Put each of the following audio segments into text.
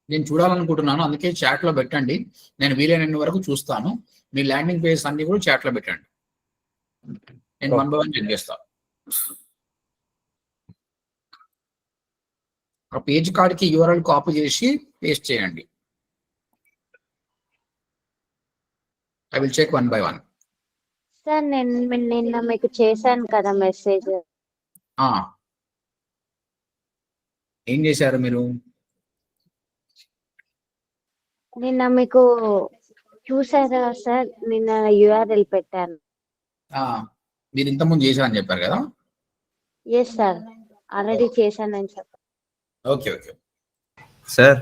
నేను చూడాలనుకుంటున్నాను, అందుకే చాట్లో పెట్టండి. నేను వీలైనంత వరకు చూస్తాను. మీ ల్యాండింగ్ పేజెస్ అన్ని కూడా చాట్లో పెట్టండి. నేను 1 బై 1 చెక్ చేస్తాను. ఆ పేజ్ కార్డ్కి యూఆర్ఎల్ కాపీ చేసి పేస్ట్ చేయండి. I will check 1 by 1. Sir నేను నిన్న మీకు చేశాను కదా మెసేజ్. ఏం చేశారు మీరు? నిన్న మీకు చూసారా సార్, నిన్న యూఆర్ఎల్ పెట్టాను. మీరు ఇంతకుముందు చేశారని చెప్పారు కదా? ఎస్ సార్, ఆల్రెడీ చేశానని చెప్పారు. Okay okay sir.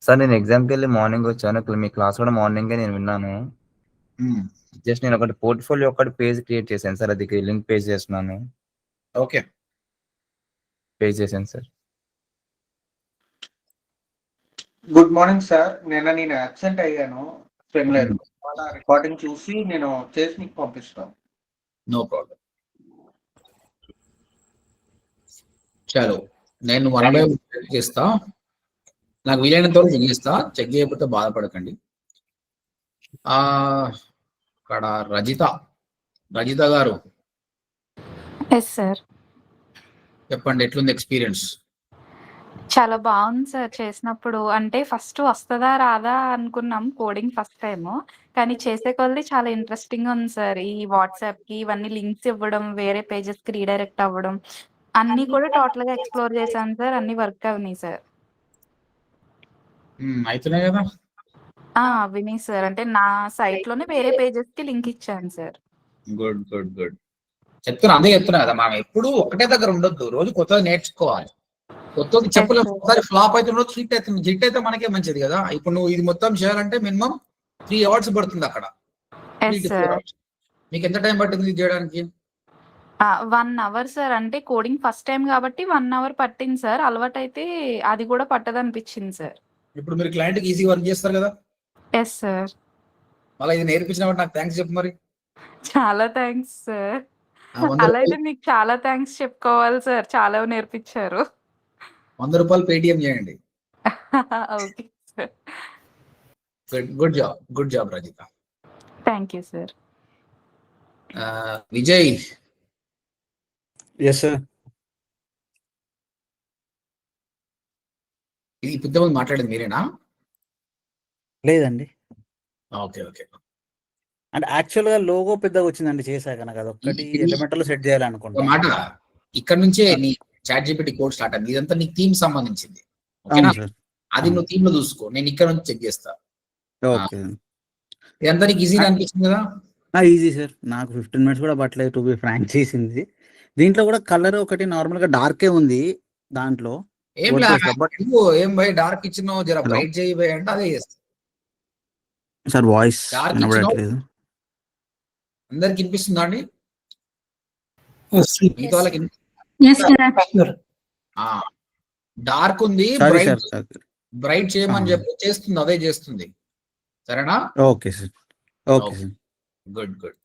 సార్ నేను ఎగ్జామ్కి వెళ్ళి మార్నింగ్ వచ్చాను. మీ క్లాస్ కూడా మార్నింగే నేను విన్నాను. జస్ట్ నేను ఒకటి పోర్ట్ఫోలియో ఒకటి పేజ్ క్రియేట్ చేశాను సార్, అది లింక్ పేజ్ చేస్తున్నాను. ఓకే, పేజ్ చేశాను సార్. Good morning sir. నేను అబ్సెంట్ అయ్యాను, లేదు. రికార్డింగ్ చూసి నేను చేసి మీకు పంపిస్తాను. No problem. చలో, నేను 1 బై 1 చెక్ చేస్తా. నాకు వీలైనంత వరకు చెక్ చేస్తా. చెక్ చేయకపోతే బాధపడకండి. ఇక్కడ రజిత గారు సార్ చెప్పండి, ఎట్లుంది ఎక్స్పీరియన్స్? చాలా బాగుంది సార్. చేసినప్పుడు అంటే ఫస్ట్ వస్తుందా రాదా అనుకున్నాం కోడింగ్ ఫస్ట్ టైము, కానీ చేసే కొద్దీ చాలా ఇంట్రెస్టింగ్ ఉంది సార్. ఈ వాట్సాప్కి ఇవన్నీ లింక్స్ ఇవ్వడం, వేరే పేజెస్కి రీడైరెక్ట్ అవ్వడం, అన్నీ కూడా టోటల్గా ఎక్స్ప్లోర్ చేశాను సార్. అన్ని వర్క్ అవునాయి సార్. అవుతున్నాయి కదా? విని సార్, అంటే నా సైట్ లోనే వేరే పేజెస్ కి లింక్ ఇచ్చాను సార్. Good good good. అదే చెప్తున్నా కదా, మనం ఎప్పుడు ఒకటే దగ్గర ఉండొద్దు, రోజు కొత్తగా నేర్చుకోవాలి. కొత్తది చెప్పలేదు, ఒకసారి ఫ్లాప్ అయితే హిట్ అవుతుంది. హిట్ అయితే మనకే మంచిది కదా. ఇప్పుడు నువ్వు ఇది మొత్తం చేయాలంటే మినిమం 3 అవర్స్ పడుతుంది అక్కడ. మీకు ఎంత టైం పట్టింది ఇది చేయడానికి? 1 అవర్ సార్. అంటే కోడింగ్ ఫస్ట్ టైం కాబట్టి 1 అవర్ పట్టింది సార్. అలవాటు అయితే అది కూడా పట్టదు అనిపించింది సార్. ఇప్పుడు మీరు క్లయింట్కి ఈజీ వర్క్ చేస్తారు కదా? Yes sir. మళ్ళీ ఇది నేర్పించినప్పుడు నాకు థ్యాంక్స్ చెప్పు మరి. చాలా థ్యాంక్స్ సార్. అలా అయితే మీకు చాలా థ్యాంక్స్ చెప్పుకోవాలి సార్, చాలా నేర్పించారు. 100 రూపాయలు పేటిఎం చేయండి. Okay sir. Good job Rajitha. Thank you sir. Vijay. Yes sir. ఇది ఇంతకుముందు మాట్లాడేది మీరేనా? లేదండి. Okay okay. అంటే యాక్చువల్ గా లోగో పెద్దగా వచ్చిందండి చేశాక. నాకు అదొక్కటి ఎలిమెంటల్ సెట్ చేయాలనుకుంటా. మాట ఇక్కడ నుంచే నీ చాట్ జీపీటీ కోడ్ స్టార్ట్ అయింది. ఇదంతా నీకు థీమ్ సంబంధించింది. అది నువ్వు థీమ్ లో చూసుకో, నేను ఇక్కడ నుంచి చెక్ చేస్తా. ఓకే. ఇదంతా నీకు ఈజీగా అనిపించింది కదా? Easy sir. నాకు 15 మినిట్స్ కూడా పట్టలేదు టు బి ఫ్రాంక్ చేసింది. దీంట్లో కూడా కలర్ ఒకటి నార్మల్ గా డార్కే ఉంది దాంట్లో. ఏం భయ్ డార్క్ ఇచ్చినావు, జర బ్రైట్ చేయి అంటే అదే చేస్తా సార్. వాయిస్ వినబడట్లేదు. అందరికి వినిపిస్తుందా అండి? మిగతా వాళ్ళకి డార్క్ ఉంది, బ్రైట్ చేయమని చెప్పి చేస్తుంది, అదే చేస్తుంది. సరేనా? Okay sir. Okay sir. Good good.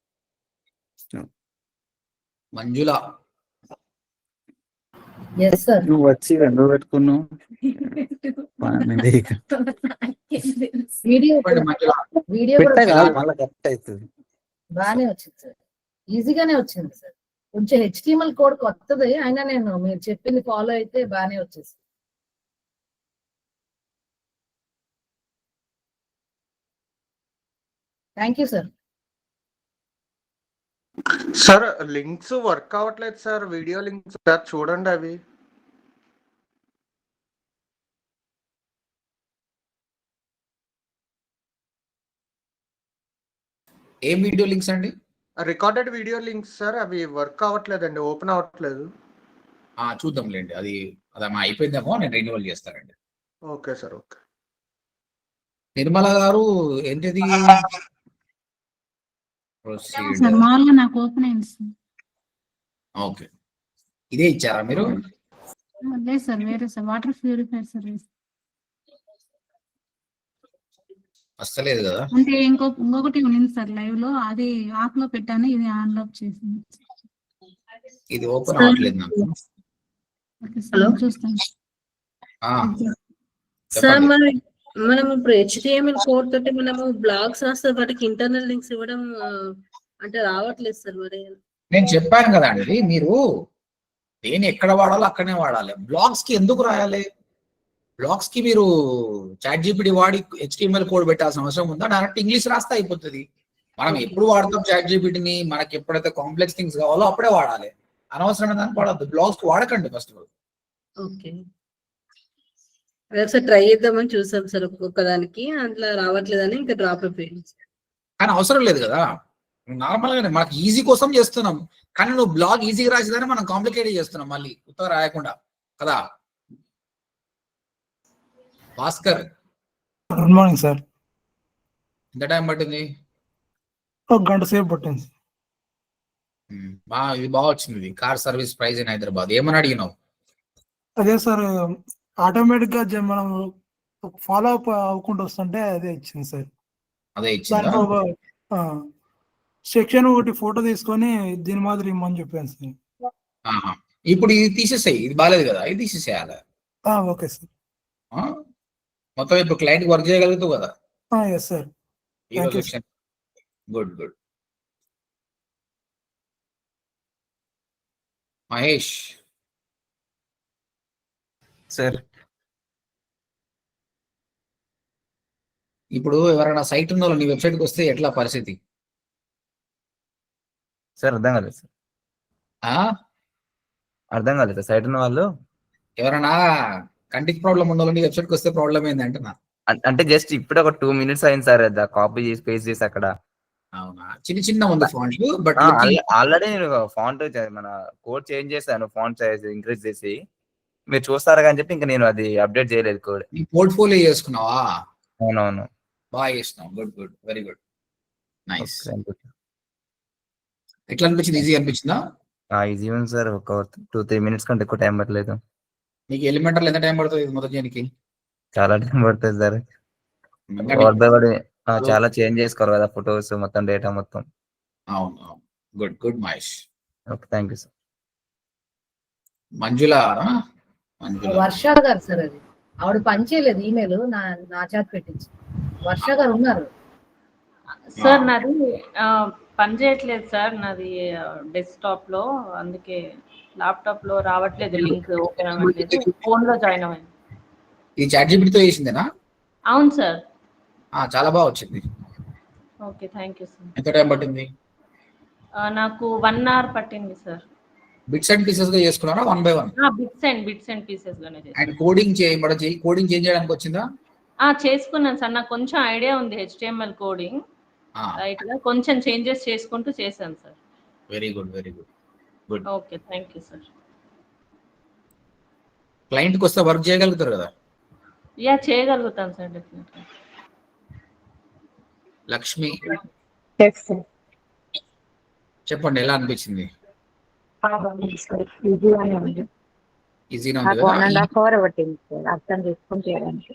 Manjula. నువ్వు వచ్చి రెండు పెట్టుకున్నావు. బాగానే వచ్చింది సార్, ఈజీగానే వచ్చింది సార్. కొంచెం HTML కోడ్ కొత్తది అయినా నేను మీరు చెప్పింది ఫాలో అయితే బాగానే వచ్చేసి. Thank you sir. Sir links work అవ్వట్లేదు సార్, వీడియో లింక్స్ సార్ చూడండి అవి. ఏ వీడియో లింక్స్ అండి? రికార్డెడ్ వీడియో లింక్స్ సార్, అవి వర్క్ అవ్వట్లేదండి, ఓపెన్ అవ్వట్లేదు. చూద్దాంలేండి, అది అయిపోయిందేమో, నేను రెన్యువల్ చేస్తానండి. Okay sir. ఓకే. నిర్మల గారు ఏంటిది? నాకు ఓపెన్ అయింది సార్. ఓకే, ఇదే ఇచ్చారా మీరు? లేదు సార్, వేరే సార్, వాటర్ ప్యూరిఫైర్ సర్వీస్. వస్తలేదు కదా? అంటే ఇంకొకటి ఉంది సార్ లైవ్ లో, అది ఆఫ్ లో పెట్టాను, ఇది ఆన్ లో చేసింది. ఇది ఓపెన్ అవ్వట్లేదు నాకు. చూస్తాను. సార్ చెప్పండి. మనం ఇప్పుడు HTML కోడ్ తోటి మనము బ్లాగ్స్ రాస్తే వాటికి ఇంటర్నల్ లింక్స్ ఇవ్వడం అంటే రావట్లేదు సార్ మరి. నేను చెప్పాను కదండి, మీరు దేని ఎక్కడ వాడాలో అక్కడనే వాడాలి. బ్లాగ్స్ కి ఎందుకు రాయాలి? బ్లాగ్స్ కి మీరు చాట్ జీపీటీ వాడి HTML కోడ్ పెట్టాల్సిన అవసరం ఉందా? డైరెక్ట్ ఇంగ్లీష్ రాస్తే అయిపోతుంది. మనం ఎప్పుడు వాడతాం చాట్ జీపీటీని? మనకి ఎప్పుడైతే కాంప్లెక్స్ థింగ్స్ కావాలో అప్పుడే వాడాలి. అనవసరమైన దానికి వాడద్దు. బ్లాగ్స్ కి వాడకండి ఫస్ట్. ఓకే, ఒకసారి ట్రై చేద్దామని చూసాం సార్ ఒక్కొక్క దానికి, అట్లా రావట్లేదని ఇంకా డ్రాప్ అయిపోయింది. కానీ అవసరం లేదు కదా, నార్మల్ గానే మనకి ఈజీ కోసం చేస్తున్నాం. కానీ నువ్వు బ్లాగ్ ఈజీగా రాసేదాన్ని మనం కాంప్లికేట్ చేస్తున్నాం మళ్ళీ కొత్తగా రాయకుండా కదా. Bhaskar, good morning sir. ఎంత టైం పట్టింది? ఒక గంట సేపు పట్టింది. ఇది బాగా వచ్చింది. Car service price in Hyderabad. ఏమని అడిగినావు? అదే సార్, ఆటోమేటిక్ గా మనం ఫాలో అప్ అవ్వకుండా వస్తుంటే అదే ఇచ్చింది సార్. అదే ఇచ్చిందా? దాంట్లో ఒక సెక్షన్ ఒకటి ఫోటో తీసుకొని దీని మాదిరి ఇమ్మని చెప్పాను సార్. ఇప్పుడు ఇది తీసేసాయి, ఇది బాగాలేదు కదా, ఇది తీసేసేయాలి. Okay sir. మొత్తం ఇప్పుడు క్లయింట్ వర్క్ చేయగలుగుతావు కదా? Yes sir. Hero section. Good good. Mahesh sir. ఇప్పుడు ఎవరైనా సైట్ ఉన్న వాళ్ళు నీ వెబ్సైట్కి వస్తే ఎట్లా పరిస్థితి? సార్ అర్థం కాలేదు సార్. అర్థం కాలేదు. సైట్ ఉన్న వాళ్ళు ఎవరైనా కంటికి ప్రాబ్లం ఉన్న వాళ్ళు నీ వెబ్సైట్కి వస్తే ప్రాబ్లం ఏంది అంటున్నా. అంటే జస్ట్ ఇప్పుడు ఒక 2 minutes అయింది సార్. కాపీ చేసి పేస్ట్ చేసి అక్కడ. అవునా? చిన్న చిన్న ఉంది ఫాంట్, బట్ ఆల్రెడీ నేను ఫాంట్ మన కోడ్ చేంజ్ చేశాను, ఫాంట్ సైజ్ ఇంక్రీజ్ చేసి. మీరు చూస్తారా అని చెప్పి ఇంకా నేను అది అప్డేట్ చేయలేదు కోడ్. నీ పోర్ట్ఫోలియో చేసుకున్నావా? అవునవును. బాగా చేసినావు. Good good, very good, nice. ఎట్లా అనిపించింది? ఈజీ అనిపించిందా? ఈజీ ఉంది సార్. ఒక 2-3 minutes కంటే ఎక్కువ టైం పట్టలేదు. నీకు ఎలిమెంటర్లు ఎంత టైం పడుతుంది ఇది మొదటి చేయడానికి? చాలా టైం పడుతుంది సార్. వర్డ్ బై వర్డ్ చాలా చేంజ్ చేసుకోవాలి కదా, ఫొటోస్ మొత్తం, డేటా మొత్తం. అవును అవును. Good good Mahesh. Okay, thank you sir. Manjula Varsha గారు సార్, అది ఆవిడ పని చేయలేదు. ఈమెయిల్ నా చేత పెట్టించి. వర్ష గారు ఉన్నారు సార్. నాది పని చేయట్లేదు సార్, నాది డెస్క్టాప్ లో, అందుకే ల్యాప్టాప్ లో రావట్లేదు, లింక్ ఓపెన్ అవ్వట్లేదు, ఫోన్ లో జాయిన్ అవ్వండి. ఈ చాట్ జీపీటీతో చేసిందేనా? అవును సార్. చాలా బాగా వచ్చింది. Okay, thank you sir. ఎంత టైం పట్టింది? నాకు 1 hour పట్టింది సార్. బిట్స్ అండ్ పీసెస్ గా చేసుకున్నారా? 1 by 1? బిట్స్ అండ్ పీసెస్ గానే చేశాను. అండ్ కోడింగ్ కోడింగ్ చేంజ్ చేయడానికి వచ్చిందా? చేసుకున్నాను సార్. నాకు కొంచెం ఐడియా ఉంది HTML కోడింగ్, రైట్ గా కొంచెం చేంజెస్ చేసుకుంటూ చేశాను sir. Very good, very good, good. Okay, thank you sir. Client కి వస్తే వర్క్ చేయగలుగుతారు కదా? చేయగలుగుతాను సార్, డెఫినెట్గా. లక్ష్మి చెప్పండి, ఎలా అనిపించింది? ఈజీగా ఉంది కదా? 1.5 hour పట్టింది సార్ అర్థం చేసుకొని చేయడానికి.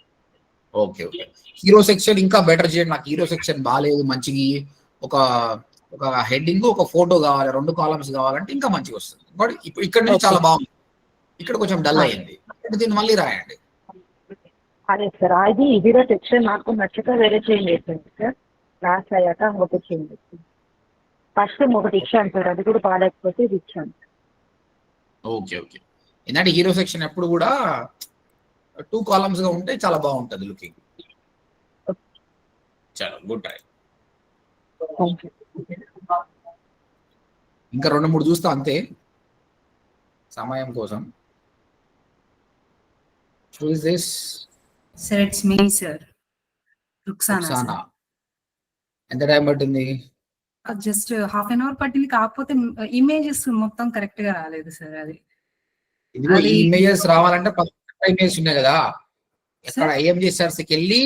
Okay okay. హీరో సెక్షన్ ఇంకా బెటర్ చేయండి. నాకు హీరో సెక్షన్ బాగాలేదు. మంచిగా ఒక హెడ్డింగ్, ఒక ఫోటో కావాలి, 2 columns కావాలంటే ఇంకా మంచిగా వస్తుంది. బట్ ఇప్పుడు ఇక్కడ నుంచి చాలా బాగుంది, ఇక్కడ కొంచెం డల్ అయ్యింది. దీన్ని మళ్ళీ రాయండి. అదే సార్, అది హీరో సెక్షన్ నాకు నచ్చక వేరే చేంజ్ చేసింది సార్. లాస్ట్ అయ్యాక ఇంకొక చేంజ్ చేసింది. ఫస్ట్ ఒకటి ఇచ్చాను సార్, అది కూడా బాగాలేకపోతే ఇది ఇచ్చాను. Okay okay. ఎందుకంటే హీరో సెక్షన్ ఎప్పుడు కూడా 2 columns గా ఉంటే చాలా బాగుంటుంది లుకింగ్. చాలా గుడ్ ట్రై. ఇంకా 2-3 చూస్తా అంతే సమయం కోసం. Who is this? Sir, it's me, sir. Ruxana. ఎంత టైం పట్టింది? జస్ట్ 1/2 hour పట్టింది. కాకపోతే ఇమేజెస్ మొత్తం కరెక్ట్ గా రాలేదు సార్. అది ఇదిగో ఈ ఇమేజెస్ రావాలంటే ఇమేజెస్ ఉన్నాయి కదా, ఎక్కడ IMGSRCకి వెళ్ళి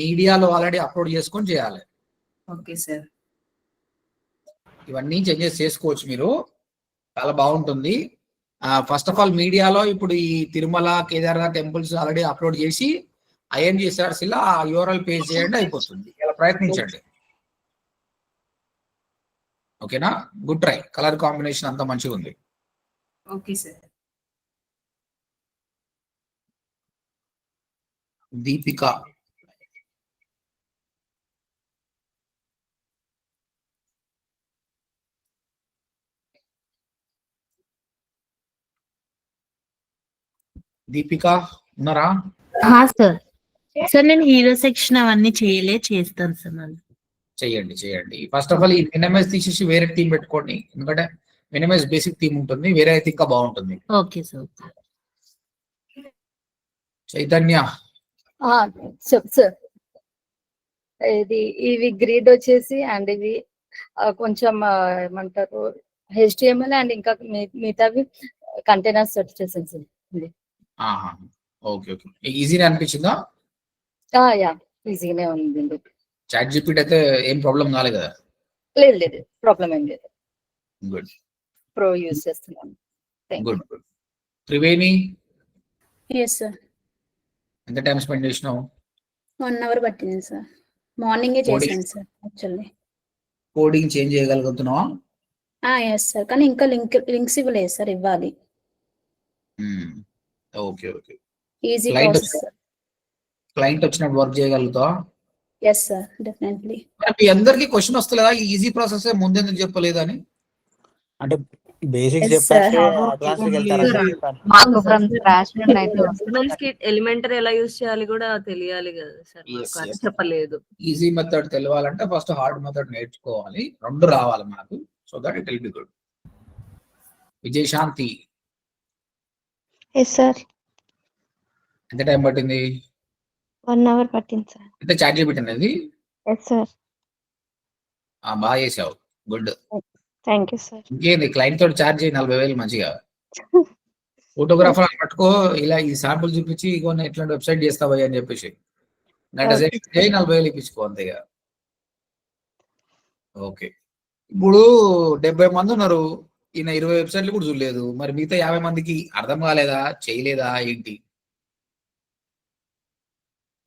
మీడియాలో ఆల్రెడీ అప్లోడ్ చేసుకొని చేయాలి. Okay sir. ఇవన్నీ చేంజెస్ చేసుకోవచ్చు మీరు, చాలా బాగుంటుంది. ఫస్ట్ ఆఫ్ ఆల్ మీడియాలో ఇప్పుడు ఈ Tirumala, Kedarnath temples already upload చేసి IMGSRCలో ఆ URL పేజ్ చేయండి, అయిపోతుంది. ఇలా ప్రయత్నించండి. ఓకేనా? Good try. కలర్ కాంబినేషన్ అంతా మంచిగా ఉంది. Okay sir. దీపిక. దీపిక ఉన్నారా? సార్ సార్ నేను హీరో సెక్షన్ అవన్నీ చేస్తాను సార్ మళ్ళీ. చేయండి. ఫస్ట్ ఆఫ్ ఆల్ ఈ మినిమైజ్ తీసేసి వేరే థీమ్ పెట్టుకోండి, ఎందుకంటే మినిమైజ్ బేసిక్ థీమ్ ఉంటుంది, వేరే అయితే ఇంకా బాగుంటుంది. Okay sir. చైతన్య. సార్ ఇవి గ్రిడ్ వచ్చేసి అండ్ ఇవి కొంచెం ఏమంటారు HTML అండ్ ఇంకా మిగతావి కంటైనర్స్ వచ్చేసాను సార్. ఓకే. ఈజీనే అనిపించిందా? యా ఈజీగానే ఉంది. చాట్ జీపీటీ అయితే ఏం ప్రాబ్లం కాలేదు కదా? లేదు ప్రాబ్లం ఏం లేదు. గుడ్. ప్రో యూజ్ చేస్తున్నాను. గుడ్. త్రివేణి. Yes sir. ఎంత టైం స్పెండ్ చేసినావు? 1 అవర్ పట్టింది సార్. మార్నింగే చేశాను సార్ యాక్చువల్లీ. కోడింగ్ చేంజ్ చేయగలుగుతున్నావా? ఎస్ సార్, కానీ ఇంకా లింక్స్ ఇవ్వలేదు సార్, ఇవ్వాలి. Okay. Easy process sir. Client వచ్చినప్పుడు వర్క్ చేయగలుగుతావా? Yes sir, definitely. మీ అందరికి క్వశ్చన్ వస్తలేదా ఈ ఈజీ ప్రాసెస్ ముందెందుకు చెప్పలేదు అని? అంటే బేసిక్స్ Yes, sir. ఎలిమెంటరీ ఎలా యూజ్ చేయాలి కూడా తెలియాలి కదా సార్, మాకు అది చెప్పలేదు. ఈజీ మెథడ్ తెలియాలంటే ఫస్ట్ హార్డ్ మెథడ్ నేర్చుకోవాలి, 2 రావాలి మనకు. So that it will be good. Vijayashanti. Yes sir. ఎంత టైం పట్టింది? 1 అవర్ పట్టింది సార్. అంటే చాట్ జీపీటీ అనేది? Yes sir. బాగా చేసావు, గుడ్. Thank you sir. ఇంకేంది, క్లయింట్ తోటి చార్జ్ చేయి 40,000 మంచిగా. ఫోటోగ్రాఫర్ పట్టుకో, ఇలా ఈ శాంపుల్ చూపించి ఇగో ఇట్లాంటి వెబ్సైట్ చేస్తావా అని చెప్పేసి 40,000 ఇప్పించుకో అంతేగా. ఓకే. ఇప్పుడు 70 మంది ఉన్నారు, ఈయన 20 వెబ్సైట్లు కూడా చూడలేదు, మరి మిగతా 50 మందికి అర్థం కాలేదా, చేయలేదా ఏంటి?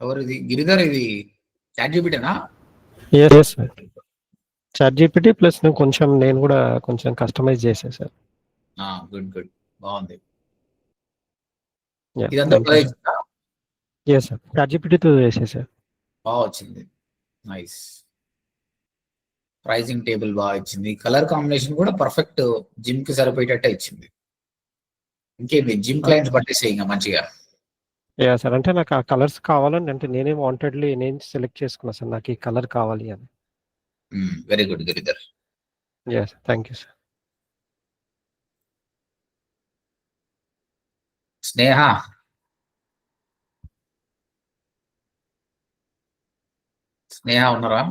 ఎవరు ఇది? గిరిధర్, ఇది చాట్ జీపీటీనా? చాట్ జీపీటీ ప్లస్ నేను కూడా కొంచెం కస్టమైజ్ చేశాను సార్. గుడ్. బాగుంది. Yeah, ఇదంతా thank you, sir. Yes sir, chat జీపీటీతో చేసేసారు. బాగా వచ్చింది, నైస్. ప్రైజింగ్ టేబుల్ బాగా ఇచ్చింది, కలర్ కాంబినేషన్ కూడా పర్ఫెక్ట్, జిమ్ కి సరిపోయేటట్టే ఇచ్చింది. ఇంకేంది, జిమ్ క్లయింట్స్ పట్టేసే ఇంకా మంచిగా. యా సార్, అంటే నాకు ఆ కలర్స్ కావాలని, అంటే నేనే వాంటెడ్లీ నేను సెలెక్ట్ చేసుకున్నా సార్, నాకు ఈ కలర్ కావాలి అని. Very good Giridhar. Yeah sir, thank you sir. Sneha. Sneha ఉన్నారా?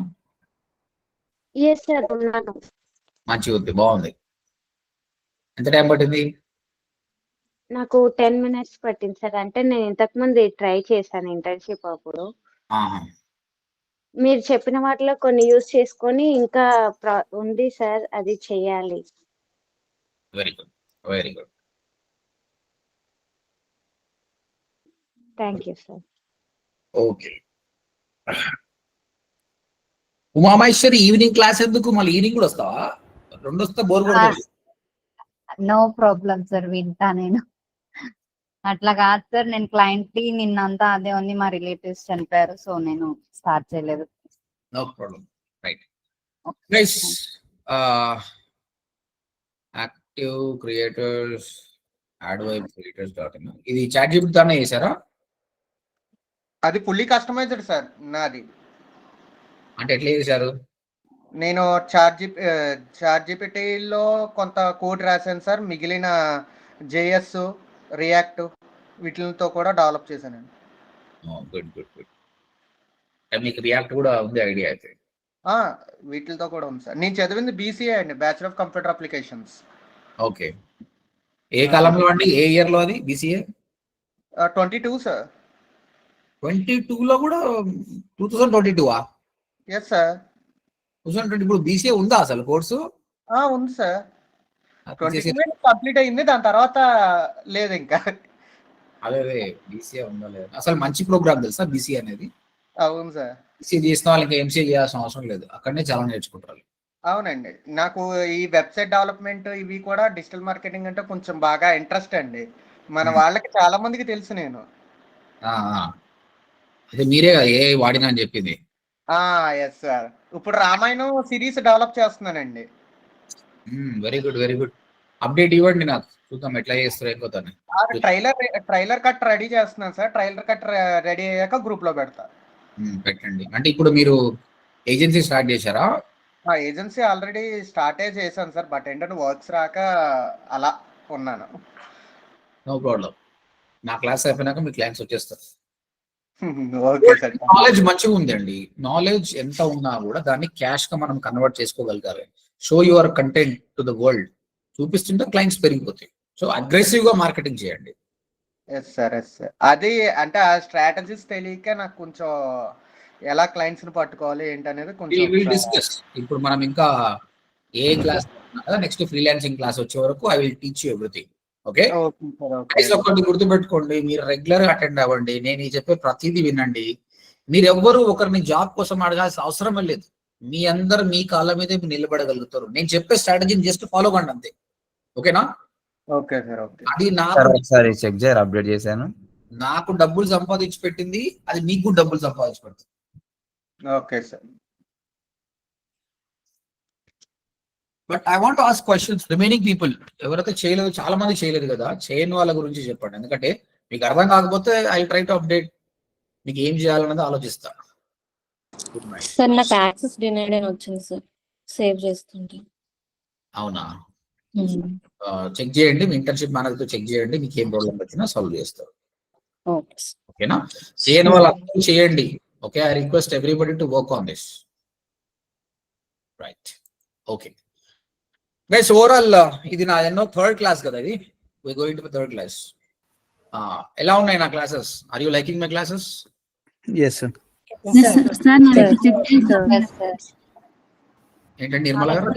ఎస్ సార్, ఉన్నాను. మంచిగా ఉంది, బాగుంది. ఎంత టైం పట్టింది? నాకు 10 minutes పట్టింది సార్. అంటే నేను ఇంతకుముందు ట్రై చేశాను ఇంటర్న్షిప్ అప్పుడు. మీరు చెప్పిన వాటిలో కొన్ని యూజ్ చేసుకొని ఇంకా ఉంది సార్, అది చెయ్యాలి. Very good. Thank you sir. Okay. Umamaheswari, evening class ఎందుకు? మళ్ళీ ఈవినింగ్ కూడా వస్తావా? 2 వస్తే బోర్ కొడుతుంది. నో ప్రాబ్లం సార్, వింటా నేను. అట్లా కాదు సార్, నేను క్లయింట్ కి నిన్నంతా అదే ఉంది, మా రిలేటివ్స్ చనిపోయారు, సో నేను స్టార్ట్ చేయలేదు. No problem. Right guys, active creators advibe.creators.in, ఇది చాట్ జీపీటీ తోనే చేశారా? అది ఫుల్లీ కస్టమైజ్డ్ సార్ నాది. అంటే ఎట్లా చేశారు? నేను చాట్ జీపీటీలో కొంత కోడ్ రాశాను సార్, మిగిలిన జేఎస్, రియాక్ట్ వీటితో కూడా డెవలప్ చేశాను. గుడ్. మీకు రియాక్ట్ కూడా ఉంది ఐడియా అయితే? వీటితో కూడా ఉంది సార్. నేను చదివింది BCA అండి, bachelor of computer applications. Okay. ఏ కాలంలో అండి, ఏ ఇయర్ లో అది BCA? 22 సార్. 22లో కూడా 2022? Yes sir. 2020 ఇప్పుడు BCA ఉందా అసలు కోర్సు? ఉంది సార్. 22 కంప్లీట్ అయింది, దాని తర్వాత లేదు ఇంకా. అదే BCA ఉందా లేదా? అసలు మంచి ప్రోగ్రామ్ తెలుసా BCA అనేది? అవును సార్. BCA చేసిన వాళ్ళు ఇంకా MCA చేయాల్సిన అవసరం లేదు, అక్కడనే చాలా నేర్చుకుంటారు. అవునండి, నాకు ఈ వెబ్సైట్ డెవలప్మెంట్ ఇవి కూడా డిజిటల్ మార్కెటింగ్ అంటే కొంచెం బాగా ఇంట్రెస్ట్ అండి. మన వాళ్ళకి చాలా మందికి తెలుసు నేను. అదే మీరే కదా ఏ వాడినా అని చెప్పింది. Yes sir. ఇప్పుడు రామాయణం సిరీస్ డెవలప్ చేస్తున్నానండి. Very good, very good. Update ఇవ్వండి నాకు, చూద్దాం ఎట్లా చేస్తారు అయిపోతాను. ట్రైలర్ కట్ రెడీ చేస్తున్నాను సార్. ట్రైలర్ కట్ రెడీ అయ్యాక గ్రూప్ లో పెడతా. పెట్టండి. అంటే ఇప్పుడు మీరు ఏజెన్సీ స్టార్ట్ చేశారా? ఏజెన్సీ ఆల్రెడీ స్టార్ట్ చేశాను సార్. బట్ ఏంటంటే వర్క్స్ రాక అలా ఉన్నాను. No problem. నా క్లాస్ అయిపోయినాక మీ క్లయింట్స్ వచ్చేస్తారు. Okay sir. నాలెడ్జ్ మంచిగా ఉందండి. నాలెడ్జ్ ఎంత ఉన్నా కూడా దాన్ని క్యాష్ గా మనం కన్వర్ట్ చేసుకోగలగాలి. Show your content to the world చూపిస్తుంటే క్లయింట్స్ పెరిగిపోతాయి. సో అగ్రెసివ్ గా మార్కెటింగ్ చేయండి. Yes sir, yes sir. అది అంటే ఆ స్ట్రాటజీస్ తెలియక నాకు కొంచెం ఎలా క్లయింట్స్ ని పట్టుకోవాలి ఏంటనేది కొంచెం డిస్కస్. ఇప్పుడు మనం ఇంకా ఏ క్లాస్ నెక్స్ట్ ఫ్రీలాన్సింగ్ క్లాస్ వచ్చే వరకు I will teach you everything. Okay, ఒకటి గుర్తుపెట్టుకోండి, మీరు రెగ్యులర్ గా అటెండ్ అవ్వండి. నేను చెప్పే ప్రతిదీ వినండి. మీరు ఎవ్వరు ఒకరిని జాబ్ కోసం అడగాల్సిన అవసరం లేదు. మీ అందరు మీ కాళ్ళ మీదే మీరు నిలబడగలుగుతారు. నేను చెప్పే స్ట్రాటజీని జస్ట్ ఫాలో కండి అంతే. ఓకేనా? Okay sir. ఓకే. అది ఒకసారి చెక్ చేయరు, అప్డేట్ చేశాను. నాకు డబ్బులు సంపాదించి పెట్టింది, అది మీకు డబ్బులు సంపాదించి పెడుతుంది. Okay sir. But I want ask questions remaining people. ఎవరైతే చేయలేదు, చాలా మంది చేయలేదు కదా, చేయని వాళ్ళ గురించి చెప్పండి. ఎందుకంటే మీకు అర్థం కాకపోతే ఐ ట్రై టు అప్డేట్, మీకు ఏం చేయాలన్నది ఆలోచిస్తా. సార్ నాకు యాక్సెస్ డినైడ్ అని వచ్చింది సార్, సేవ్ చేస్తుంటే. అవునా? చెక్ చేయండి, మీ ఇంటర్న్షిప్ మేనేజర్తో చెక్ చేయండి, మీకు ఏం ప్రాబ్లం వచ్చినా సాల్వ్ చేస్తారు. ఓకేనా? చేయని వాళ్ళు అందరూ చేయండి. Okay, I request everybody to work on this. Right. Okay guys, overall ఇది నా ఎన్నో థర్డ్ క్లాస్ కదా, ఇది we going to third class. ఎలా ఉన్నాయి నా classes? Are you liking my classes? Yes sir. ఏంటండి నిర్మల గారు?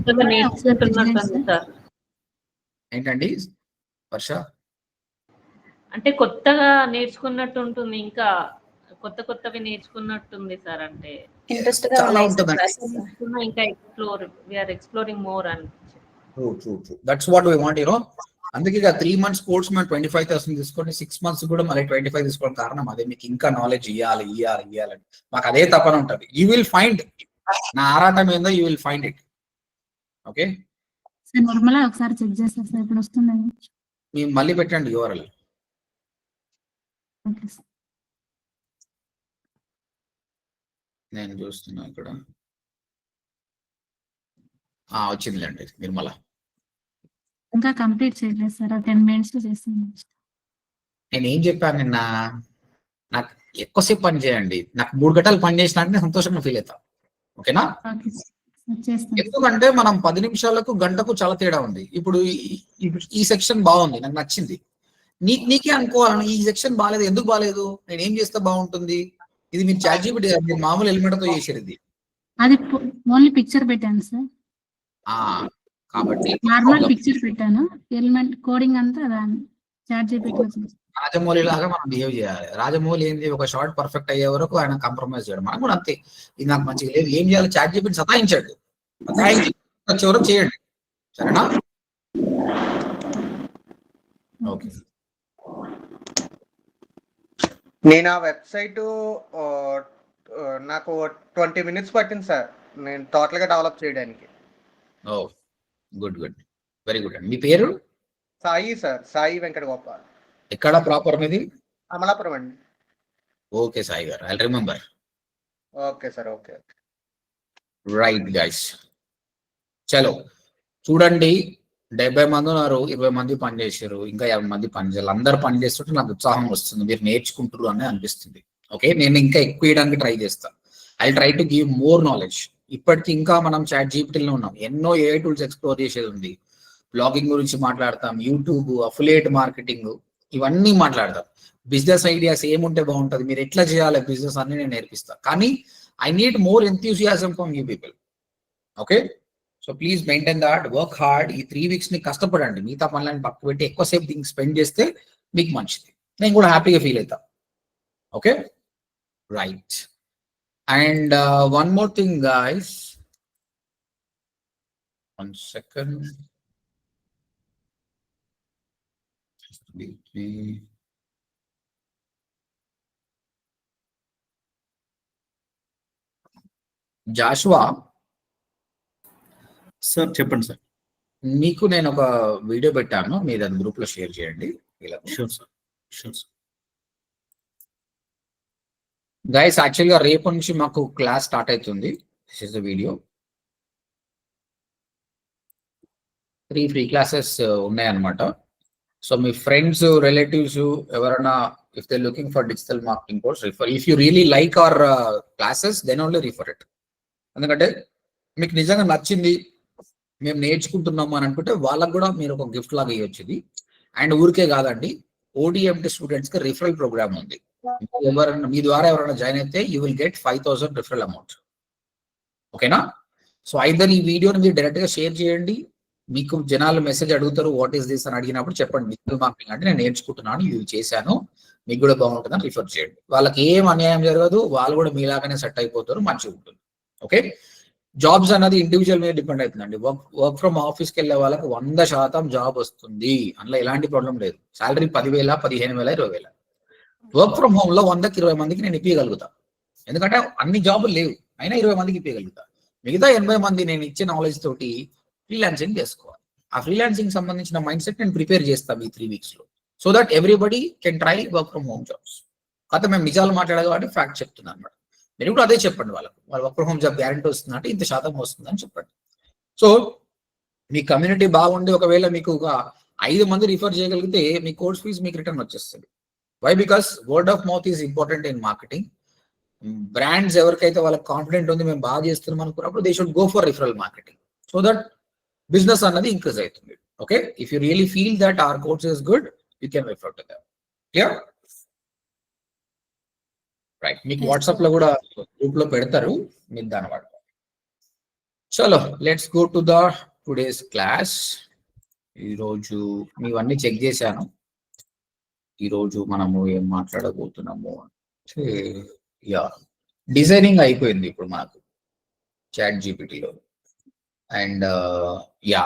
ఏంటండి వర్ష? అంటే కొత్తగా నేర్చుకున్నట్టు ఉంటుంది, ఇంకా కొత్తవి నేర్చుకున్నట్టుంది సార్. అంటే ఇంట్రెస్ట్ చాలా ఉంటుందండి. ఇంకా ఎక్స్ప్లోరింగ్ మోర్ అని. True. That's what we want, అందుకే 3 months కోర్స్ మేము 25,000 తీసుకోండి, 6 months కూడా మళ్ళీ 25 తీసుకోవడం కారణం అదే. మీకు ఇంకా నాలెడ్జ్ ఇవ్వాలి. మాకు అదే తపన ఉంటుంది. యూ విల్ ఫైండ్, నా ఆరాటం ఏందో you will find it. Okay sir Nirmala ఒకసారి చెక్ చేస్తారు సార్, ఇప్పుడు వస్తుంది. మీరు మళ్ళీ పెట్టండి URL. Okay sir. నేను చూస్తున్నా ఇక్కడ. వచ్చిందిలేండి నిర్మల. ఇంకా కంప్లీట్ చేయలేదు సార్, 10 minutes లో చేస్తాను. నేను ఏం చెప్పాను నిన్న, నాకు ఎక్కువసేపు పని చేయండి. నాకు 3 గంటలు పని చేసిన అంటే సంతోషంగా ఫీల్ అవుతా. ఓకేనా? ఎందుకంటే మనం 10 నిమిషాలకు గంటకు చాలా తేడా ఉంది. ఇప్పుడు ఈ సెక్షన్ బాగుంది, నాకు నచ్చింది. నీకే అనుకోవాలని ఈ సెక్షన్ బాగాలేదు, ఎందుకు బాగాలేదు, నేను ఏం చేస్తే బాగుంటుంది. ఇది మీరు ChatGPT మామూలు ఎలిమెంట్తో చేసేది ఇది. అది ఓన్లీ పిక్చర్ పెట్టాను సార్. కాబట్టి నార్మల్ పిక్చర్ పెట్టాను, ఎలిమెంట్ కోడింగ్ అంతా ChatGPT లో చేస్తాను. రాజమౌళి లాగా మనం బిహేవ్ చేయాలి. రాజమౌళి ఏంది, ఒక షార్ట్ పర్ఫెక్ట్ అయ్యే వరకు ఆయన కాంప్రమైజ్ చేయడం. మనం కూడా అంతే. ఇది నాకు మంచిగా లేదు, ఏం చేయాలి, ChatGPT సతాయించాడు, వచ్చే వరకు చేయండి. సరేనా? ఓకే. నేను ఆ వెబ్సైట్ నాకు 20 minutes పట్టింది సార్, నేను టోటల్ గా డెవలప్ చేయడానికి. గుడ్, వెరీ గుడ్ అండి. మీ పేరు? సాయి సార్, సాయి వెంకట గోపాల్. ఎక్కడ ప్రాపర్ మీది? అమలాపురం అండి. ఓకే సాయి గారు, I remember. Okay sir. Okay. Right guys, చలో చూడండి. 70 మంది ఉన్నారు, 20 మంది పని చేశారు, ఇంకా 50 మంది పని చేయాలి. అందరు పని చేస్తుంటే నాకు ఉత్సాహం వస్తుంది, మీరు నేర్చుకుంటారు అని అనిపిస్తుంది. ఓకే, నేను ఇంకా ఎక్కువ ఇవ్వడానికి ట్రై చేస్తాను. I try to give more knowledge. ఇప్పటికి ఇంకా మనం ChatGPTలో ఉన్నాం, ఎన్నో AI టూల్స్ ఎక్స్ప్లోర్ చేసేది ఉంది. బ్లాగింగ్ గురించి మాట్లాడతాం, యూట్యూబ్, అఫిలియేట్ మార్కెటింగ్, ఇవన్నీ మాట్లాడతాం. బిజినెస్ ఐడియాస్ ఏముంటే బాగుంటుంది, మీరు ఎట్లా చేయాలి బిజినెస్ అన్ని నేను నేర్పిస్తాను. కానీ I need more enthusiasm from you people. Okay, so please maintain that, work hard. ఈ 3 weeks ని కష్టపడండి, మిగతా పనులను పక్కకు పెట్టి ఎక్కువసేపు దీనికి స్పెండ్ చేస్తే మీకు మంచిది. నేను కూడా హ్యాపీగా ఫీల్ అవుతా. Okay, right. And one more thing guys, 1 second. Joshua sir చెప్పండి సార్. మీకు నేను ఒక వీడియో పెట్టాను, మీరు అది గ్రూప్ లో షేర్ చేయండి. Sure sir, sure sir. Guys యాక్చువల్గా రేపు నుంచి మాకు క్లాస్ స్టార్ట్ అవుతుంది. This is the video. 3 free classes ఉన్నాయన్నమాట. సో మీ ఫ్రెండ్స్, రిలేటివ్స్ ఎవరైనా if they looking for digital marketing course, refer. If you really like our classes then only refer it. ఎందుకంటే మీకు నిజంగా నచ్చింది, మేము నేర్చుకుంటున్నాము అని అనుకుంటే వాళ్ళకు కూడా మీరు ఒక గిఫ్ట్ లాగా ఇవ్వచ్చు ఇది. అండ్ ఊరికే కాదండి, ODMT స్టూడెంట్స్ కి రిఫరల్ ప్రోగ్రామ్ ఉంది. ఎవరైనా మీ ద్వారా ఎవరైనా జాయిన్ అయితే you will get 5,000 referral amount. ఓకేనా? సో ఐదర్ ఈ వీడియోని మీరు డైరెక్ట్ గా షేర్ చేయండి. మీకు జనాలు మెసేజ్ అడుగుతారు వాట్ ఈస్ దిస్ అని అడిగినప్పుడు చెప్పండి డిజిటల్ మార్కెటింగ్ అంటే నేను నేర్చుకుంటున్నాను, ఇవి చేశాను, మీకు కూడా బాగుంటుందని రిఫర్ చేయండి. వాళ్ళకి ఏం అన్యాయం జరగదు, వాళ్ళు కూడా మీలాగానే సెట్ అయిపోతారు, మంచిగా ఉంటుంది. ఓకే, జాబ్స్ అనేది ఇండివిజువల్ మీద డిపెండ్ అవుతుందండి. వర్క్ ఫ్రమ్ ఆఫీస్కి వెళ్ళే వాళ్ళకి 100% జాబ్ వస్తుంది, అందులో ఎలాంటి ప్రాబ్లం లేదు. శాలరీ 10,000, 15,000, 20,000. వర్క్ ఫ్రమ్ హోమ్ లో 100కి 20 మందికి నేను ఇప్పగలుగుతా, ఎందుకంటే అన్ని జాబులు లేవు, అయినా 20 మందికి ఇప్పగలుగుతా. మిగతా 80 మంది నేను ఇచ్చే నాలెడ్జ్ తోటి ఫ్రీలాన్సింగ్ చేసుకోవాలి. ఆ ఫ్రీలాన్సింగ్ సంబంధించిన మైండ్ సెట్ నేను ప్రిపేర్ చేస్తాను ఈ 3 వీక్స్ లో, so that everybody can try work from home jobs. కాకపోతే మేము నిజాలు మాట్లాడే కాబట్టి ఫ్యాక్ట్ చెప్తున్నాను అనమాట. మీరు కూడా అదే చెప్పండి వాళ్ళకు, వాళ్ళ work from home job guarantee వస్తుంది అంటే ఇంత శాతం వస్తుందని చెప్పండి. సో మీ కమ్యూనిటీ బాగుండి ఒకవేళ మీకు ఒక 5 మంది రిఫర్ చేయగలిగితే మీ కోర్స్ ఫీజు మీకు రిటర్న్ వచ్చేస్తుంది. Why? Because word of mouth is important in marketing. Brands ఎవరికైతే వాళ్ళకి కాన్ఫిడెంట్ ఉంది మేము బాగా చేస్తున్నాం అనుకున్నప్పుడు they should go for referral marketing, so that business అన్నది ఇంక్రీజ్ అవుతుంది. Okay, if you really feel that our course is good you can refer to them. Clear? Right, మీకు వాట్సాప్ లో కూడా గ్రూప్ లో పెడతారు, మీరు దాని వాడుకోవాలి. చలో let's go to the today's class. ఈరోజు మీవన్నీ చెక్ చేశాను. ఈరోజు మనము ఏం మాట్లాడబోతున్నాము అంటే, యా, డిజైనింగ్ అయిపోయింది ఇప్పుడు మనకు ChatGPT లో. And yeah,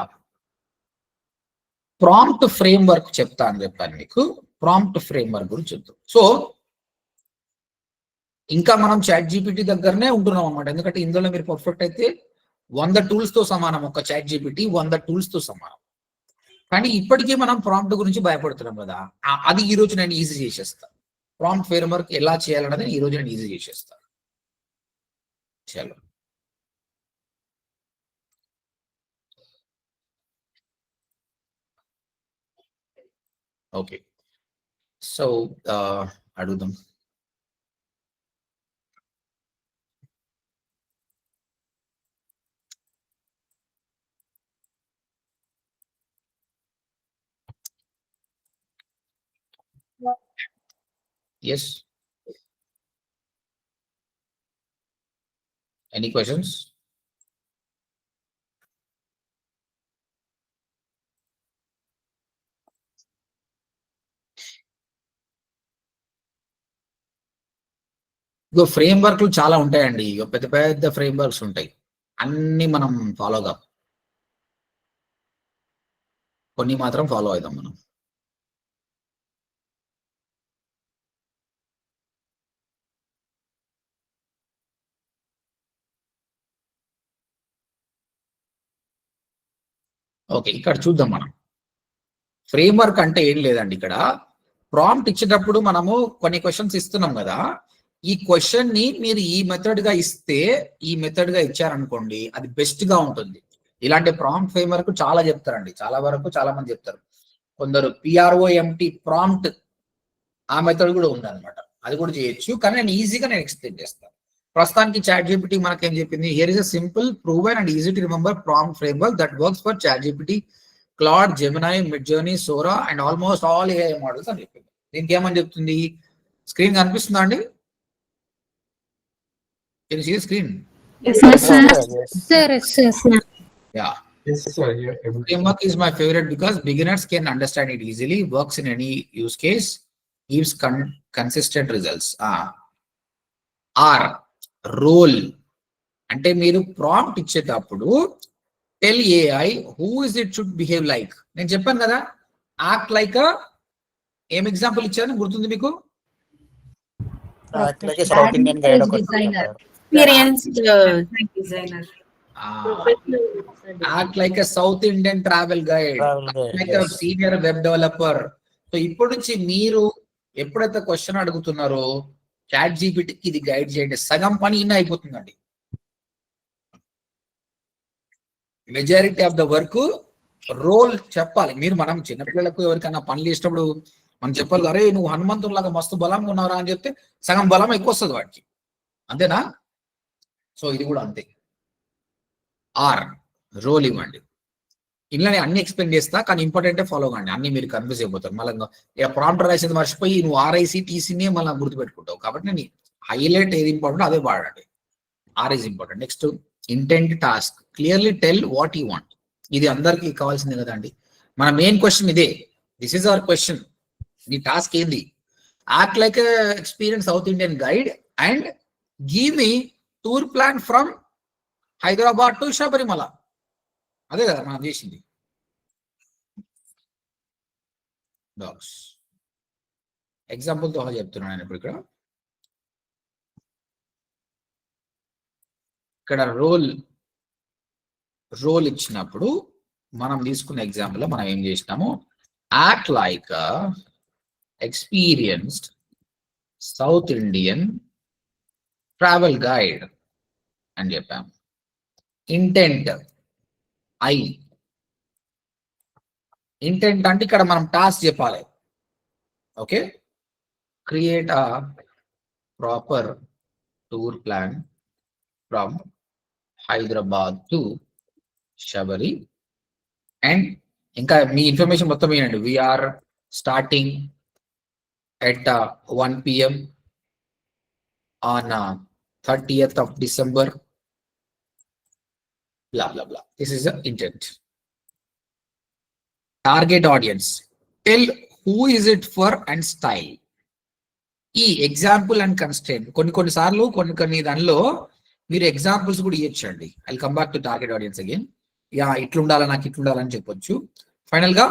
prompt frame work చెప్తా అని చెప్పాను మీకు. ప్రాంప్ట్ ఫ్రేమ్ వర్క్ గురించి చెప్తాం. సో ఇంకా మనం ChatGPT దగ్గరనే ఉంటున్నాం అనమాట, ఎందుకంటే ఇందులో మీరు పర్ఫెక్ట్ అయితే 100 టూల్స్ తో సమానం. ఒక ChatGPT 100 టూల్స్ తో సమానం. కానీ ఇప్పటికీ మనం ప్రాంప్ట్ గురించి భయపడుతున్నాం కదా, అది ఈ రోజు నేను ఈజీ చేసేస్తాను. ప్రాంప్ట్ ఫ్రేమ్ వర్క్ ఎలా చేయాలన్నది ఈ రోజు నేను ఈజీ చేసేస్తాను. చలో, ఓకే. సో అడుగుదాం. Yes, any questions? ఇగో ఫ్రేమ్ వర్క్లు చాలా ఉంటాయండి, పెద్ద పెద్ద ఫ్రేమ్ వర్క్స్ ఉంటాయి, అన్ని మనం ఫాలో కాం, కొన్ని మాత్రం ఫాలో అవుదాం మనం. ఓకే, ఇక్కడ చూద్దాం మనం. ఫ్రేమ్ వర్క్ అంటే ఏం లేదండి, ఇక్కడ ప్రాంప్ట్ ఇచ్చేటప్పుడు మనము కొన్ని క్వశ్చన్స్ ఇస్తున్నాం కదా, ఈ క్వశ్చన్ ని మీరు ఈ మెథడ్ గా ఇస్తే, ఈ మెథడ్ గా ఇచ్చారనుకోండి అది బెస్ట్ గా ఉంటుంది. ఇలాంటి ప్రాంప్ట్ ఫ్రేమ్ వర్క్ చాలా చెప్తారండి, చాలా వరకు చాలా మంది చెప్తారు. కొందరు PROMT ప్రాంప్ట్, ఆ మెథడ్ కూడా ఉంది అనమాట, అది కూడా చేయొచ్చు. కానీ నేను ఈజీగా ఎక్స్ప్లెయిన్ చేస్తాను. ప్రస్తుతానికి ChatGPT మనకేం చెప్పింది, here is a simple, proven and easy to remember prompt frame work that works for ChatGPT, Claude, Gemini, Midjourney, Sora and almost all AI models అని చెప్పింది. దీనికి ఏమని చెప్తుంది? స్క్రీన్ కనిపిస్తుందా అండి? Can you see the screen? Yes, sir. Sir, yes, sir. Yeah. Yes, sir. Framework is my favorite because beginners can understand it easily, works in any use case, gives consistent results. R, role. అంటే మీరు prompt ఇచ్చేటప్పుడు tell AI who is it should behave like. నేను చెప్పాను కదా, act like. ఏం example ఇచ్చాను గుర్తుంది మీకు? experienced designer. Act like a South Indian travel guide, like a senior web developer. So ఇప్పటి నుంచి మీరు ఎప్పుడైతే క్వశ్చన్ అడుగుతున్నారో చాట్ జీపీటీకి ఇది గైడ్ చేయండి, సగం పని ఇన్న అయిపోతుందండి. Majority of the work role చెప్పాలి. మీరు మనం చిన్నపిల్లలకు ఎవరికైనా పనులు చేసినప్పుడు మనం చెప్పాలి, అరే నువ్వు హనుమంతులాగా మస్తు బలంగా ఉన్నారా అని చెప్తే సగం బలం ఎక్కువ వస్తుంది వాడికి, అంతేనా? సో ఇది కూడా అంతే. ఆర్ రోల్ ఇవ్వండి. ఇలా నేను అన్ని ఎక్స్ప్లెయిన్ చేస్తా, కానీ ఇంపార్టెంటే ఫాలో కాండి, అన్ని మీరు కన్ఫ్యూజ్ అయిపోతారు. మళ్ళీ ప్రాంప్టర్ రాసేది మర్చిపోయి నువ్వు ఆర్ఐసి టీసీనే మళ్ళీ గుర్తుపెట్టుకుంటావు. కాబట్టి నేను హైలైట్ ఏది ఇంపార్టెంట్ అదే వాడండి. Are is important. Next intent task, clearly tell what you want. ఇది అందరికీ కావాల్సిందే కదండి. మన మెయిన్ క్వశ్చన్ ఇదే, దిస్ ఈస్ అవర్ క్వశ్చన్. నీ టాస్క్ ఏంది? Act like experience south Indian guide and give me tour plan from Hyderabad to Sabarimala. అదే కదా మనం చేసింది. డాగ్స్ ఎగ్జాంపుల్తో చెప్తున్నాను నేను ఇప్పుడు. ఇక్కడ రోల్ ఇచ్చినప్పుడు మనం తీసుకున్న ఎగ్జాంపుల్ లో మనం ఏం చేసినాము, act like experienced south Indian travel guide అని చెప్పాము. ఇంటెంట్ ఇంటెంట్ అంటే ఇక్కడ మనం టాస్క్ చెప్పాలి. Okay, create a proper tour plan from Hyderabad to Sabari. And ఇంకా మీ ఇన్ఫర్మేషన్ మొత్తం ఏంటండి, we're starting at 1 PM on 30th of December. Blah blah blah. This is the intent. Target audience, tell who is it for and style. ఈ example and constraint కొన్ని సార్లు కొన్ని దానిలో మీరు ఎగ్జాంపుల్స్ కూడా ఇవ్వచ్చండి. I come back to target audience again. Yeah ఇట్లుండాలా, నాకు ఇట్లుండాలని చెప్పొచ్చు. ఫైనల్ గా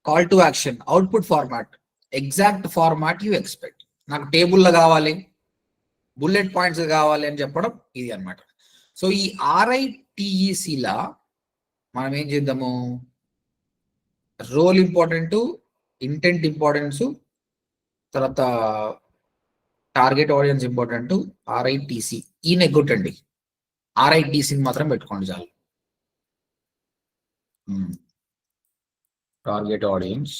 call to action, output format, exact format you expect. నాకు టేబుల్లో కావాలి, బుల్లెట్ పాయింట్స్ కావాలి అని చెప్పడం ఇది అన్నమాట. సో ఈ RITECలా మనం ఏం చేద్దాము, రోల్ ఇంపార్టెంట్, ఇంటెంట్ ఇంపార్టెన్స్, తర్వాత టార్గెట్ ఆడియన్స్ ఇంపార్టెంట్, RITC ఈయన ఎగ్గొట్టండి, RITCని మాత్రం పెట్టుకోండి చాలు. టార్గెట్ ఆడియన్స్,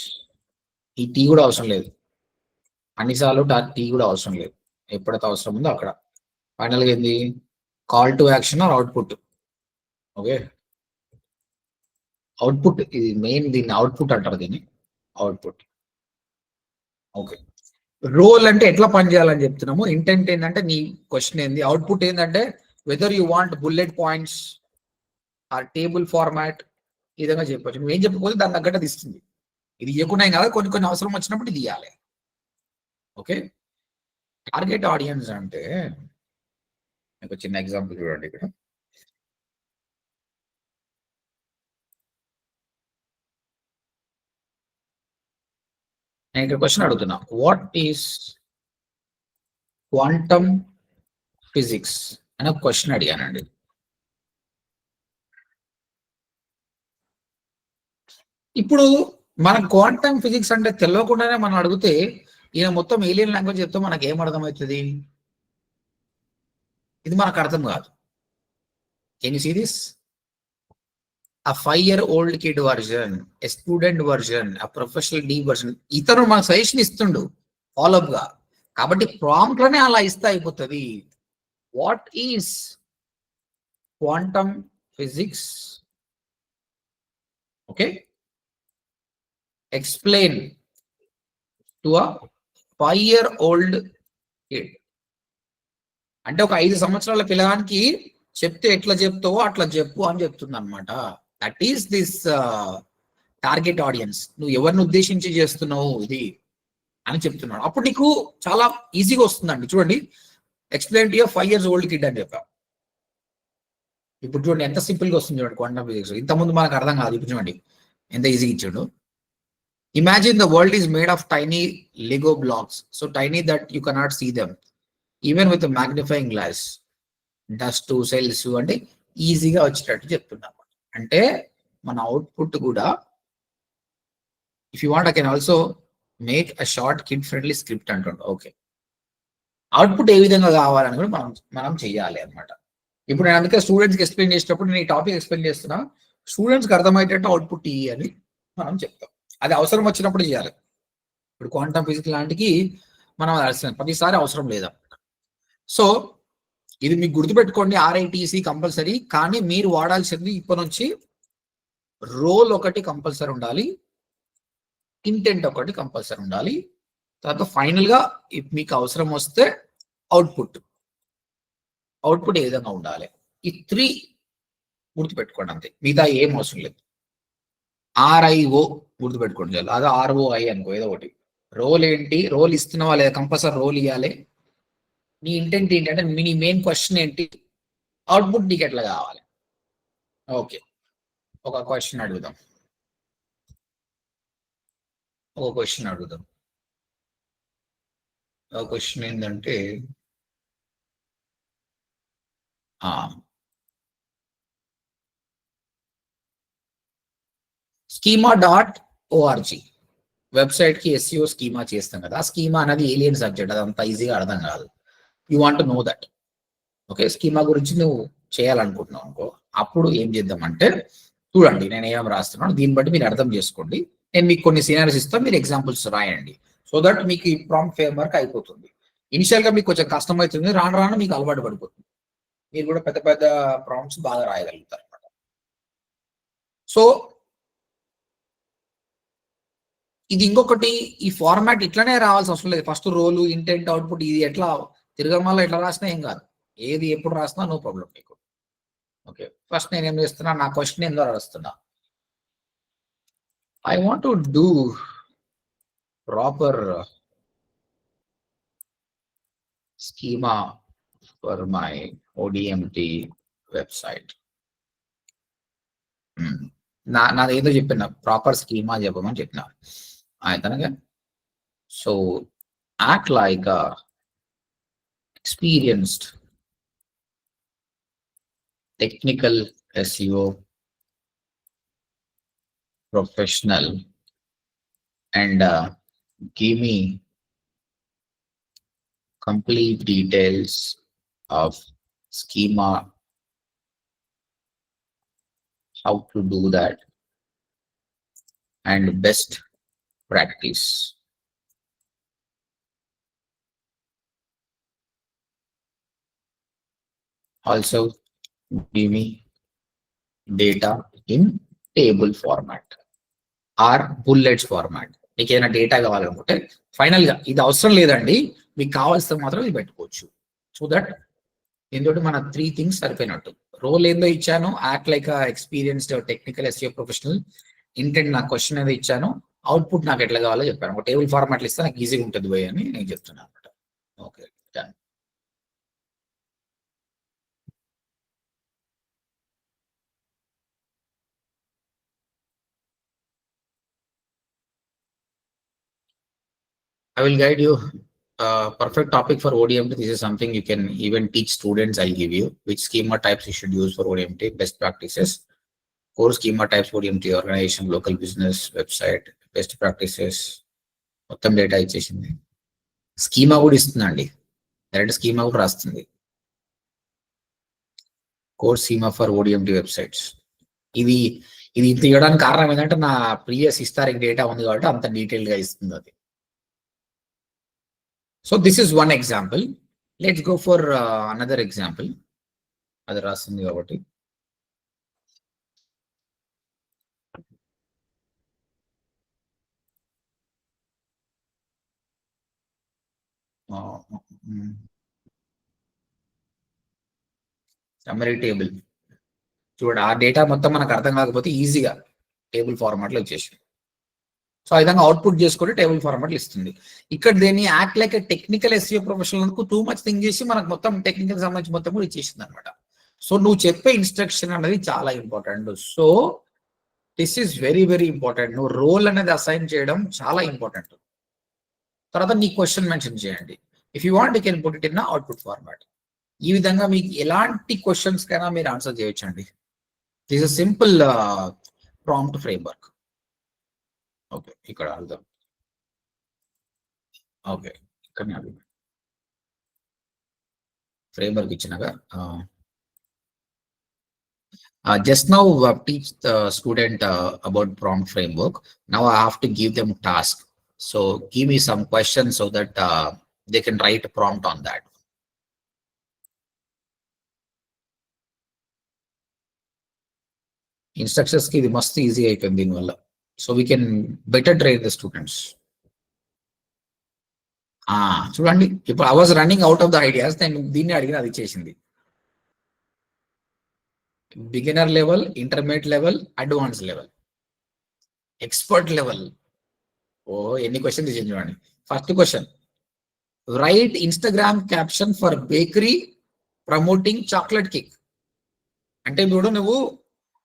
ఈ టీ కూడా అవసరం లేదు, అన్నిసార్లు టీ కూడా అవసరం లేదు, ఎప్పుడైతే అవసరం ఉందో అక్కడ. ఫైనల్గా ఏంది, call to action are output. Okay, output ఇది మెయిన్, దీన్ని అవుట్పుట్ అంటారు, దీన్ని అవుట్పుట్. ఓకే, రోల్ అంటే ఎట్లా పని చేయాలని చెప్తున్నాము. ఇంటెంట్ ఏంటంటే నీ క్వశ్చన్ ఏంది, అవుట్పుట్ ఏంటంటే whether you want bullet points are table format, ఈ విధంగా చెప్పచ్చు. నువ్వేం చెప్పకపోతే దాని తగ్గట్టు ఇస్తుంది. ఇది ఇవ్వకుండా కదా, కొన్ని అవసరం వచ్చినప్పుడు ఇది ఇవ్వాలి. ఓకే, టార్గెట్ ఆడియన్స్ అంటే మీకు చిన్న ఎగ్జాంపుల్ చూడండి. ఇక్కడ నేను ఇక్కడ క్వశ్చన్ అడుగుతున్నా, వాట్ ఈస్ క్వాంటమ్ ఫిజిక్స్ అని ఒక క్వశ్చన్ అడిగానండి. ఇప్పుడు మనం క్వాంటమ్ ఫిజిక్స్ అంటే తెలియకుండానే మనం అడిగితే ఈయన మొత్తం ఏలియన్ లాంగ్వేజ్ చెప్తే మనకి ఏం అర్థమవుతుంది? ఇది మనకు అర్థం కాదు. Can you see this? a 5-year-old kid version, a student version, a professional D version. ఇతను మన సజెషన్ ఇస్తుండు ఫాలో అప్ గా, కాబట్టి ప్రాంప్ట్ లోనే అలా ఇస్తే అయిపోతుంది. What is quantum physics? Okay, explain to a 5-year-old kid. అంటే ఒక 5 సంవత్సరాల పిల్లగానికి చెప్తే ఎట్లా చెప్తావో అట్లా చెప్పు అని చెప్తుంది అనమాట. That is this target audience. నువ్వు ఎవరిని ఉద్దేశించి చేస్తున్నావు ఇది అని చెప్తున్నాడు. అప్పుడు నీకు చాలా ఈజీగా వస్తుందండి. చూడండి, explain to your 5 years old kid అని చెప్పా. ఇప్పుడు చూడండి ఎంత సింపుల్ గా వస్తుంది చూడండి క్వాంటమ్ ఫిజిక్స్. ఇంతకుముందు మనకు అర్థం కాదు, ఇప్పుడు చూడండి ఎంత ఈజీగా ఇచ్చాడు. Imagine the world is made of tiny Lego blocks, so tiny that you cannot see them even with magnifying glass. Dust cells అంటే ఈజీగా వచ్చేటట్టు చెప్తున్నాం. అంటే మన అవుట్పుట్ కూడా if you want I can also make a short kid friendly script అంటుండే. Okay, output ఏ విధంగా కావాలని కూడా మనం చెయ్యాలి అనమాట. ఇప్పుడు నేను అందుకే స్టూడెంట్స్కి ఎక్స్ప్లెయిన్ చేసేటప్పుడు నేను ఈ టాపిక్ ఎక్స్ప్లెయిన్ చేస్తున్నా, స్టూడెంట్స్కి అర్థమయ్యేటట్టు అవుట్పుట్ అని మనం చెప్తాం. అది అవసరం వచ్చినప్పుడు చేయాలి. ఇప్పుడు క్వాంటమ్ ఫిజిక్స్ లాంటికి మనం ప్రతిసారి అవసరం లేదన్నమాట. సో ఇది మీకు గుర్తుపెట్టుకోండి, RITC కంపల్సరీ. కానీ మీరు వాడాల్సింది ఇప్పటి నుంచి రోల్ ఒకటి కంపల్సరీ ఉండాలి, ఇంటెంట్ ఒకటి కంపల్సరీ ఉండాలి. తర్వాత ఫైనల్గా మీకు అవసరం వస్తే అవుట్పుట్ ఏ విధంగా ఉండాలి. ఈ 3 గుర్తుపెట్టుకోండి అంతే, మిగతా ఏం అవసరం లేదు. RIO గుర్తుపెట్టుకోండి చాలు, అదే ROI అనుకో ఏదో ఒకటి. రోల్ ఏంటి, రోల్ ఇస్తున్నావా లేదా, కంపల్సరీ రోల్ ఇవ్వాలి. నీ ఇంటెంట్ ఏంటి అంటే నీ మెయిన్ క్వశ్చన్ ఏంటి, అవుట్పుట్ నీకు ఎట్లా కావాలి. ఓకే, ఒక క్వశ్చన్ అడుగుదాం. ఒక క్వశ్చన్ ఏంటంటే schema.org వెబ్సైట్కి SEO స్కీమా చేస్తాం కదా, ఆ స్కీమా అనేది ఏలియన్ సబ్జెక్ట్, అదంతా ఈజీగా అర్థం కాదు. You want know that. Okay, schema గురించి నువ్వు చేయాలనుకుంటున్నావు అనుకో, అప్పుడు ఏం చేద్దామంటే చూడండి నేను ఏం రాస్తున్నాను, దీన్ని బట్టి మీరు అర్థం చేసుకోండి. నేను మీకు కొన్ని సీనారీస్ ఇస్తాను, మీరు ఎగ్జాంపుల్స్ రాయండి. సో దట్ మీకు ఈ ప్రాంప్ట్ ఫ్రేమ్వర్క్ అయిపోతుంది. ఇనిషియల్గా మీకు కొంచెం కష్టం అవుతుంది, రాను రాను మీకు అలవాటు పడిపోతుంది. మీరు కూడా పెద్ద పెద్ద ప్రాంప్ట్స్ బాగా రాయగలుగుతారు అనమాట. సో ఇది ఇంకొకటి, ఈ ఫార్మాట్ ఇట్లానే రావాల్సిన అవసరం లేదు. ఫస్ట్ రోలు, ఇంటెంట్, అవుట్పుట్ ఇది ఎట్లా తిరగమల్ల ఎట్లా రాసినా ఏం కాదు, ఏది ఎప్పుడు రాసినా నో ప్రాబ్లం మీకు. ఓకే, ఫస్ట్ నేను ఏం చేస్తున్నా, నా క్వశ్చన్ ఏందో రాస్తున్నా. I want to do proper schema for my ODMT website. నాది ఏదో చెప్పిన ప్రాపర్ స్కీమా చెప్పమని చెప్పిన ఆయనగా. So act like experienced technical SEO professional and give me complete details of schema, how to do that, and best practice. Also give me data in table format or bullets format. మీకు ఏదైనా data కావాలనుకుంటే final గా ఇది అవసరం లేదండి, మీకు కావాల్సిన మాత్రం ఇది పెట్టుకోవచ్చు. సో దట్ దీంతో మన 3 థింగ్స్ సరిపోయినట్టు. రోల్ ఏందో ఇచ్చాను, act like experienced technical SEO professional. Intent నా క్వశ్చన్ ఏదో ఇచ్చాను, అవుట్పుట్ నాకు ఎట్లా కావాలో చెప్పాను. ఒక టేబుల్ ఫార్మాట్లు ఇస్తే నాకు ఈజీగా ఉంటుంది పోయి అని నేను చెప్తున్నాను అనమాట. Okay, done. I will guide you. Perfect topic for ODMT. This is something you can even teach students. I'll give you which schema types you should use for ODMT, best practices, core schema types, ODMT, organization, local business, website, best practices. మొత్తం data ఇచ్చేసింది. Schema కూడా ఇస్తుందండి, direct schema కూడా రాస్తుంది. Core schema for ODMT websites. ఇది ఇంత ఇవ్వడానికి కారణం ఏంటంటే నా ప్రీవియస్ హిస్టారిక్ డేటా ఉంది కాబట్టి అంత డీటెయిల్ గా ఇస్తుంది అది. So this is one example. Let's go for another example. Other rasindi kabatti. Summary table. చూడండి, ఆ డేటా మొత్తం మనకు అర్థం కాకపోతే ఈజీగా టేబుల్ ఫార్మాట్లో ఇచ్చేసి, సో ఆ విధంగా అవుట్పుట్ చేసుకుంటే టేబుల్ ఫార్మాట్లు ఇస్తుంది. ఇక్కడ దీన్ని act like technical SEO professional too much think చేసి మనకు మొత్తం టెక్నికల్ సంబంధించి మొత్తం కూడా ఇచ్చేసింది అనమాట. సో నువ్వు చెప్పే ఇన్స్ట్రక్షన్ అనేది చాలా important. So this is very very important. నువ్వు రోల్ అనేది అసైన్ చేయడం చాలా ఇంపార్టెంట్. తర్వాత నీ క్వశ్చన్ మెన్షన్ చేయండి. If you want you can put it in output format. ఈ విధంగా మీకు ఎలాంటి క్వశ్చన్స్ కైనా మీరు ఆన్సర్ చేయొచ్చండి. This is simple prompt framework. Okay, ఇక్కడ అర్థం. ఓకే, ఇక్కడ ఫ్రేమ్వర్క్ ఇచ్చినాక just now teach the student about prompt framework. Now I have to give them task. So give me some questions so that they can write a prompt on that. Instructions ki ఇది మస్తు easy అయిపోయింది దీనివల్ల. So we can better train the students. చూడండి, ఇప్పుడు I was running out of the ideas, నేను దీన్ని అడిగిన అది చేసింది. Beginner level, intermediate level, advance level, expert level. ఓ ఎన్ని క్వశ్చన్స్ ఇచ్చింది చూడండి. First question, right Instagram caption for bakery promoting chocolate cake. అంటే ఇప్పుడు నువ్వు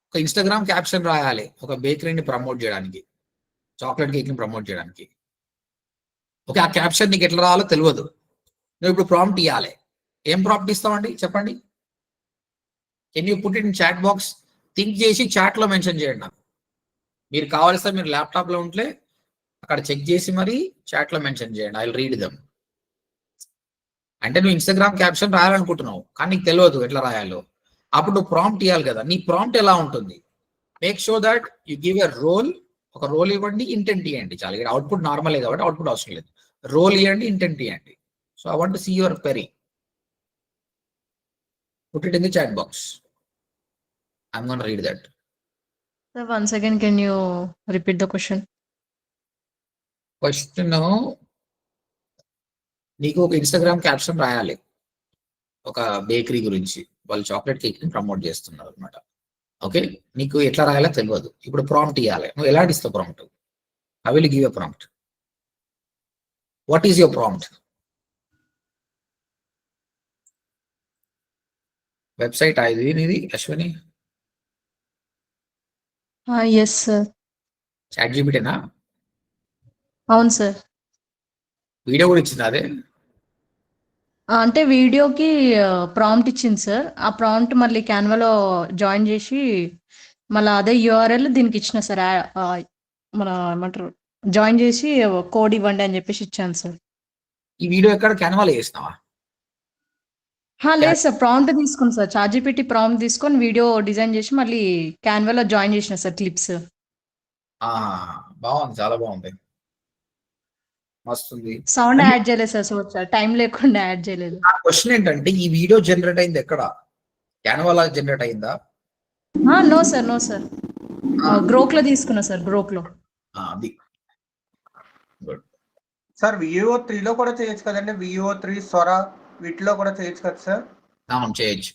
ఒక ఇన్స్టాగ్రామ్ క్యాప్షన్ రాయాలి ఒక బేకరీని ప్రమోట్ చేయడానికి, చాక్లెట్ కేక్ ని ప్రమోట్ చేయడానికి. ఓకే, ఆ క్యాప్షన్ నీకు ఎట్లా రావాలో తెలియదు, నువ్వు ఇప్పుడు ప్రాంప్ట్ ఇవ్వాలి. ఏం ప్రాంప్ట్ ఇస్తామండి చెప్పండి? Can you put it in chat box? Think చేసి చాట్ లో మెన్షన్ చేయండి నాకు. మీరు కావాల్సిన మీరు ల్యాప్టాప్ లో ఉంటే అక్కడ చెక్ చేసి మరి చాట్ లో మెన్షన్ చేయండి. I will read them. అంటే నువ్వు ఇన్స్టాగ్రామ్ క్యాప్షన్ రాయాలనుకుంటున్నావు కానీ నీకు తెలియదు ఎట్లా రాయాలో, అప్పుడు నువ్వు ప్రాంప్ట్ ఇవ్వాలి కదా. నీ ప్రాంప్ట్ ఎలా ఉంటుంది? Make sure that you give a role. ఒక రోల్ ఇవ్వండి, ఇంటెంట్ ఇవ్వండి. చాలా ఇక్కడ అవుట్పుట్ నార్మలే కాబట్టి అవుట్పుట్ అవసరం లేదు. రోల్ ఇవ్వండి, ఇంటెంట్ ఇవ్వండి. So I want to see your query. Put it in the chat box. I'm going to read that. Sir, once again, can you repeat the question? Question, నీకు ఒక Instagram caption రాయాలి ఒక bakery గురించి, వాళ్ళు chocolate cake ని promote చేస్తున్నారు అనమాట. Okay, నీకు ఎట్లా రాయాలో తెలియదు. ఇప్పుడు ప్రాంప్ట్ ఇవ్వాలి. నువ్వు ఎలా ఇస్తావు prompt? I will give a prompt. What is your prompt? Website ఇది నీది అశ్విని? Yes, sir. చాట్ జీపీటీనా? అవును సార్. వీడియో కూడా ఇచ్చింది అదే? అంటే వీడియోకి ప్రాంప్ట్ ఇచ్చింది సార్. ఆ ప్రాంప్ట్ మళ్ళీ క్యాన్వాలో జాయిన్ చేసి మళ్ళీ అదే యూఆర్ఎల్ దీనికి ఇచ్చిన సార్. మన ఏమంటారు, జాయిన్ చేసి కోడ్ ఇవ్వండి అని చెప్పేసి ఇచ్చాను సార్. ఈ వీడియో ఎక్కడ క్యాన్వాలో చేసినావా? లేదు సార్, ప్రాంప్ట్ తీసుకుని సార్, చాట్‌జీపీటీ ప్రాంప్ట్ తీసుకొని వీడియో డిజైన్ చేసి మళ్ళీ క్యాన్వాలో జాయిన్ చేసిన సార్ క్లిప్స్. బాగుంది, చాలా బాగుంది, మస్తుంది. సౌండ్ యాడ్ చేయలేదు సార్, సో టైం లేకుండా యాడ్ చేయలేదు. నా క్వశ్చన్ ఏంటంటే ఈ వీడియో జనరేట్ అయింది ఎక్కడ? క్యాన్వాలో జనరేట్ అయిందా? No sir, no sir, Grok లో తీసుకున్నా సార్, గ్రోక్ లో. అది సార్ VO3 లో కూడా చేయొచ్చు కదండి. VO3 సొరా వీటిలో కూడా చేయొచ్చు కదా సార్? అవును, చేయొచ్చు.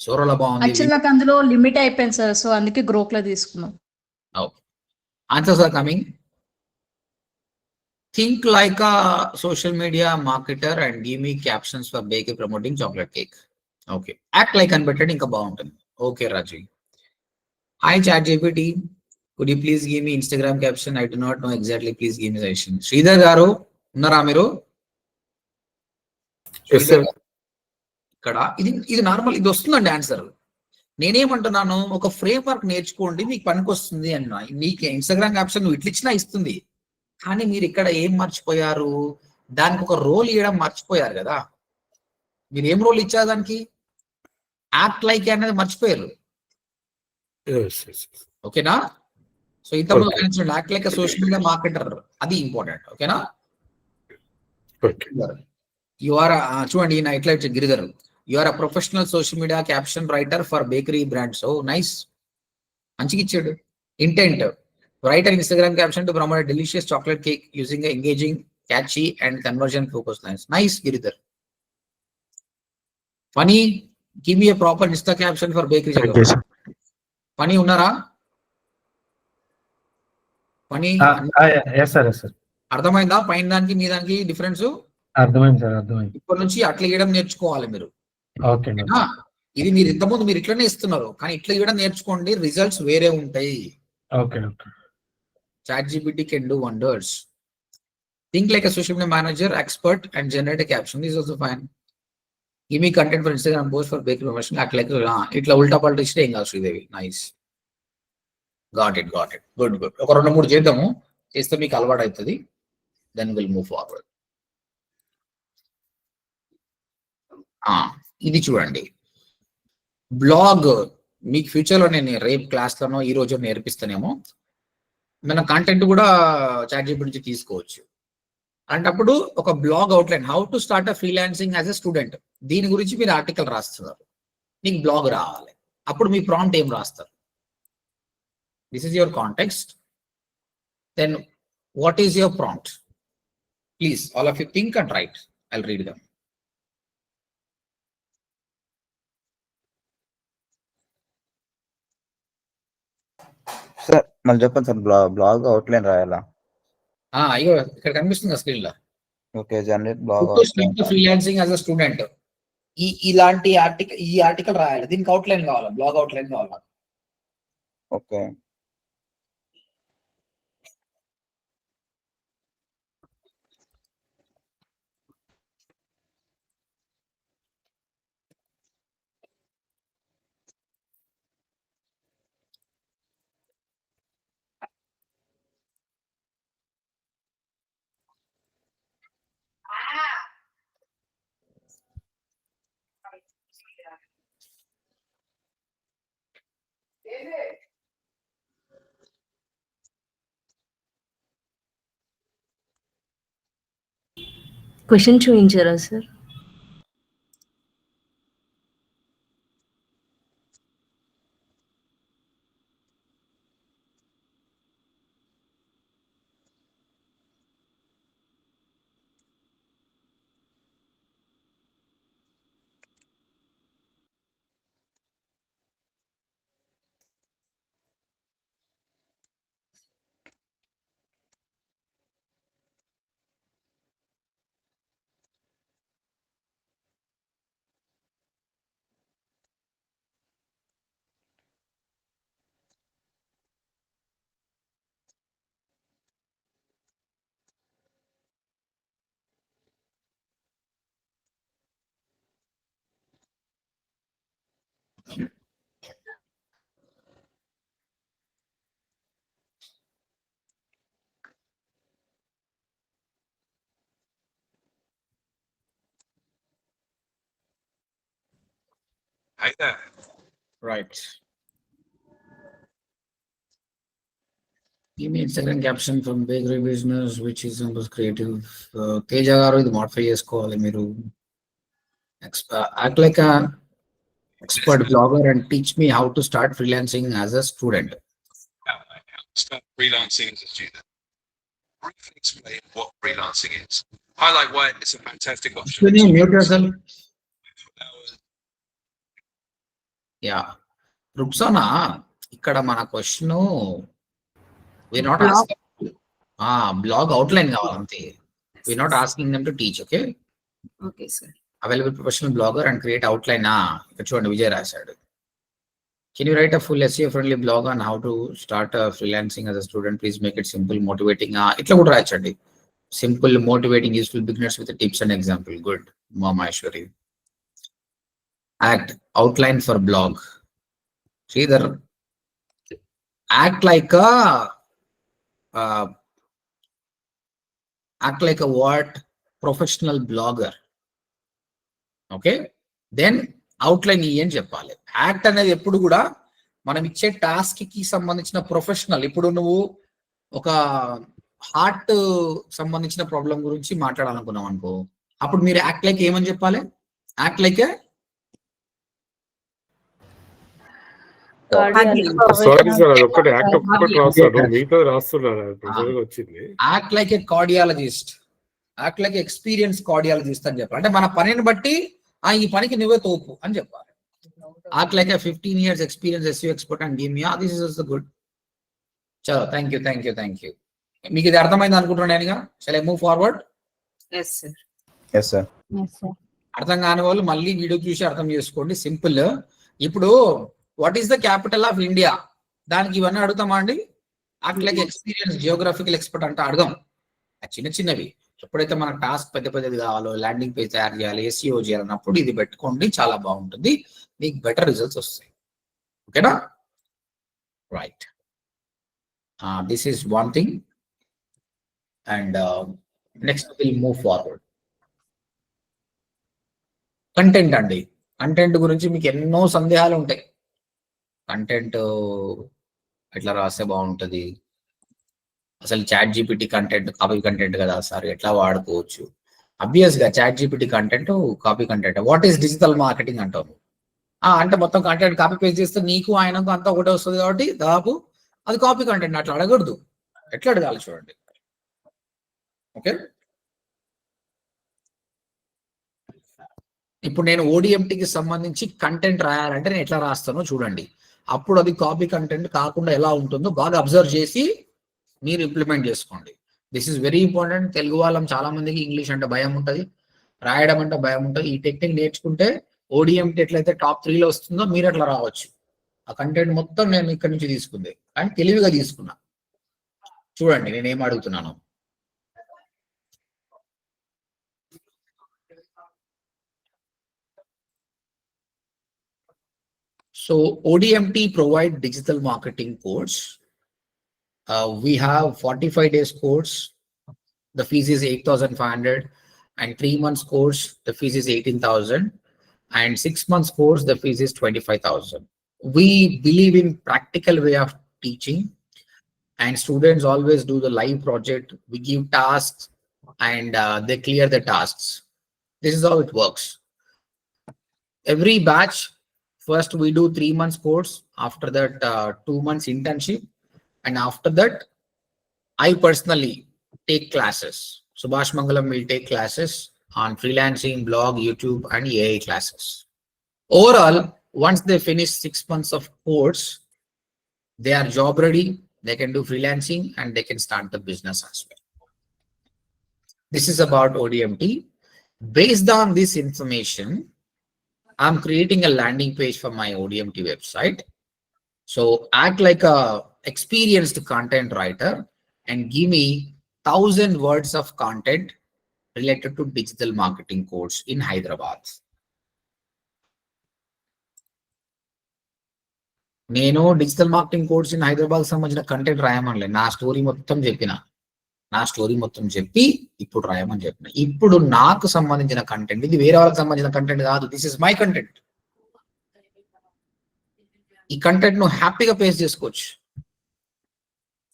సోరోలో బాగుంది. యాక్చువల్ నాకు అందులో లిమిట్ అయిపోయింది సార్, సో అందుకే గ్రోక్ లో తీసుకున్నాం. Answers are coming. Think like a social media marketer and give me captions for bakery promoting chocolate cake. Okay, act like unbetter ఇంకా బాగుంటుంది. Okay, Raji. Hi ChatGPT, could you please give me Instagram caption? I do not know exactly, please give me suggestion. Sridhar గారు ఉన్నారా మీరు? ఇక్కడ ఇది normal, ఇది వస్తుందండి answer. నేనేమంటున్నాను, ఒక ఫ్రేమ్ వర్క్ నేర్చుకోండి, మీకు పనికి వస్తుంది అన్న. నీకు ఇన్స్టాగ్రామ్ క్యాప్షన్ నువ్వు ఇట్లా ఇచ్చినా ఇస్తుంది, కానీ మీరు ఇక్కడ ఏం మర్చిపోయారు? దానికి ఒక రోల్ ఇవ్వడం మర్చిపోయారు కదా. మీరు ఏం రోల్ ఇచ్చారు దానికి? యాక్ట్ లైక్ అనేది మర్చిపోయారు. ఓకేనా? సో ఇంతకుముందు act like social media marketer, అది ఇంపార్టెంట్. ఓకేనా? యు ఆర్ చూడండి నా ఎట్లా Giridhar, you are a professional social media caption writer for bakery brands. Oh nice, మంచిగా ఇచ్చాడు. Intent, write an Instagram caption to promote a delicious chocolate cake using a engaging, catchy and conversion focused lines. Nice, Giridhar. Funny, give me a proper Insta caption for bakery. Funny unnara? Funny? Yes sir, yes sir. అర్థమైందా పైన దానికి మీ దానికి difference? అర్థమైంది sir, అర్థమైంది. ఇప్పటి నుంచి అట్లా ఇవ్వడం నేర్చుకోవాలి మీరు. ఓకే. ఇది మీరు ఇంతకుముందు మీరు ఇట్లనే ఇస్తున్నారు, కానీ ఇట్లా ఇవ్వడం నేర్చుకోండి, రిజల్ట్స్ వేరే ఉంటాయి. Okay, okay. ChatGPT can do wonders. Think like a social media manager, expert, and generate a caption. This is also fine. Give me content for Instagram post for bake promotion అట్లా ఇట్లా ఉల్టా పల్టా ఇస్తే ఏం కాదు Sridevi. Nice, got it good. ఒక 2-3 చేద్దాము, చేస్తే మీకు అలవాటు అవుతుంది. Then will move forward. ఇది చూడండి, బ్లాగ్ మీకు ఫ్యూచర్లో నేను రేపు క్లాస్లోనో ఈ రోజు నేర్పిస్తానేమో. మన కంటెంట్ కూడా చాట్‌జీపీటీ నుంచి తీసుకోవచ్చు. అంటప్పుడు ఒక blog outline, how to start a freelancing as a student, దీని గురించి మీరు ఆర్టికల్ రాస్తున్నారు, మీకు బ్లాగ్ రావాలి. అప్పుడు మీ ప్రాంప్ట్ ఏం రాస్తారు? This is your context. Then what is your prompt? Please all of you think and write. I'll read them. Sir మళ్ళీ చెప్పండి సార్. Blog outline రాయాలా? అయ్యో ఇక్కడ కనిపిస్తుంది స్క్రీన్ లో. Okay, generate blog freelancing as a student. ఇలాంటి article రాయాలి, దీనికి outline కావాలా, బ్లాగ్ అవుట్లైన్ కావాలా? ఓకే. క్వశ్చన్ చూపించారా sir? Hi there. Right. Give me Instagram caption from bakery business, which is almost creative. Teja garu ఇది modify చేసుకోవాలి మీరు. Act like a expert blogger and teach me how to start freelancing as a student. Start freelancing as a student. Briefly explain what freelancing is. Highlight why it's a fantastic option. Can you mute yourself? Yeah. Ruxana, ఇక్కడ మన question we're not asking blog outline కావాలంతే. We're not asking them to teach, okay? Okay, sir. Available professional blogger and create outline. ఇక్కడ చూడండి విజయ్ రాశాడు. Can you write a full SEO friendly blog on how to start freelancing as a student? Please make it simple, motivating. ఇట్లా కూడా రాయచ్చండి. Simple, motivating, useful beginners with the tips and example. Good. Mama Aishwari. Act outline for blog. Sridhar, act like a what? Professional blogger. Okay, then outline అని చెప్పాలి. Act అనేది ఎప్పుడు కూడా మనం ఇచ్చే task కి సంబంధించిన ప్రొఫెషనల్. ఇప్పుడు నువ్వు ఒక హార్ట్ సంబంధించిన ప్రాబ్లం గురించి మాట్లాడాలనుకున్నావు అనుకో, అప్పుడు మీరు యాక్ట్ లైక్ ఏమని చెప్పాలి? యాక్ట్ లైక్ యాక్ట్ లైక్ ఏ cardiologist, act like experience cardiologist అని చెప్పాలి. అంటే మన పనిని బట్టి ఈ పనికి నువ్వే తోపు అని చెప్పాలి. Act like 15 years experience SEO expert and give me this is also good. చలో, థ్యాంక్ యూ. మీకు ఇది అర్థమైంది అనుకుంటున్నాను. Shall I move forward? Yes, sir. Yes, sir. అర్థం కాని వాళ్ళు మళ్ళీ వీడియో చూసి అర్థం చేసుకోండి. సింపుల్. ఇప్పుడు what is the capital of India, దానికి ఇవన్నీ అడుగుతామా అండి? Act like experience geographical expert అంటే అడగం. చిన్నవి. ఎప్పుడైతే మన టాస్క్ పెద్ద పెద్దది కావాలో, ల్యాండింగ్ పేజ్ తయారు చేయాలి, SEO చేయాలన్నప్పుడు ఇది పెట్టుకోండి, చాలా బాగుంటుంది, మీకు బెటర్ రిజల్ట్స్ వస్తాయి. ఓకేనా? Right. This is one thing. And next will move forward. Content అండి. కంటెంట్ గురించి మీకు ఎన్నో సందేహాలు ఉంటాయి. కంటెంట్ ఎట్లా రాస్తే బాగుంటుంది, అసలు chat GPT content copy content కదా సార్, ఎట్లా వాడుకోవచ్చు? అబ్వియస్ గా chat GPT content copy content. What is digital marketing అంటాము. అంటే మొత్తం కంటెంట్ కాపీ పేస్ట్ చేస్తే నీకు ఆయనకు అంతా ఒకటే వస్తుంది కాబట్టి దాదాపు అది కాపీ కంటెంట్. అట్లా అడగకూడదు. ఎట్లా అడగాలి చూడండి. ఓకే, ఇప్పుడు నేను ODMTకి సంబంధించి కంటెంట్ రాయాలంటే నేను ఎట్లా రాస్తానో చూడండి. అప్పుడు అది కాపీ కంటెంట్ కాకుండా ఎలా ఉంటుందో బాగా అబ్జర్వ్ చేసి మీరు ఇంప్లిమెంట్ చేసుకోండి. This is very important. Telugu వాళ్ళం చాలా మందికి ఇంగ్లీష్ అంటే భయం ఉంటుంది, రాయడం అంటే భయం ఉంటుంది. ఈ టెక్నిక్ నేర్చుకుంటే ODMT ఎట్లయితే టాప్ 3లో వస్తుందో మీరు అట్లా రావచ్చు. ఆ కంటెంట్ మొత్తం నేను ఇక్కడ నుంచి తీసుకుంది కానీ తెలివిగా తీసుకున్నా. చూడండి నేను ఏం అడుగుతున్నాను. So ODMT provide digital marketing course. We have 45 days course. The fees is 8,500, and 3 months course the fees is 18,000, and 6 months course the fees is 25,000. We believe in practical way of teaching, and students always do the live project. We give tasks and they clear the tasks. This is how it works. Every batch, first we do 3 months course, after that 2 months internship, and after that I personally take classes. Subhash Mangalam will take classes on freelancing, blog, YouTube, and AI classes. Overall, once they finish 6 months of course, they are job ready, they can do freelancing, and they can start the business as well. This is about ODMT. Based on this information, I'm creating a landing page for my ODMT website. So act like a experienced content writer and give me 1,000 words of content related to digital marketing course in Hyderabad. నేను digital marketing course in Hyderabad సంబంధించిన content రాయమనలే. నా story మొత్తం చెప్పి ఇప్పుడు రాయమని చెప్పిన. ఇప్పుడు నాకు సంబంధించిన కంటెంట్, ఇది వేరే వాళ్ళకి సంబంధించిన కంటెంట్ కాదు. This is my content. ఈ కంటెంట్ నువ్వు హ్యాపీగా పేస్ట్ చేసుకోవచ్చు,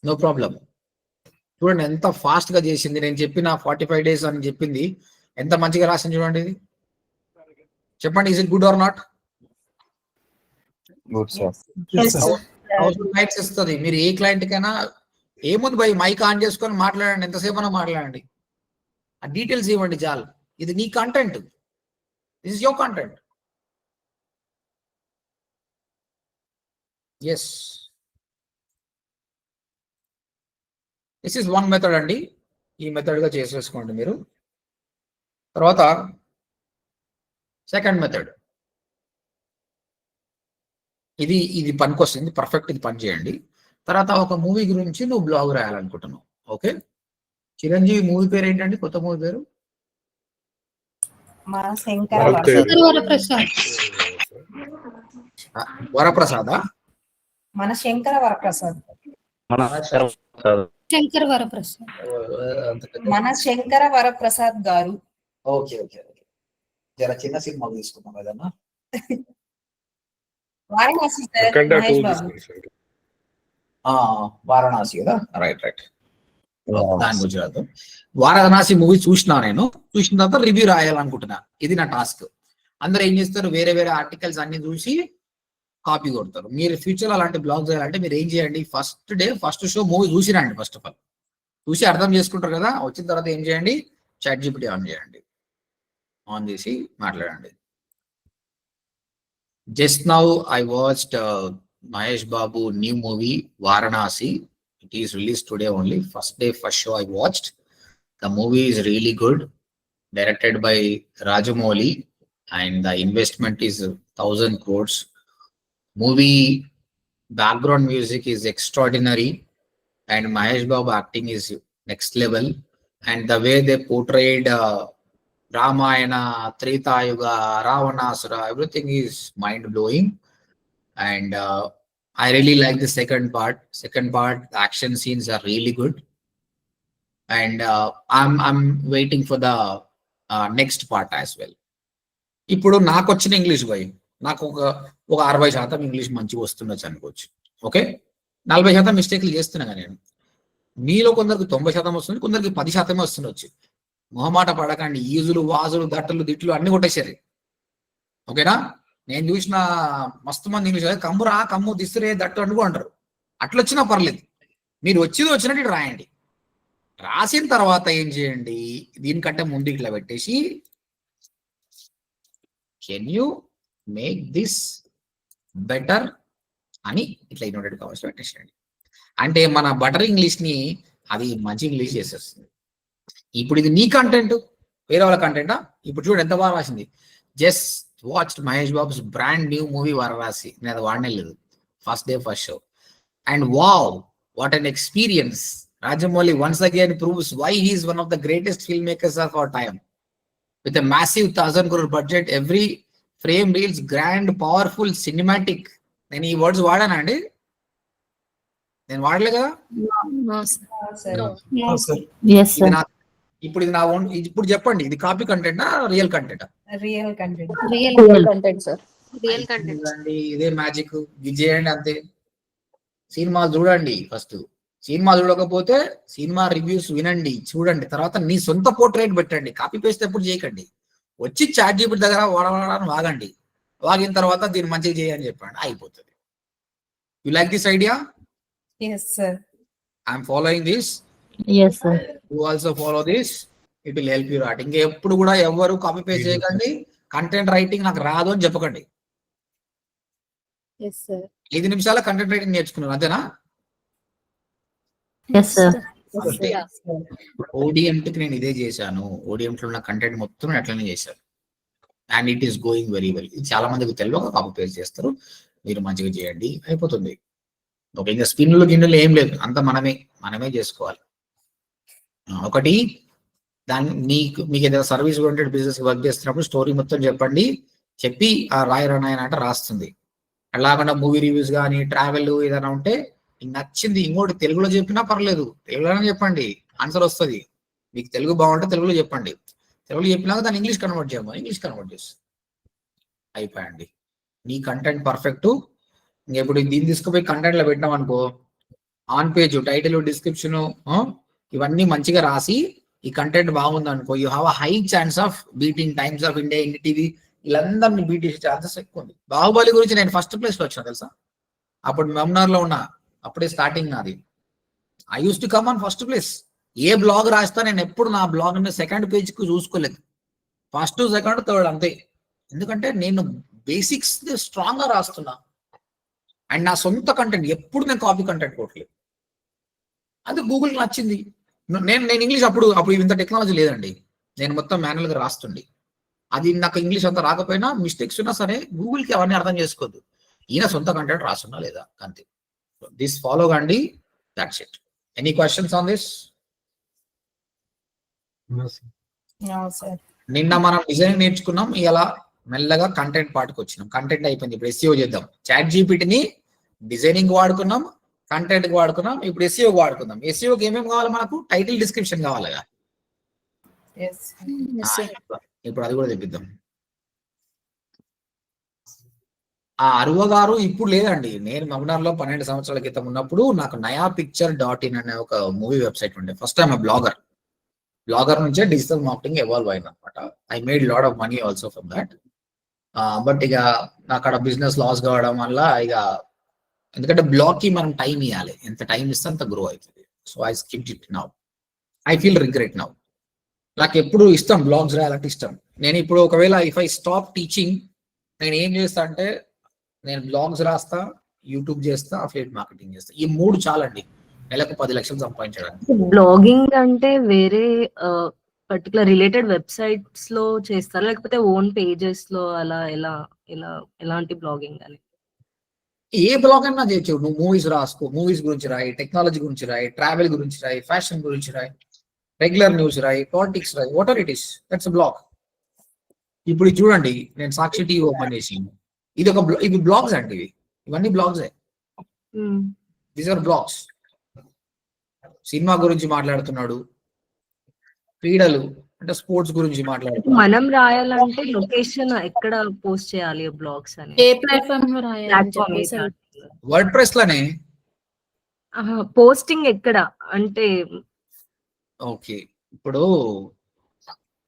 నో ప్రాబ్లం. చూడండి ఎంత ఫాస్ట్ గా చేసింది. నేను చెప్పిన 45 days అని చెప్పింది ఎంత మంచిగా రాసింది చూడండి. ఇది చెప్పండి, is it good or not? Good sir. 1000 likes ఇస్తుంది. మీరు ఏ క్లయింట్ కైనా ఏముంది భయ్, మైక్ ఆన్ చేసుకొని మాట్లాడండి, ఎంతసేపు అయినా మాట్లాడండి, ఆ డీటెయిల్స్ ఇవ్వండి చాలు. ఇది నీ content, this is your content. Yes, this is one method అండి. ఈ మెథడ్ గా చేసేసుకోండి మీరు. తర్వాత సెకండ్ మెథడ్, ఇది పనికొస్తుంది, పర్ఫెక్ట్, ఇది పని చేయండి. తర్వాత ఒక మూవీ గురించి నువ్వు బ్లాగ్ రాయాలనుకుంటున్నావు. ఓకే, చిరంజీవి మూవీ పేరు ఏంటండి? కొత్త మూవీ పేరు వరప్రసాదా? మన శంకర వరప్రసాద్ గారు. ఓకే ఓకే ఓకే, జర చిన్న సినిమా తీసుకున్నాం ఏదన్నా. వారణాసి వారణాసి కదా, రైట్ రైట్. దాని గుజరాత్ వారణాసి మూవీ చూసినా, నేను చూసిన తర్వాత రివ్యూ రాయాలనుకుంటున్నా. ఇది నా టాస్క్. అందరూ ఏం చేస్తారు, వేరే వేరే ఆర్టికల్స్ అన్ని చూసి కాపీ కొడతారు. మీరు ఫ్యూచర్ అలాంటి బ్లాగ్ చేయాలంటే మీరు ఏం చేయండి, first day first show movie చూసిరండి. ఫస్ట్ ఆఫ్ ఆల్ చూసి అర్థం చేసుకుంటారు కదా. వచ్చిన తర్వాత ఏం చేయండి, చాట్ జీపీటీ ఆన్ చేయండి, ఆన్ చేసి మాట్లాడండి. Just now I watched Mahesh Babu new movie Varanasi. It is released today only. First day, first show I watched. The movie is really good. Directed by Rajamouli, and the investment is 1,000 crores. Movie background music is extraordinary, and Mahesh Babu acting is next level. and the way they portrayed Ramayana, Treta Yuga, Ravanasura, everything is mind blowing. And I really like the second part. The action scenes are really good. And I'm waiting for the next part as well. ఇప్పుడు నాకు వచ్చిన English భయ్ నాకు ఒక 60% English మంచిగా వస్తుండొచ్చు అనుకోవచ్చు. Okay, 40% మిస్టేక్లు చేస్తున్నా నేను. మీలో కొందరికి 90% వస్తుంది, కొందరికి 10% వస్తుండొచ్చు. మొహమాట పడకండి. ఈజులు వాజులు దట్టలు దిట్లు అన్ని కొట్టేసారు. ఓకేనా? నేను చూసిన మస్తు మంది ఇంగ్లీష్ కమ్మురా కమ్ము దిస్తురే దట్టు అనుకో అంటారు. అట్లా వచ్చినా పర్లేదు, మీరు వచ్చినట్టు ఇటు రాయండి. రాసిన తర్వాత ఏం చేయండి, దీనికంటే ముందు ఇట్లా పెట్టేసి can you make this better అని ఇట్లా ఇన్వర్టెడ్ కవర్స్ పెట్టేసేయండి. అంటే మన బటర్ ఇంగ్లీష్ ని అది మంచి ఇంగ్లీష్ చేసేస్తుంది. ఇప్పుడు ఇది నీ కంటెంట్, వేరే వాళ్ళ కంటెంటా? ఇప్పుడు చూడు ఎంత బాగా రాసింది. Just watched Mahesh Babu's brand new movie Varanasi. నేను అది వాడనే లేదు, first day first show. And wow, what an experience. Rajamouli once again proves why he is one of the greatest filmmakers of our time. With a massive 1,000 crore budget, every frame reels grand, powerful, cinematic. నేను ఈ words వాడానా అండి? నేను వాడలే కదా. ఇప్పుడు ఇది నా own. ఇప్పుడు చెప్పండి, ఇది కాపీ కంటెంటా రియల్ కంటెంటా? Real content. Real content sir. Real content అండి. ఇదే మ్యాజిక్. ఇది చేయండి అంతే. సినిమాలు చూడండి ఫస్ట్. సినిమా చూడకపోతే సినిమా రివ్యూస్ వినండి, చూడండి. తర్వాత నీ సొంత పోర్ట్రేట్ పెట్టండి. కాపీ పేస్ట్ ఎప్పుడు చేయకండి. వచ్చి చాట్ జీపీటీ దగ్గర వాడవాడని వాగండి. వాగిన తర్వాత దీన్ని మంచిగా చేయని చెప్పండి, అయిపోతుంది. You like this idea? Yes sir. I'm following this. Yes sir. You also follow this. It will help you right. ఇంకా ఎప్పుడు కూడా ఎవరు కాపీ పేస్ట్ చేయకండి. కంటెంట్ రైటింగ్ నాకు రాదు అని చెప్పకండి. Yes sir. 5 నిమిషాల కంటెంట్ రైటింగ్ నేర్చుకున్నారు అంతేనా? Yes sir. ఓడిఎంట్కి నేను ఇదే చేశాను. ఓడిఎంట్లో ఉన్న కంటెంట్ మొత్తం నేను అట్లనే చేశాను. And it is going very well. ఇది చాలా మందికి తెలియక కాపీ పేస్ట్ చేస్తారు. మీరు మంచిగా చేయండి, అయిపోతుంది. ఓకే, ఇంకా స్పిన్లు గిన్నెలు ఏం లేదు, అంతా మనమే చేసుకోవాలి. ఒకటి దాన్ని మీకు ఏదైనా సర్వీస్ ఓరియంటెడ్ బిజినెస్ వర్క్ చేస్తున్నప్పుడు స్టోరీ మొత్తం చెప్పి ఆ రాయరాయన అంటే రాస్తుంది. అలాగకుండా మూవీ రివ్యూస్ కానీ ట్రావెల్ ఏదైనా ఉంటే నచ్చింది ఇంకోటి తెలుగులో చెప్పినా పర్లేదు, తెలుగులోనే చెప్పండి, ఆన్సర్ వస్తుంది. మీకు తెలుగు బాగుంటే తెలుగులో చెప్పండి. తెలుగులో చెప్పినాక దాన్ని ఇంగ్లీష్ కన్వర్ట్ చేయమని ఇంగ్లీష్ కన్వర్ట్ చేస్తుంది. అయిపోయండి, నీ కంటెంట్ పర్ఫెక్ట్. ఇప్పుడు దీన్ని తీసుకుపోయి కంటెంట్ లో పెట్టినాం అనుకో, ఆన్ పేజ్ టైటిల్ డిస్క్రిప్షన్ ఇవన్నీ మంచిగా రాసి ఈ కంటెంట్ బాగుంది అనుకో, you have a high chance of beating times of India, NTV వీళ్ళందరినీ బీట్ చేసే ఛాన్సెస్ ఎక్కువ ఉంది. బాహుబలి గురించి నేను ఫస్ట్ ప్లేస్ లో వచ్చాను తెలుసా. అప్పుడు మెమ్నార్ లో ఉన్నా, అప్పుడే స్టార్టింగ్ నాది. I use to come on first place. A blog రాస్తా నేను ఎప్పుడు నా బ్లాగ్ సెకండ్ పేజ్ కు చూసుకోలేదు. ఫస్ట్, సెకండ్, థర్డ్ అంతే. ఎందుకంటే నేను బేసిక్స్ స్ట్రాంగ్ గా రాస్తున్నా. అండ్ నా సొంత కంటెంట్ ఎప్పుడు నేను కాపీ కంటెంట్ కొట్టలేదు. అది గూగుల్కి నచ్చింది. నేను ఇంగ్లీష్ అప్పుడు ఇంత టెక్నాలజీ లేదండి. నేను మొత్తం మాన్యువల్ గా రాస్తుండే. అది నాకు ఇంగ్లీష్ అంతా రాకపోయినా మిస్టేక్స్ ఉన్నా సరే గూగుల్కి అవన్నీ అర్థం చేసుకోవద్దు. ఈయన సొంత కంటెంట్ రాస్తున్నా లేదా అంతే. దిస్ ఫాలో కండి, that's it. Any questions on this? నిన్న మనం డిజైన్ నేర్చుకున్నాం, ఇలా మెల్లగా కంటెంట్ పార్ట్కి వచ్చినాం. కంటెంట్ అయిపోయింది, ఇప్పుడు ఎస్ఈఓ చేద్దాం. చాట్ జీపీటీని డిజైనింగ్ వాడుకున్నాం, కంటెంట్ కి వాడుకున్నాం, ఇప్పుడు ఎస్ఈఓ వాడుకుందాం. ఎస్ఈఓకి ఏమేమి కావాలి మనకు? టైటిల్, డిస్క్రిప్షన్ కావాలిగా. ఇప్పుడు అది కూడా తెప్పిద్దాం. ఆ అరువ గారు ఇప్పుడు లేదండి. నేను మగ్నార్లో 12 సంవత్సరాల క్రితం ఉన్నప్పుడు నాకు NayaPicture.in అనే ఒక మూవీ వెబ్సైట్ ఉండే. ఫస్ట్ టైం బ్లాగర్ నుంచే డిజిటల్ మార్కెటింగ్ ఎవాల్వ్ అయింది అనమాట. I made lot of money also from that. But ఇక అక్కడ బిజినెస్ లాస్ కావడం వల్ల ఇక, ఎందుకంటే బ్లాగ్ కి మనం టైం ఇవ్వాలి, ఎంత టైం ఇస్తే అంత గ్రో అవుతుంది. So I skipped it now. I feel regret now. నాకు ఎప్పుడు ఇష్టం బ్లాగ్స్ రాయాలంటే ఇష్టం. నేను ఇప్పుడు ఒకవేళ ఇఫ్ ఐ స్టాప్ టీచింగ్, నేను ఏం చేస్తా అంటే నేను బ్లాగ్స్ రాస్తా, యూట్యూబ్ చేస్తా, అఫిలియేట్ మార్కెటింగ్ చేస్తా. ఈ 3 చాలండి నెలకు 10 లక్షలు సంపాదించడానికి. బ్లాగింగ్ అంటే వేరే పర్టికులర్ రిలేటెడ్ వెబ్సైట్స్ లో చేస్తారా, లేకపోతే ఓన్ పేజెస్ లో అలా ఎలాంటి బ్లాగింగ్ అని? ఏ బ్లాగ్ అన్నా చేయొచ్చు. నువ్వు మూవీస్ రాసుకో, మూవీస్ గురించి రాయి, టెక్నాలజీ గురించి రాయి, ట్రావెల్ గురించి రాయి, ఫ్యాషన్ గురించి రాయి, రెగ్యులర్ న్యూస్ రాయి, పాలిటిక్స్ రాయి, water it is, that's blog. ఇప్పుడు ఇది చూడండి, నేను సాక్షి టీవీ ఓపెన్ చేసి, ఇది ఒక ఇవి బ్లాగ్స్ అండి, ఇవన్నీ బ్లాగ్సే. These are blogs. సినిమా గురించి మాట్లాడుతున్నాడు, క్రీడలు అంటే స్పోర్ట్స్ గురించి మాట్లాడుతున్నాడు. మనం రాయాలంటే లొకేషన్ ఎక్కడ పోస్ట్ చేయాలి బ్లాగ్స్ అని? ఏ ప్లాట్ఫామ్ లో రాయాలి? వర్డ్ ప్రెస్ లోనే. పోస్టింగ్ ఎక్కడ అంటే? ఓకే, ఇప్పుడు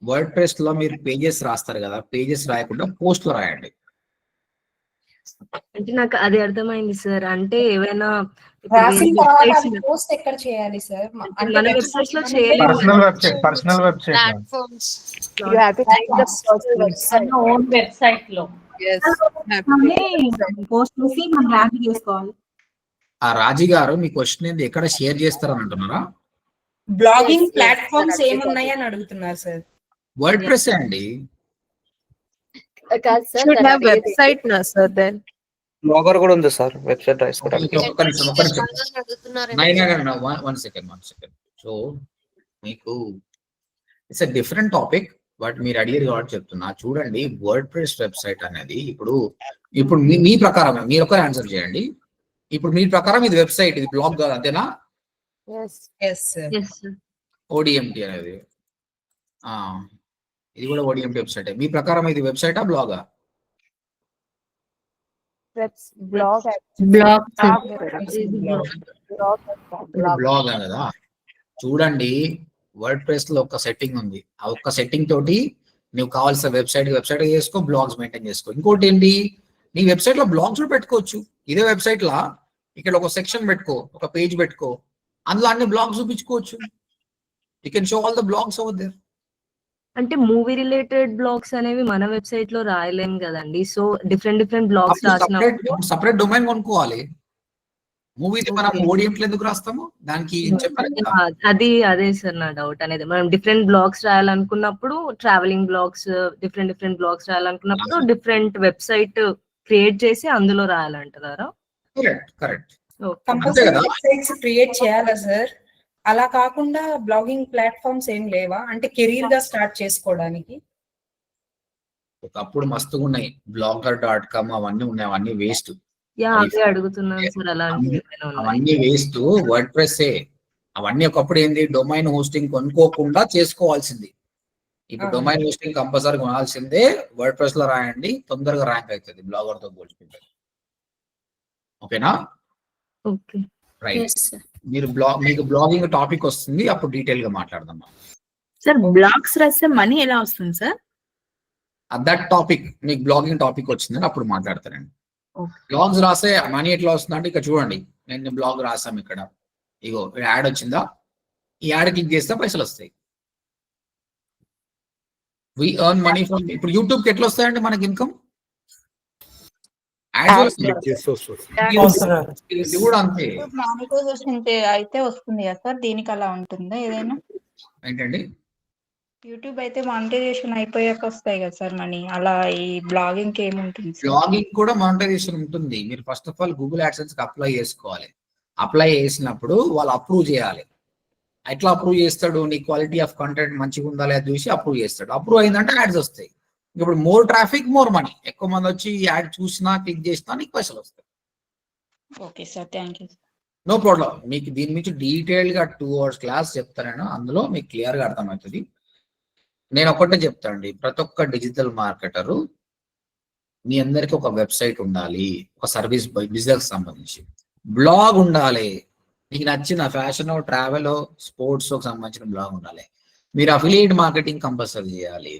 వర్డ్ ప్రెస్ లో మీరు పేజెస్ రాస్తారు కదా, పేజెస్ రాయకుండా పోస్ట్ లో రాయండి. అంటే నాకు అది అర్థమైంది సార్. అంటే ఏవైనా రాసిన తర్వాత పోస్ట్ ఎక్కడ చేయాలి సార్? మన వెబ్సైట్స్ లో చేయలేము. Personal website platforms own website లో పోస్ట్ చేసి మనం ర్యాంక్ చేసుకోవాలి. ఆ రాజీ గారు మీ క్వశ్చన్ ఏంది, ఎక్కడ షేర్ చేస్తారని అంటున్నారా? బ్లాగింగ్ ప్లాట్ఫామ్స్ ఏమున్నాయి అని అడుగుతున్నారు సార్. వర్డ్ ప్రెస్ అండి. వెబ్సైట్ నా సార్? దెన్ బ్లాగర్ కూడా ఉంది సార్, వెబ్సైట్ రాసుకోవడానికి. ఒక్క నిమిషం. One second. సో మీకు it's a different topic, but మీరు అడిగారు కాబట్టి చెప్తున్నా. చూడండి, వర్డ్ ప్రెస్ వెబ్సైట్ అనేది ఇప్పుడు మీ ప్రకారం మీరు ఒక ఆన్సర్ చేయండి. ఇప్పుడు మీ ప్రకారం ఇది వెబ్సైట్, ఇది బ్లాగ్ కాదు, అంతేనా? ఓడిఎంటి అనేది ఇది కూడా ఓడిఎంటి వెబ్సైట్. మీ ప్రకారం ఇది వెబ్సైటా బ్లాగా? బ్లాగ్ కదా. చూడండి, వర్డ్ ప్రెస్ లో ఒక సెట్టింగ్ ఉంది. ఆ ఒక్క సెట్టింగ్ తోటి నువ్వు కావాల్సిన వెబ్సైట్ చేసుకో, బ్లాగ్స్ మెయింటైన్ చేసుకో. ఇంకోటి ఏంటి, నీ వెబ్సైట్ లో బ్లాగ్స్ కూడా పెట్టుకోవచ్చు. ఇదే వెబ్సైట్ లా ఇక్కడ ఒక సెక్షన్ పెట్టుకో, ఒక పేజ్ పెట్టుకో, అందులో అన్ని బ్లాగ్స్ చూపించుకోవచ్చు. You can show all the blogs over there. అంటే మూవీ రిలేటెడ్ బ్లాగ్స్ అనేవి మన వెబ్సైట్ లో రాయలేం కదండి. సో డిఫరెంట్ బ్లాగ్స్ రాసినప్పుడు సపరేట్ డొమైన్ కొనుక్కోవాలి. మూవీస్ మనం ఓడిఎంట్లు ఎందుకు రాస్తాము? దానికి అదే సార్ నా డౌట్ అనేది. మనం డిఫరెంట్ బ్లాగ్స్ రాయాలనుకున్నప్పుడు ట్రావెలింగ్ బ్లాగ్స్, డిఫరెంట్ బ్లాగ్స్ రాయాలనుకున్నప్పుడు డిఫరెంట్ వెబ్సైట్ క్రియేట్ చేసి అందులో రాయాలంటున్నారా? కరెక్ట్. కంపల్సరీ వెబ్సైట్స్ క్రియేట్ చేయాలా సార్? అలా కాకుండా బ్లాగింగ్ ప్లాట్ఫామ్స్ ఏం లేవా అంటే కెరీర్ గా స్టార్ట్ చేసుకోవడానికి? ఒకప్పుడు మస్తుగా ఉన్నాయి, blogger.com అవన్నీ ఉన్నాయి, అవన్నీ వేస్ట్. అదే అడుగుతున్నాను సార్. అవన్నీ వేస్ట్. వర్డ్ ప్రెస్ అవన్నీ ఒకప్పుడు ఏంది, డొమైన్ హోస్టింగ్ కొనుక్కోకుండా చేసుకోవాల్సింది. ఇప్పుడు డొమైన్ హోస్టింగ్ కంపల్సరీ కొనాల్సిందే. వర్డ్ ప్రెస్ లో రాయండి, తొందరగా ర్యాంక్ అవుతుంది బ్లాగర్ తో పోల్చుకుంటే. ఓకేనా? Okay, right. మీరు మీకు బ్లాగింగ్ టాపిక్ వస్తుంది, అప్పుడు డీటెయిల్ గా మాట్లాడదాం సార్. బ్లాగ్స్ రాస్తే మనీ ఎలా వస్తుంది సార్? దట్ టాపిక్ మీకు బ్లాగింగ్ టాపిక్ వచ్చిందని అప్పుడు మాట్లాడతానండి. బ్లాగ్స్ రాసే మనీ ఎట్లా వస్తుందంటే ఇక్కడ చూడండి, నేను బ్లాగ్ రాసాం, ఇక్కడ ఇగో యాడ్ వచ్చిందా, ఈ యాడ్ క్లిక్ చేస్తే పైసలు వస్తాయి. వి ఎర్న్ మనీ ఫ్రమ్. ఇప్పుడు యూట్యూబ్ కి ఎట్లా వస్తాయండి మనకి ఇన్కమ్? ఇది కూడా అంతే. మానిటైజేషన్ అయితే వస్తుంది కదా సార్, దీనికి అలా ఉంటుందా ఏదైనా? ఏంటండి? యూట్యూబ్ అయితే మానిటైజేషన్ అయిపోయాక వస్తాయి కదా సార్ మనీ, అలా ఈ బ్లాగింగ్ కి ఏముంటుంది? బ్లాగింగ్ కూడా మానిటైజేషన్ ఉంటుంది. మీరు first of all Google AdSense కి అప్లై చేసుకోవాలి. అప్లై చేసినప్పుడు వాళ్ళు అప్రూవ్ చేయాలి. ఎట్లా అప్రూవ్ చేస్తాడు? నీ క్వాలిటీ ఆఫ్ కంటెంట్ మంచిగా ఉందా లేదా చూసి అప్రూవ్ చేస్తాడు. అప్రూవ్ అయిందంటే యాడ్స్ వస్తాయి. ఇప్పుడు మోర్ ట్రాఫిక్ మోర్ మనీ. ఎక్కువ మంది వచ్చి యాడ్ చూసినా క్లిక్ చేసినా నీకు పైసలు వస్తాయి. Okay sir, thank you. No problem. మీకు దీని నుంచి డీటెయిల్ గా 2 hours క్లాస్ చెప్తాను, అందులో మీకు క్లియర్ గా అర్థమవుతుంది. నేను ఒకటే చెప్తానండి, ప్రతి ఒక్క డిజిటల్ మార్కెటరు మీ అందరికి ఒక వెబ్సైట్ ఉండాలి, ఒక సర్వీస్ బిజినెస్ సంబంధించి బ్లాగ్ ఉండాలి. మీకు నచ్చిన ఫ్యాషన్, ట్రావెల్, స్పోర్ట్స్ సంబంధించిన బ్లాగ్ ఉండాలి. మీరు అఫిలియేట్ మార్కెటింగ్ కంపల్సరీ చేయాలి.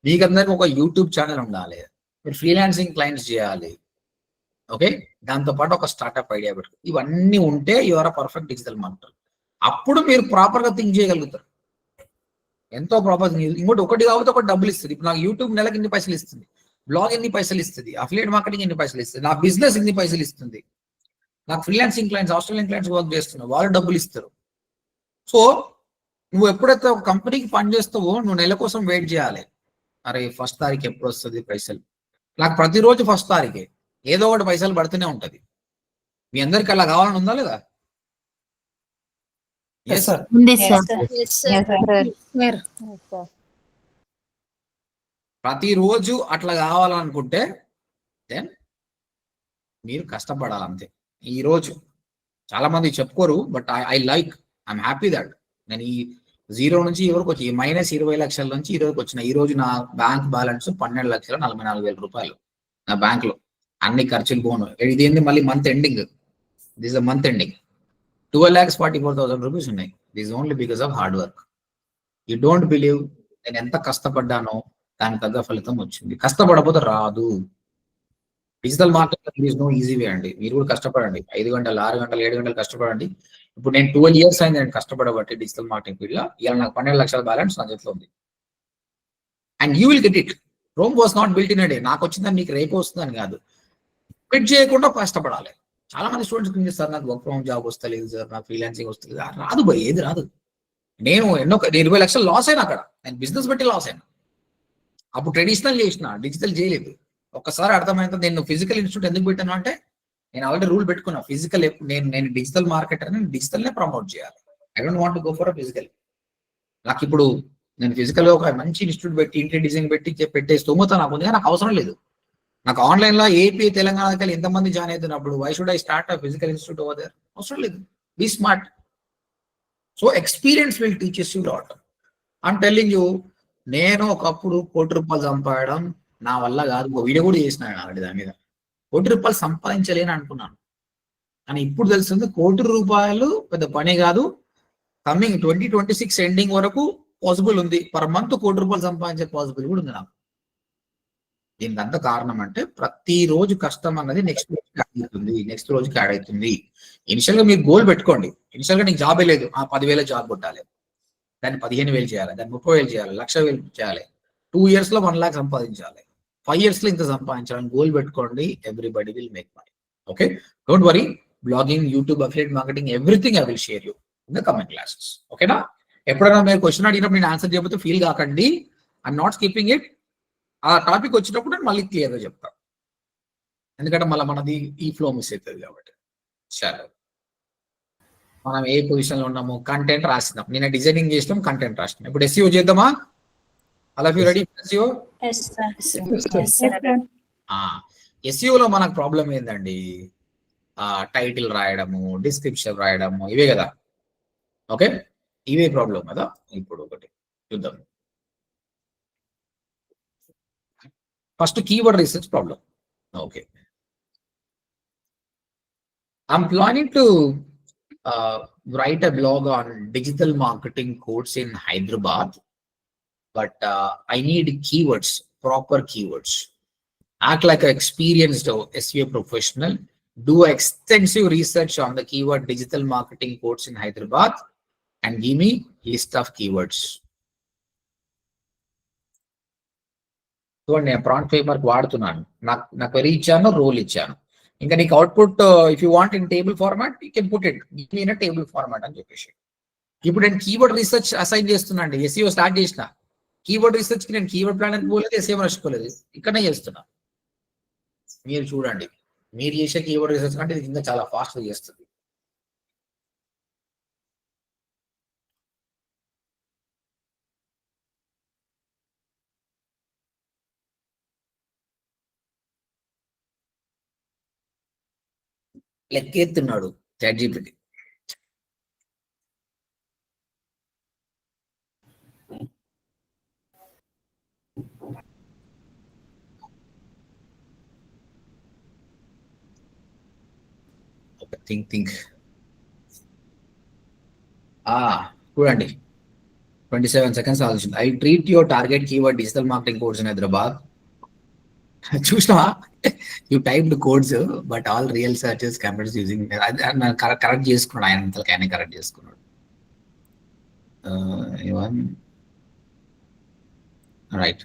మీకు అందరికి ఒక యూట్యూబ్ ఛానల్ ఉండాలి. మీరు ఫ్రీలాన్సింగ్ క్లయింట్స్ చేయాలి. ఓకే, దాంతోపాటు ఒక స్టార్ట్అప్ ఐడియా పెట్టు. ఇవన్నీ ఉంటే యువర్ పర్ఫెక్ట్ డిజిటల్ మార్కెటర్. అప్పుడు మీరు ప్రాపర్ గా థింక్ చేయగలుగుతారు. ఎంతో ప్రాపర్. ఇంకోటి ఒకటి కాబట్టి ఒకటి డబ్బులు ఇస్తుంది. ఇప్పుడు నాకు యూట్యూబ్ నెలకి ఇన్ని పైసలు ఇస్తుంది, బ్లాగ్ ఎన్ని పైసలు ఇస్తుంది, అఫిలియేట్ మార్కెటింగ్ ఎన్ని పైసలు ఇస్తుంది, నా బిజినెస్ ఎన్ని పైసలు ఇస్తుంది, నాకు freelancing clients, Australian clients work చేస్తున్నారు, వాళ్ళు డబ్బులు ఇస్తారు. సో నువ్వు ఎప్పుడైతే ఒక కంపెనీకి పని చేస్తావో నువ్వు నెల కోసం వెయిట్ చేయాలి. అరే 1st తారీఖు ఎప్పుడు వస్తుంది పైసలు? నాకు ప్రతిరోజు 1st తారీఖే ఏదో ఒకటి పైసలు పడుతూనే ఉంటది. మీ అందరికి అలా కావాలని ఉందా లేదా? Yes, sir. ఉంది Yes, sir. sir. Yes, Yes, sir. sir. ప్రతిరోజు అట్లా కావాలనుకుంటే దెన్ మీరు కష్టపడాలి అంతే. ఈ రోజు చాలా మంది చెప్పుకోరు, but I like, I'm happy that నేను ఈ 0 నుంచి ఈ వరకు వచ్చి -20 లక్షల నుంచి ఈ రోజుకి వచ్చిన. ఈ రోజు నా బ్యాంక్ బ్యాలెన్స్ 12,44,000 రూపాయలు నా బ్యాంక్ లో, అన్ని ఖర్చులు పోను. ఇది ఏంది మళ్ళీ month ending, this a month ending 12,44,000 rupees ఉన్నాయి. This only because of hard work. You don't believe నేను ఎంత కష్టపడ్డానో దానికి తగ్గ ఫలితం వచ్చింది. కష్టపడకపోతే రాదు. Digital marketing is no easy way అండి. మీరు కూడా కష్టపడండి, 5 గంటలు 6 గంటలు 7 గంటలు కష్టపడండి. ఇప్పుడు నేను 12 years అయింది నేను కష్టపడబట్టి డిజిటల్ మార్కెటింగ్ ఫీల్డ్ లో. ఇలా నాకు 12 లక్షల బ్యాలెన్స్ నా చేతిలో ఉంది. And you will get it. Rome was not built in a day. నాకు వచ్చిందని మీకు రేపు వస్తుందని కాదు, క్విట్ చేయకుండా కష్టపడాలి. చాలా మంది స్టూడెంట్స్ ఏం చేస్తారు, నాకు వర్క్ ఫ్రమ్ జాబ్ వస్తలేదు సార్, నాకు ఫ్రీలాన్సింగ్ వస్తలేదు. రాదు భయ్, ఏది రాదు. నేను 20 లక్షలు లాస్ అయినా అక్కడ, నేను బిజినెస్ బట్టి లాస్ అయినా. అప్పుడు ట్రెడిషనల్ చేసిన, డిజిటల్ చేయలేదు. ఒక్కసారి అర్థమైంది నేను ఫిజికల్ ఇన్స్టిట్యూట్ ఎందుకు పెట్టాను అంటే, నేను ఆల్రెడీ రూల్ పెట్టుకున్నా, ఫిజికల్ నేను డిజిటల్ మార్కెటర్, నేను డిజిటల్ నే ప్రమోట్ చేయాలి. I don't want go for physical. నాకు ఇప్పుడు నేను ఫిజికల్ గా ఒక మంచి ఇన్స్టిట్యూట్ పెట్టి ఇంటి డిజైన్ పెట్టి పెట్టే స్తోమత నాకు ఉంది, నాకు అవసరం లేదు. నాకు ఆన్లైన్ లో ఏపీ తెలంగాణకి ఎంతమంది జాయిన్ అవుతున్నప్పుడు why should I start physical institute over there? అవసరం లేదు. Be smart. So experience will teaches you lot. I'm telling you, నేను ఒకప్పుడు ₹1,00,00,000 సంపాదడం నా వల్ల కాదు. ఒక వీడియో కూడా చేసినాను ఆల్రెడీ దాని మీద. ₹1,00,00,000 సంపాదించలేని అనుకున్నాను, కానీ ఇప్పుడు తెలుస్తుంది ₹1,00,00,000 పెద్ద పని కాదు. కమింగ్ 2026 ఎండింగ్ వరకు పాసిబుల్ ఉంది. పర్ మంత్ ₹1,00,00,000 సంపాదించే పాసిబుల్ కూడా ఉంది నాకు. దీనికి అంత కారణం అంటే ప్రతిరోజు కష్టం అన్నది నెక్స్ట్ రోజుకి యాడ్ అవుతుంది. ఇనిషియల్ గా మీరు గోల్ పెట్టుకోండి. ఇనిషియల్ గా నీకు జాబే లేదు, 10,000 జాబ్ కొట్టాలి, దాన్ని 15,000 చేయాలి, దాన్ని 30,000 చేయాలి, 1,00,000 చేయాలి, 2 years లో 1 lakh సంపాదించాలి, 5 years లో ఇంత సంపాదించాలని గోల్ పెట్టుకోండి. Everybody will make money. Okay, don't worry. Blogging, YouTube, affiliate marketing, everything I will share you in the comment classes. ఓకేనా? ఎప్పుడైనా మీరు క్వశ్చన్ అడిగినప్పుడు నేను ఆన్సర్ చేయకపోతే ఫీల్ కాకండి. I'm not skipping it. ఆ టాపిక్ వచ్చినప్పుడు నేను మళ్ళీ క్లియర్ గా చెప్తాను, ఎందుకంటే మళ్ళీ మనది ఈ ఫ్లో మిస్ అవుతుంది కాబట్టి. సరే, మనం ఏ పొజిషన్ లో ఉన్నాము, కంటెంట్ రాసినాం, నేను డిజైనింగ్ చేసినాం, కంటెంట్ రాసినాం. ఇప్పుడు SEO చేద్దామా? అలా యూ రెడీ SEO? SEO లో మనకు ప్రాబ్లం ఏందండి, టైటిల్ రాయడము, డిస్క్రిప్షన్ రాయడము, ఇవే కదా. ఓకే, ఇవే ప్రాబ్లం కదా. ఇప్పుడు ఒకటి చూద్దాం. First keyword research problem. Okay, I'm planning to write a blog on digital marketing course in Hyderabad, but I need keywords, proper keywords. Act like an experienced SEO professional. Do extensive research on the keyword digital marketing course in Hyderabad and give me list of keywords. చూడండి, నేను prompt framework వాడుతున్నాను. నాకు query ఇచ్చాను, role ఇచ్చాను. ఇంకా నీకు output if you want in table format you can put it in table format అని చెప్పేసి. ఇప్పుడు నేను కీవర్డ్ రీసెర్చ్ అసైన్ చేస్తున్నాను. SEO స్టార్ట్ చేసిన, కీవర్డ్ రీసెర్చ్ కి నేను కీవర్డ్ ప్లానర్ పోలేదు, SEO మర్చిపోలేదు, ఇక్కడనే చేస్తున్నా. మీరు చూడండి, మీరు చేసే కీవర్డ్ రీసెర్చ్ కంటే ఇది ఇంకా చాలా ఫాస్ట్ గా చేస్తుంది. లెక్కెత్తున్నాడు ChatGPT. థింక్ చూడండి, 27 seconds ఆలోచింది. I treat your target keyword digital marketing course in Hyderabad. చూసినావా, you typed codes but all real searches computers using. Correct చేసుకున్నాడు ఆయన, ఆయనే కరెక్ట్ చేసుకున్నాడు. రైట్,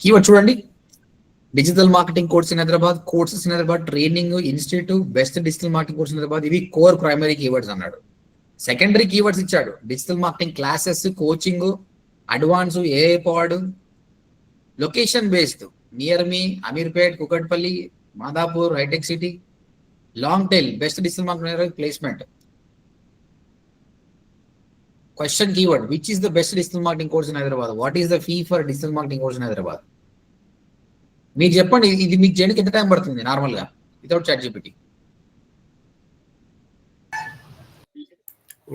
కీవర్డ్ చూడండి, digital marketing course in Hyderabad, courses in Hyderabad, training institute, best digital marketing course in Hyderabad. ఇవి core primary keywords అన్నాడు. Secondary keywords ఇచ్చాడు, digital marketing classes, coaching, advance, AI pod, location based, near me, Ameerpet, Kukatpally, Madhapur, hitech city. Long tail, best digital marketing placement. Question keyword which is the best digital marketing course in Hyderabad, what is the fee for digital marketing course in Hyderabad? మీరు చెప్పండి, ఇది మీకు చేయడానికి ఎంత time పడుతుంది normal గా without chat GPT?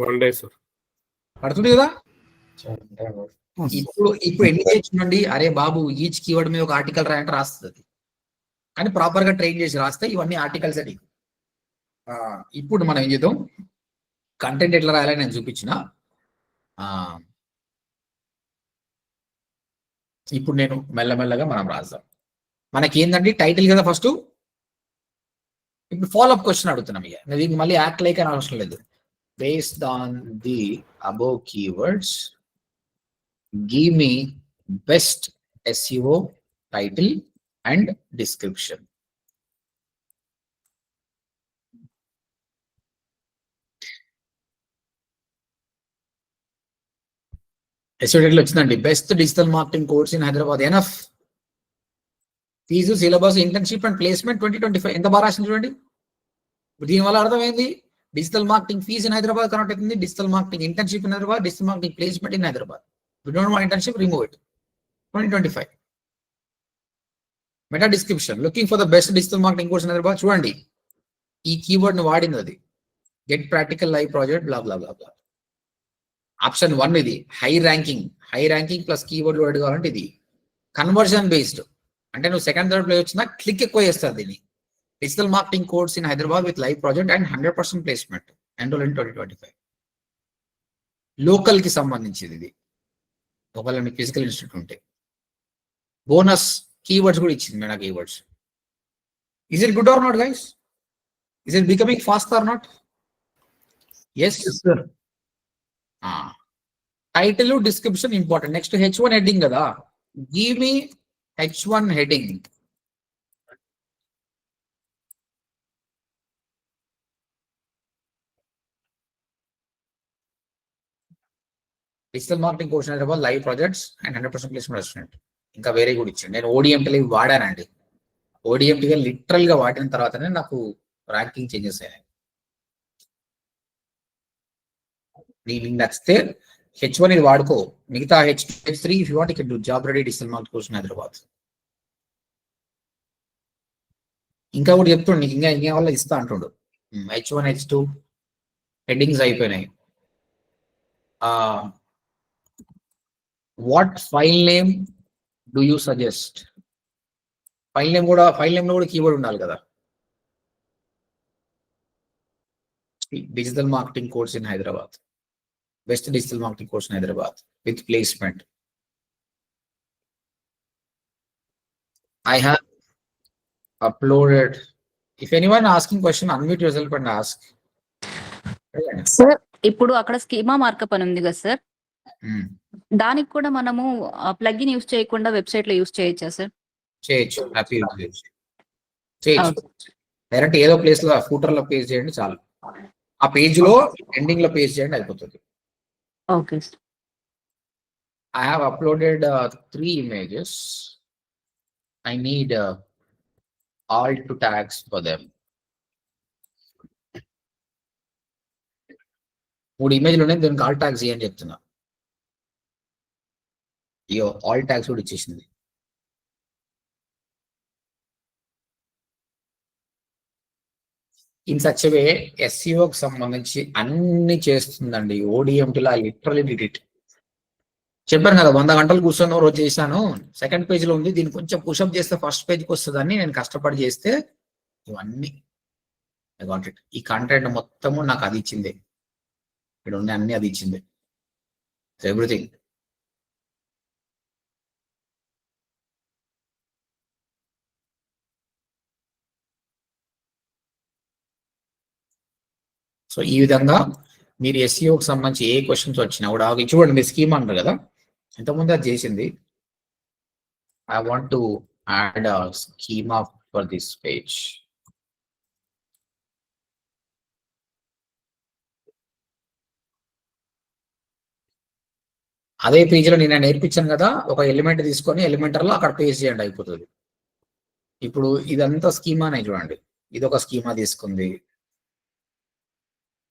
1 day sir. పడుతుంది కదా. ఇప్పుడు ఎన్ని చేయొచ్చుండి, అరే బాబు ఈచ్ కీవర్డ్ మీద ఒక ఆర్టికల్ రాయంటే రాస్తుంది, కానీ ప్రాపర్ గా ట్రైన్ చేసి రాస్తే ఇవన్నీ ఆర్టికల్స్ అని. ఇప్పుడు మనం ఏం చేద్దాం, కంటెంట్ ఎట్లా రాయాలని నేను చూపించిన. ఇప్పుడు నేను మెల్లమెల్లగా మనం రాద్దాం. మనకి ఏంటంటే టైటిల్ కదా ఫస్ట్. ఇప్పుడు ఫాలోఅప్ క్వశ్చన్ అడుగుతున్నాం. ఇక దీనికి మళ్ళీ యాక్ట్ లైక్ అని అవసరం లేదు. Based on the above keywords give me best SEO title and description. SEO title వచ్చిందండి, best digital marketing course in Hyderabad. Enough. Fees, syllabus, internship and placement 2025. ఎంత బాగా రాసింది చూడండి. దీనివల్ల అర్థమైంది digital marketing fees in Hyderabad connect అవుతుంది, digital marketing internship in Hyderabad, digital marketing placement in Hyderabad. We don't want internship, remove it. 2025. Meta description, looking for the best digital marketing course in Hyderabad. చూడండి ఈ keyword ని వాడింది అది. గెట్ ప్రాక్టికల్ లైవ్ ప్రాజెక్ట్ బ్లా బ్లా బ్లా బ్లా. Option 1 ఇది high ranking plus keyword word కావాలంటే ఇది. Conversion based అంటే నువ్వు సెకండ్ థర్డ్ ప్లేస్ వచ్చినా క్లిక్ ఎక్కువ చేస్తారు దీన్ని. Digital marketing course in Hyderabad with live project and 100% placement. Enrol in 2025. Local కి సంబంధించింది ఇది, ఒకవేళ మీకు ఫిజికల్ ఇన్స్టిట్యూట్ ఉంటే. బోనస్ కీవర్డ్స్ కూడా ఇచ్చింది madam. Keywords is it good or not guys? Is it becoming fast or not? Yes sir. Title description important. Next H1 heading కదా, give me H1 heading. Digital marketing course Hyderabad live projects and 100% placement restaurant. ఇంకా వేరే కూడా ఇచ్చాను. నేను ODMT వాడానండి. ODMT literal గా వాడిన తర్వాతనే నాకు ర్యాంకింగ్ చేంజెస్ అయ్యాయి. నీకు నచ్చితే H1 ఇది వాడుకో, మిగతా H3 if you want you can do job ready digital marketing course in Hyderabad. ఇంకా కూడా చెప్తుండు నీకు, ఇంకా వల్ల ఇస్తా అంటుండు. H1 H2 హెడ్డింగ్స్ అయిపోయినాయి. What file name do you suggest? File name లో కూడా కీవర్డ్ ఉండాలి కదా. Digital marketing course in Hyderabad, best digital marketing course in Hyderabad with placement. I have uploaded. If anyone asking question, unmute yourself and ask. Sir ఇప్పుడు అక్కడ schema markup అని ఉంది కదా sir, దానికి కూడా మనము ప్లగిన్ యూస్ చేయకుండా వెబ్సైట్ లో యూస్ చేయొచ్చా సార్? చేయొచ్చు, హ్యాపీ చేయొచ్చు. డైరెక్ట్ ఏదో ప్లేస్ లో ఫూటర్ లో పేజ్ చేయండి చాలు. ఆ పేజ్ లో ఎండింగ్ లో పేజ్ చేయండి అయిపోతుంది. Okay. I have uploaded 3 images. I need alt tags for them. 3 ఇమేజ్లు ఉన్నాయి, దానికి ఆల్ ట్యాగ్స్ అని చెప్తున్నా. అయ్యో ఆల్ ట్యాగ్స్ కూడా ఇచ్చేసింది. ఇన్ సచ్ వే SEOకి సంబంధించి అన్ని చేస్తుందండి. ODMTలో లిటరలీ డిడ్. చెప్పాను కదా 100 గంటలు కూర్చొని రోజు చేశాను. సెకండ్ పేజ్ లో ఉంది, దీన్ని కొంచెం పుషప్ చేస్తే ఫస్ట్ పేజ్కి వస్తుందని నేను కష్టపడి చేస్తే ఇవన్నీ ఈ కంటెంట్ మొత్తము నాకు అది ఇచ్చింది. ఇక్కడ ఉన్న అన్ని అది ఇచ్చింది. ఎవ్రీథింగ్. సో ఈ విధంగా మీరు SEOకి సంబంధించి ఏ క్వశ్చన్స్ వచ్చినా కూడా చూడండి. మీరు స్కీమ్ అంటారు కదా, ఇంతకుముందు అది చేసింది. I want to add a schema for this page. అదే పేజీలో నేను నేర్పించాను కదా, ఒక ఎలిమెంట్ తీసుకొని ఎలిమెంటర్లో అక్కడ పేస్ట్ చేయండి అయిపోతుంది. ఇప్పుడు ఇదంతా స్కీమానే చూడండి. ఇదొక స్కీమా తీసుకుంది,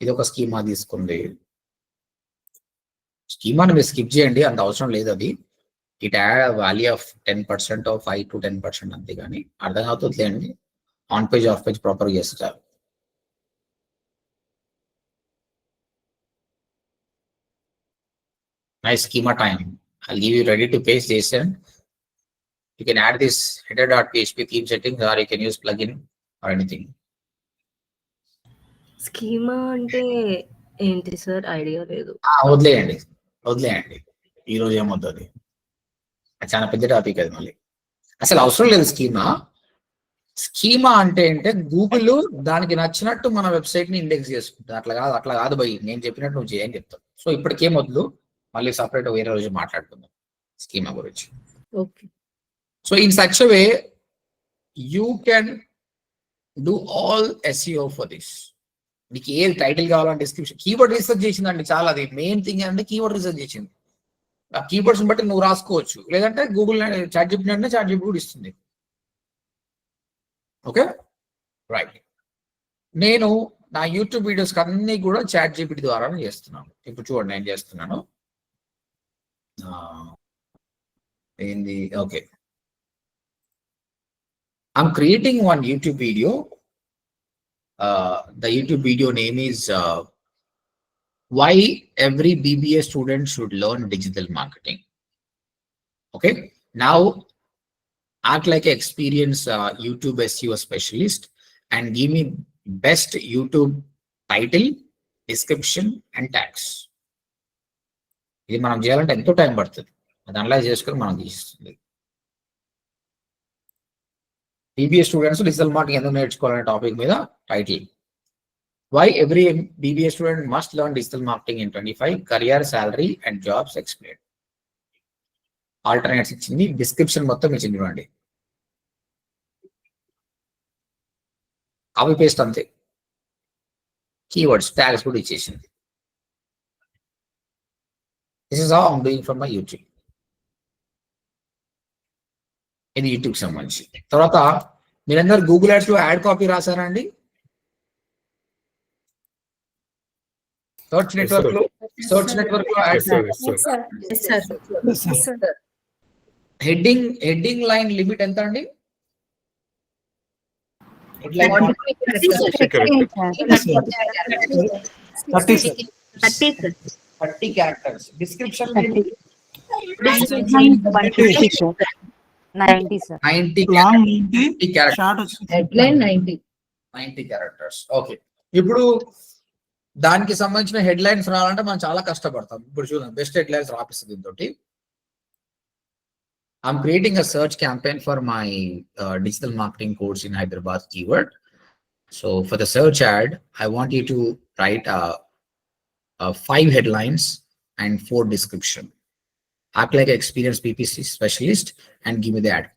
ఇదొక స్కీమా తీసుకుంది, స్కీమాని మీరు స్కిప్ చేయండి, అంత అవసరం లేదు అది. It add value of 10% of 5 to 10% అంతే, కానీ అర్థం అవుతుంది లేండి. ఆన్ పేజ్ ఆఫ్ పేజ్ ప్రాపర్గా చేస్తారు. Nice schema time. I'll give you ready to paste JSON. You can add this header.php theme settings, or you can use plugin or anything. Schema అంటే ఏంటి sir? Idea లేదు. వదిలేయండి ఈ రోజు ఏమొద్దు, అది చాలా పెద్ద టాపిక్ అది. మళ్ళీ అసలు అవసరం లేదు స్కీమా. స్కీమా అంటే గూగుల్ దానికి నచ్చినట్టు మన వెబ్సైట్ ని ఇండెక్స్ చేసుకుంటుంది. అట్లా కాదు భయ్, నేను చెప్పినట్టు నువ్వు చేయని చెప్తాను. సో ఇప్పటికేం వద్దు, మళ్ళీ సపరేట్ వేరే రోజు మాట్లాడుకుందాం స్కీమా గురించి. Okay. So in such way you can do all SEO for this. నీకు ఏ టైటిల్ కావాలంటే డిస్క్రిప్షన్, కీవర్డ్ రీసెర్చ్ చేసిందండి చాలా. అది మెయిన్ థింగ్ అంటే కీవర్డ్ రీసెర్చ్ చేసింది. ఆ కీవర్డ్స్ బట్టి నువ్వు రాసుకోవచ్చు, లేదంటే గూగుల్ చాట్ జీపీటీ అంటే చాట్ జీపీటీ కూడా ఇస్తుంది. Okay right. నేను నా యూట్యూబ్ వీడియోస్ అన్ని కూడా చాట్ జీపీటీ ద్వారా చేస్తున్నాను. ఇప్పుడు చూడండి నేను చేస్తున్నాను ఏంది. Okay, I'm creating one YouTube video. The YouTube video name is why every BBA student should learn digital marketing. Okay, now act like an experienced YouTube SEO specialist and give me best YouTube title, description and tags. ఇది మనం చేయాలంటే ఎంతో time పడుతుంది, అది analyse చేసుకొని మనం తీస్తుంది. BBA students digital marketing ఎందుకు నేర్చుకోవాలనే టాపిక్ మీద title, why every BBA student must learn digital marketing in 25, career, salary and jobs explain. Alternates ఇచ్చింది, డిస్క్రిప్షన్ మొత్తం ఇచ్చింది చూడండి, కాపీ పేస్ట్ అంతే. కీవర్డ్స్, ట్యాగ్స్ కూడా ఇచ్చేసింది. This is how I'm doing from my YouTube. ఇది యూట్యూబ్ సంబంధించి. తర్వాత మీరందరూ గూగుల్ యాడ్స్ లో యాడ్ కాపీ రాసారా అండి? సర్చ్ నెట్వర్క్ లో హెడ్డింగ్ లైన్ లిమిట్ ఎంత అండి? Thirty characters. Description 90 characters. Okay, ఇప్పుడు దానికి సంబంధించిన హెడ్ లైన్స్ రావాలంటే మనం చాలా కష్టపడతాం. ఇప్పుడు చూడండి, బెస్ట్ హెడ్ లైన్స్ రాపిస్తుంది దీంతో. I'm creating a search campaign for my digital marketing course in Hyderabad keyword. So for the search ad, I want you to write 5 headlines and 4 description. Act like an experienced PPC specialist and give me the ad.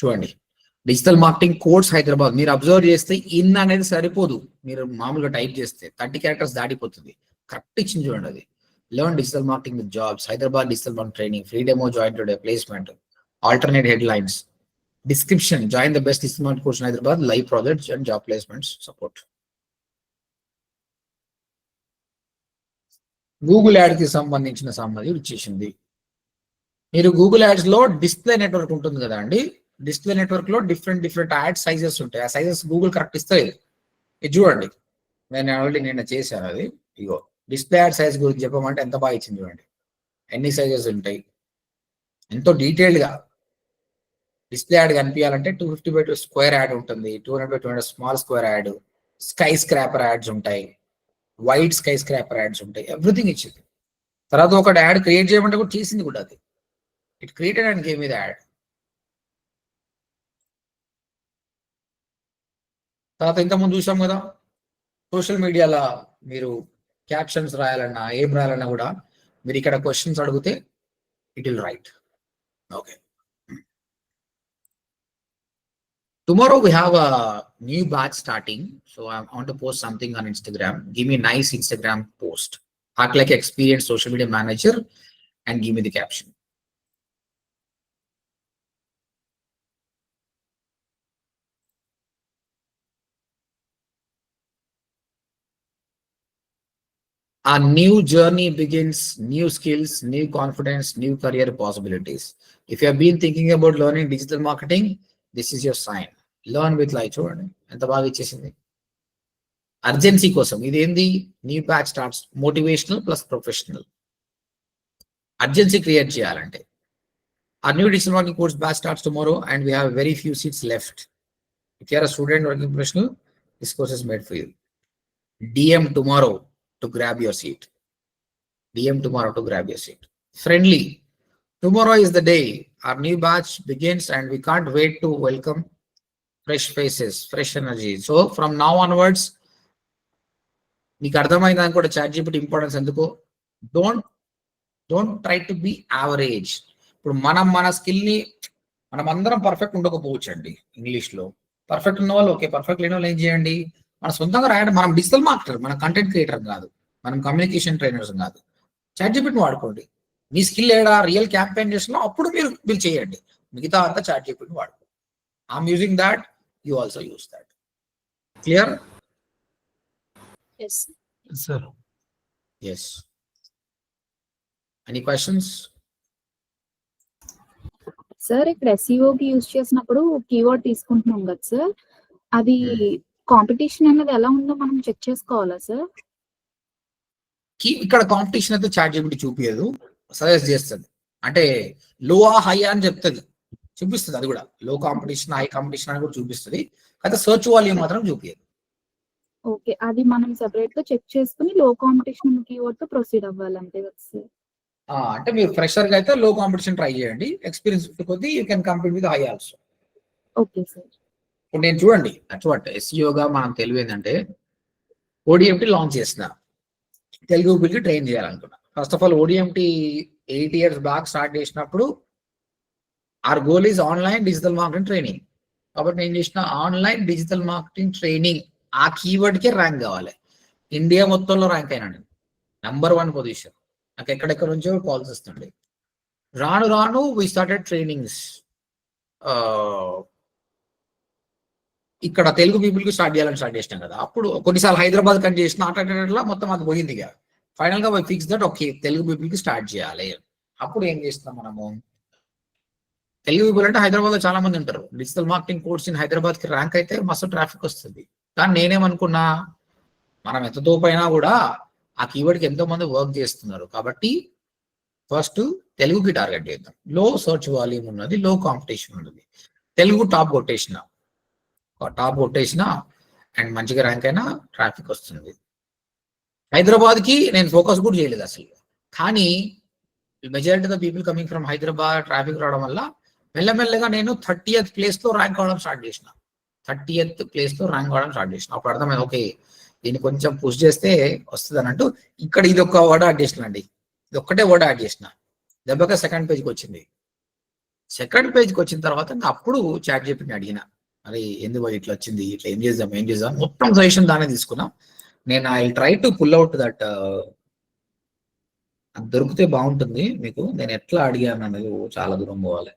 చూడండి, digital marketing course Hyderabad. మీరు observe చేస్తే in అనేది సరిపోదు, మీరు మామూలుగా type చేస్తే 30 characters దాటిపోతుంది. Correct ఇచ్చింది చూడండి అది. Learn digital marketing with jobs, Hyderabad digital marketing training, free demo, join today, placement, alternate head lines, description, join the best digital marketing course in Hyderabad, live projects and job placements support. Google add కి సంబంధించిన ఇచ్చేసింది. మీరు Google ads లో display network ఉంటుంది కదా అండి, display network లో different add sizes ఉంటాయి. ఆ సైజెస్ గూగుల్ కరెక్ట్ ఇస్తలేదు. ఇది చూడండి, నేను ఆల్రెడీ నిన్న చేశాను అది. ఇగో డిస్ప్లే యాడ్ సైజ్ గురించి చెప్పమంటే ఎంత బాగా ఇచ్చింది చూడండి, ఎన్ని సైజెస్ ఉంటాయి, ఎంతో డీటెయిల్డ్ గా. డిస్ప్లే యాడ్ కనిపించాలంటే 250 by 2 స్క్వేర్ యాడ్ ఉంటుంది, 200 by 200 small square ad, skyscraper ads ఉంటాయి, వైడ్ స్కై స్క్రాపర్ యాడ్స్ ఉంటాయి, ఎవ్రీథింగ్ ఇచ్చింది. తర్వాత ఒక యాడ్ క్రియేట్ చేయమంటే కూడా చేసింది కూడా అది. It created and gave me the add. తర్వాత ఇంతకుముందు చూసాం కదా, సోషల్ మీడియాలో మీరు క్యాప్షన్స్ రాయాలన్నా ఏం రాయాలన్నా కూడా మీరు ఇక్కడ క్వశ్చన్స్ అడిగితే it will write. Okay, Tomorrow we have a new batch starting. So I want to post something on Instagram. Give me a nice Instagram post. Act like experienced social media manager and give me the caption. A new journey begins, new skills, new confidence, new career possibilities. If you have been thinking about learning digital marketing, this is your sign. Learn with light. చూడండి ఎంత బాగా ఇచ్చేసింది. Urgency కోసం ఇదేంది, new batch starts, motivational plus professional. Urgency create చేయాలంటే our new digital marketing course batch starts tomorrow and we have very few seats left. If you are a student working professional, this course is made for you. DM tomorrow to grab your seat. DM tomorrow to grab your seat. Friendly. Tomorrow is the day our new batch begins and we can't wait to welcome fresh faces, fresh energy. So from now onwards, మీకు అర్థమైంది అనుకోండి ChatGPT importance ఎందుకు. Don't try to be average. ఇప్పుడు మన స్కిల్ని మనమందరం perfect ఉండకపోవచ్చు అండి. ఇంగ్లీష్లో పర్ఫెక్ట్ ఉన్న వాళ్ళు ఓకే, పర్ఫెక్ట్ లేని వాళ్ళు ఏం చేయండి, మన సొంతంగా రాయడం. మనం డిజిటల్ మార్కెటర్, మన కంటెంట్ క్రియేటర్ కాదు, మనం కమ్యూనికేషన్ ట్రైనర్స్ కాదు. ChatGPT వాడుకోండి. మీ స్కిల్ ఏడా రియల్ క్యాంపెయిన్ చేస్తున్నా అప్పుడు మీరు చేయండి. మిగతా అంతా ChatGPT వాడుకోండి. I'm using that, you also use that. Clear? Yes, sir. Yes. Any questions? Sir ఇక్కడ ఎస్ఈఓకి యూజ్ చేసినప్పుడు కీవర్డ్ తీసుకుంటున్నాం కదా సార్, అది కాంపిటీషన్ అనేది ఎలా ఉందో మనం చెక్ చేసుకోవాలా సార్? ఇక్కడ కాంపిటీషన్ అయితే ChatGPT చూపించదు, సజెస్ట్ చేస్తుంది. అంటే లో హై అని చెప్తుంది, చూపిస్తుంది. అది కూడా లో కాంపిటీషన్, హై కాంపిటీషన్ అని కూడా చూపిస్తుంది. అయితే సర్చ్ వాల్యూమ్ మాత్రం చూపించదు. ఓకే, అది మనం సెపరేట్ గా చెక్ చేసుకుని లో కాంపిటీషన్ కీవర్డ్ తో ప్రొసీడ్ అవ్వాలి అంతే కదా సార్? అంటే మీరు ఫ్రెషర్ గా అయితే లో కాంపిటీషన్ ట్రై చేయండి. ఎక్స్పీరియన్స్ కొద్దీ you can compete with high also. Okay sir. ఇప్పుడు నేను చూడండి ఎస్ఈఓగా మనం తెలివి ఏంటంటే ODMT లాంచ్ చేసిన తెలుగు పీపుల్కి ట్రైన్ చేయాలనుకున్నా. First of all ODMT 8 years back start చేసినప్పుడు our goal is online digital marketing training. కాబట్టి నేను చేసిన ఆన్లైన్ డిజిటల్ మార్కెటింగ్ ట్రైనింగ్ ఆ కీవర్డ్కే ర్యాంక్ కావాలి. ఇండియా మొత్తంలో ర్యాంక్ అయినా నేను నంబర్ 1 పొజిషన్. నాకు ఎక్కడెక్కడ నుంచో కాల్స్ వస్తుండే. రాను వి స్టార్టెడ్ ట్రైనింగ్స్. ఇక్కడ తెలుగు పీపుల్కి స్టార్ట్ చేయాలని స్టార్ట్ చేసినాం కదా. అప్పుడు కొన్నిసార్లు హైదరాబాద్ కట్ చేసిన అట్లా మొత్తం అది పోయింది. ఇక ఫైనల్ గా ఫిక్స్ దట్ ఓకే తెలుగు పీపుల్కి స్టార్ట్ చేయాలి. అప్పుడు ఏం చేస్తాం మనము, తెలుగు పీపుల్ అంటే హైదరాబాద్ లో చాలా మంది ఉంటారు. Digital marketing course in Hyderabad కి ర్యాంక్ అయితే మస్తు ట్రాఫిక్ వస్తుంది. కానీ నేనేమనుకున్నా, మనం ఎంత తోపైనా కూడా ఆ కీవర్డ్కి ఎంతో మంది వర్క్ చేస్తున్నారు. కాబట్టి ఫస్ట్ తెలుగుకి టార్గెట్ చేద్దాం. లో సర్చ్ వాల్యూమ్ ఉన్నది, లో కాంపిటీషన్ ఉన్నది. తెలుగు టాప్ కొట్టేసిన అండ్ మంచిగా ర్యాంక్ అయినా ట్రాఫిక్ వస్తుంది. హైదరాబాద్కి నేను ఫోకస్ కూడా చేయలేదు అసలు. కానీ majority of the people coming from Hyderabad traffic రావడం వల్ల మెల్లమెల్లగా నేను 30th ప్లేస్లో ర్యాంక్ అవడం స్టార్ట్ చేసిన. 30th ప్లేస్లో ర్యాంక్ అవడం స్టార్ట్ చేసిన. అప్పుడు అర్థమైంది ఓకే దీన్ని కొంచెం పుష్ చేస్తే వస్తుంది అన్నట్టు. ఇక్కడ ఇది ఒక వర్డ్ యాడ్ చేసిన అండి, ఇది ఒక్కటే వర్డ్ యాడ్ చేసిన. దెబ్బగా సెకండ్ పేజ్కి వచ్చింది. సెకండ్ పేజ్కి వచ్చిన తర్వాత అప్పుడు ChatGPTని అడిగిన, అరే ఎందుకు ఇట్లా వచ్చింది, ఇట్లా ఏం చేద్దాం మొత్తం సజెషన్ దానే తీసుకున్నా. నేను I try to pull out that. అది దొరికితే బాగుంటుంది మీకు. నేను ఎట్లా అడిగాను అనేది చాలా దూరం పోవాలి.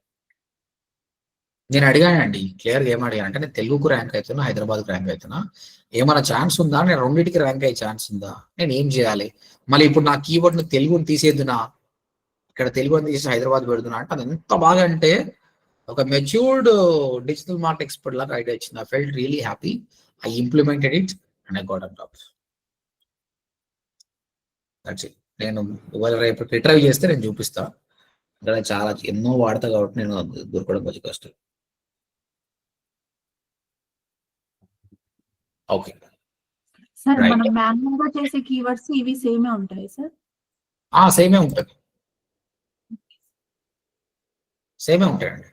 నేను అడిగానండి క్లియర్గా, ఏం అడిగాను అంటే నేను తెలుగుకు ర్యాంక్ అవుతున్నా, హైదరాబాద్కి ర్యాంక్ అవుతున్నా, ఏమైనా ఛాన్స్ ఉందా, నేను రెండింటికి ర్యాంక్ అయ్యే ఛాన్స్ ఉందా, నేను ఏం చేయాలి, మళ్ళీ ఇప్పుడు నా కీవర్డ్ని తెలుగుని తీసేద్దునా, ఇక్కడ తెలుగుని తీసి హైదరాబాద్ పెడుతున్నా అంటే అది ఎంత బాగా అంటే ఒక మెచ్యూర్డ్ డిజిటల్ మార్కెట్ ఎక్స్పర్ట్ లాగా ఐడియా ఇచ్చింది. I felt really happy. I implemented it and I got on top. That's it. నేను రేపు రిట్రైవ్ చేస్తే నేను చూపిస్తా. ఇక్కడ చాలా ఎన్నో వాడతా కాబట్టి నేను దొరకడం కొంచెం కష్టం. ఓకే సార్, మనం మాన్యువల్ గా చేసే కీవర్డ్స్ ఇవి సేమే ఉంటాయి సార్? సేమే ఉంటుంది, సేమే ఉంటాయండి.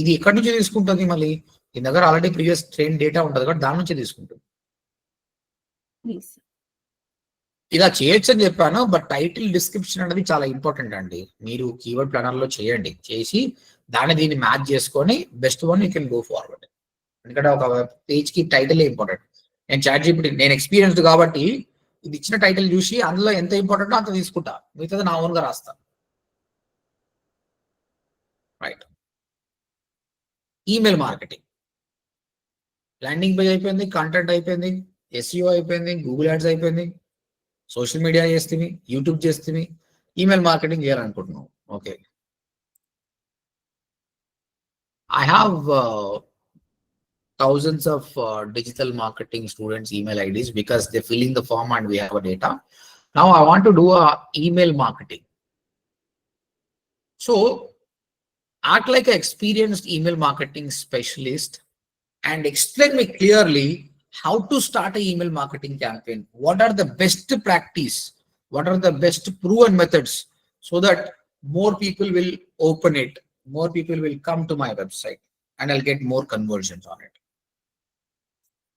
ఇది ఎక్కడి నుంచి తీసుకుంటుంది, మళ్ళీ ఈ దగ్గర ఆల్రెడీ ప్రీవియస్ ట్రైన్ డేటా ఉంటుంది కాబట్టి దాని నుంచి తీసుకుంటుంది. ఇలా చేయొచ్చు అని చెప్పాను, బట్ టైటిల్ డిస్క్రిప్షన్ అనేది చాలా ఇంపార్టెంట్ అండి. మీరు కీవర్డ్ ప్లానర్ లో చేయండి, చేసి దీన్ని మ్యాచ్ చేసుకొని best one you can go forward. ఎందుకంటే ఒక పేజ్ కి టైటిల్ ఇంపార్టెంట్. నేను ChatGPT నేను ఎక్స్పీరియన్స్డ్ కాబట్టి ఇది ఇచ్చిన టైటిల్ చూసి అందులో ఎంత ఇంపార్టెంటో అంత తీసుకుంటా, మిగతాది నా ఓన్గా రాస్తా. Right. Email marketing, landing page అయిపోయింది, కంటెంట్ అయిపోయింది, SEO అయిపోయింది, గూగుల్ యాడ్స్ అయిపోయింది, సోషల్ మీడియా చేస్తుంది, యూట్యూబ్ చేస్తుంది, ఈమెయిల్ మార్కెటింగ్ చేయాలనుకుంటున్నాం. Okay, I have thousands of digital marketing students email IDs because they're filling the form and we have a data. Now I want to do a email marketing. So act like an experienced email marketing specialist and explain me clearly how to start an email marketing campaign. What are the best practice? What are the best proven methods so that more people will open it, more people will come to my website and I'll get more conversions on it.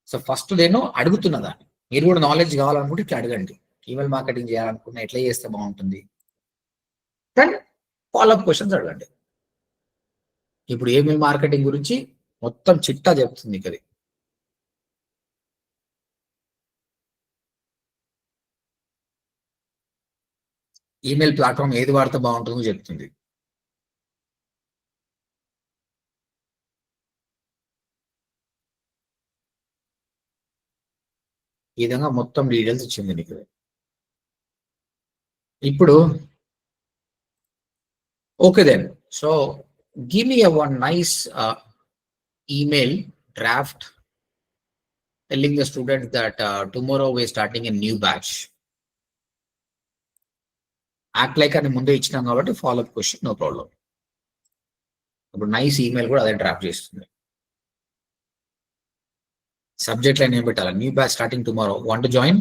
So first నేను అడుగుతున్నా దాన్ని, మీరు కూడా knowledge కావాలనుకుంటే ఇట్లా అడగండి. Email marketing చేయాలనుకున్నా ఎట్లా చేస్తే బాగుంటుంది, కానీ ఫాలోఅప్ క్వశ్చన్స్ అడగండి. ఇప్పుడు ఈమెయిల్ మార్కెటింగ్ గురించి మొత్తం చిట్టా చెప్తుంది ఇక్కడ. ఈమెయిల్ ప్లాట్ఫామ్ ఏది వాడితే బాగుంటుందో చెప్తుంది. ఈ విధంగా మొత్తం డీటెయిల్స్ ఇచ్చింది నీకు. ఇప్పుడు okay then, so give me one nice email draft telling the students that tomorrow we're starting a new batch. Act like అని ముందే ఇచ్చినాం కాబట్టి follow up question no problem. ఇప్పుడు నైస్ ఈమెయిల్ కూడా అదే డ్రాఫ్ట్ చేస్తుంది. సబ్జెక్ట్ లైన్ ఏం పెట్టాలి, new batch starting tomorrow, want to join,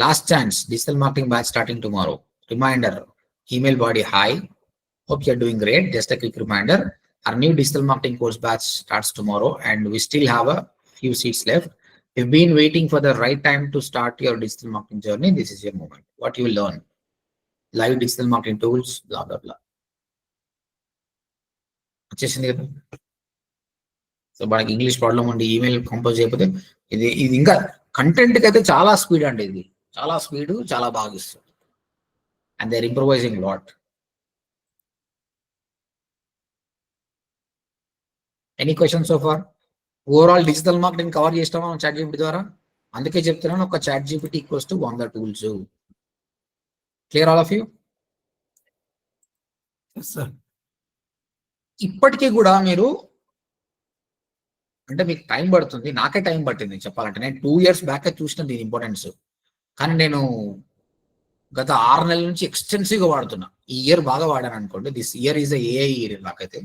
last chance digital marketing batch starting tomorrow, reminder email body hi, hope you're doing great, just a quick reminder, our new digital marketing course batch starts tomorrow and we still have a few seats left. You've been waiting for the right time to start your digital marketing journey. This is your moment. What you will learn, live digital marketing tools, blah blah blah. వచ్చేసింది కదా. So మనకి English problem ఉండి email compose చేయకపోతే ఇది ఇంకా కంటెంట్కి అయితే చాలా speed అండి, ఇది చాలా స్పీడ్, చాలా బాగా ఇస్తుంది. And they are improvising lot. Any question so far? Overall digital marketing cover చేస్తామా ChatGPT ద్వారా? అందుకే చెప్తున్నాను, ఒక ChatGPT equals to 100 tools. Clear all of you? ఇప్పటికీ కూడా మీరు అంటే మీకు టైం పడుతుంది, నాకే టైం పట్టింది చెప్పాలంటే. నేను 2 years బ్యాక్ చూసిన దీని ఇంపార్టెన్స్, కానీ నేను గత 6 నెలల నుంచి ఎక్స్టెన్సివ్గా వాడుతున్నా. ఈ ఇయర్ బాగా వాడాను అనుకోండి. This year is AI year నాకైతే.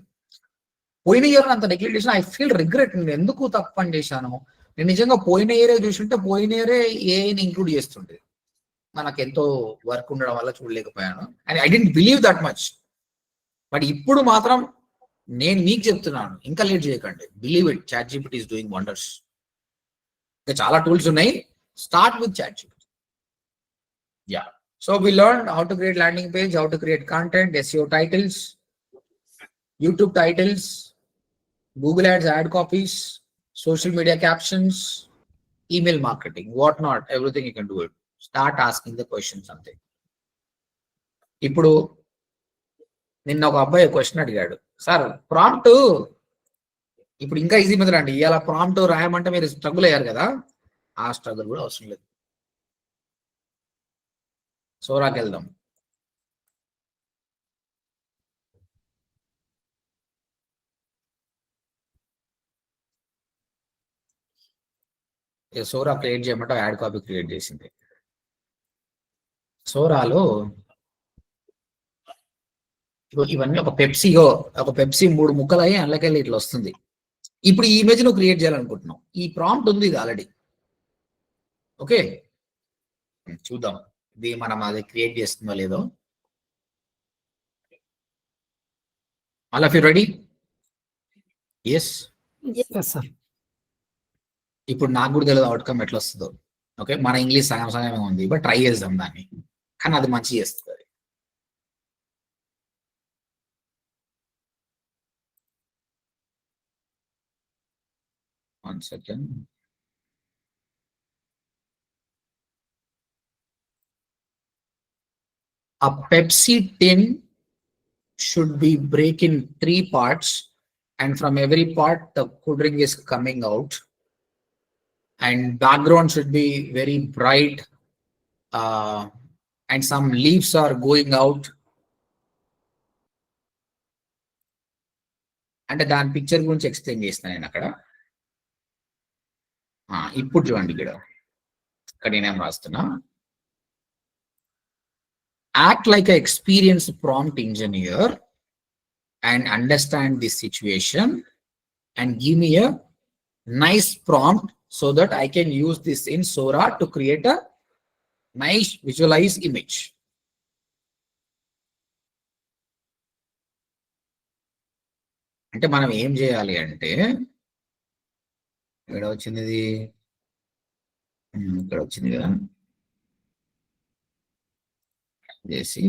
పోయిన ఇయర్ అంత నెగ్లెక్ట్ చేసిన, ఐ ఫీల్ రిగ్రెట్. నేను ఎందుకు తప్పు పని చేశాను. నేను నిజంగా పోయిన ఇయరే చూసుంటే పోయిన ఇయరే ఏఐని ఇంక్లూడ్ చేస్తుండే. నాకు ఎంతో వర్క్ ఉండడం వల్ల చూడలేకపోయాను. And I don't believe that much. But ఇప్పుడు మాత్రం నేను మీకు చెప్తున్నాను, ఇంకా లేట్ చేయకండి. Believe it, ChatGPT is doing wonders. ఇంకా చాలా టూల్స్ ఉన్నాయి. Start with ChatGPT. Yeah, so we learn how to create landing page, how to create content, SEO titles, YouTube titles, Google Ads ad copies, social media captions, email marketing, what not, everything you can do it. Start asking the questions something. ఇప్పుడు నిన్న ఒక అబ్బాయి question అడిగాడు, sir prompt ఇప్పుడు ఇంకా easy method అండి, ఇలా prompt రాయమంటే మీరు స్ట్రగుల్ అయ్యారు కదా, ఆ స్ట్రగుల్ కూడా అవసరం లేదు. సోరాకి వెళ్దాం. సోరా క్రియేట్ చేయమంటే యాడ్ కాపీ క్రియేట్ చేసింది. సోరాలో ఇవన్నీ ఒక పెప్సీ 3 ముక్కలు అయ్యి అందులోకెళ్ళి ఇట్లా వస్తుంది. ఇప్పుడు ఈ ఇమేజ్ నువ్వు క్రియేట్ చేయాలనుకుంటున్నావు, ఈ ప్రాంప్ట్ ఉంది ఇది ఆల్రెడీ. ఓకే, చూద్దాం ఇది మనం అది క్రియేట్ చేస్తుందో లేదో. All of you ready? Yes sir. ఇప్పుడు నాకు కూడా తెలియదు అవుట్కమ్ ఎట్లా వస్తుందో. ఓకే, మన ఇంగ్లీష్ సగం సగమే ఉంది, బట్ ట్రై చేద్దాం దాన్ని, కానీ అది మంచి చేస్తుంది. 1 second. A Pepsi tin should be break in 3 parts, and from every part the cool drink is coming out, and background should be very bright, and some leaves are going out. అంటే దాని picture గురించి explain చేస్తాను నేను అక్కడ. ఇప్పుడు చూడండి ఇక్కడ నేనేం రాస్తున్నా, act like an experienced prompt engineer and understand this situation and give me a nice prompt so that I can use this in Sora to create a nice visualized image. అంటే మనం ఏం చేయాలి అంటే ఇక్కడ వచ్చింది కదా చేసి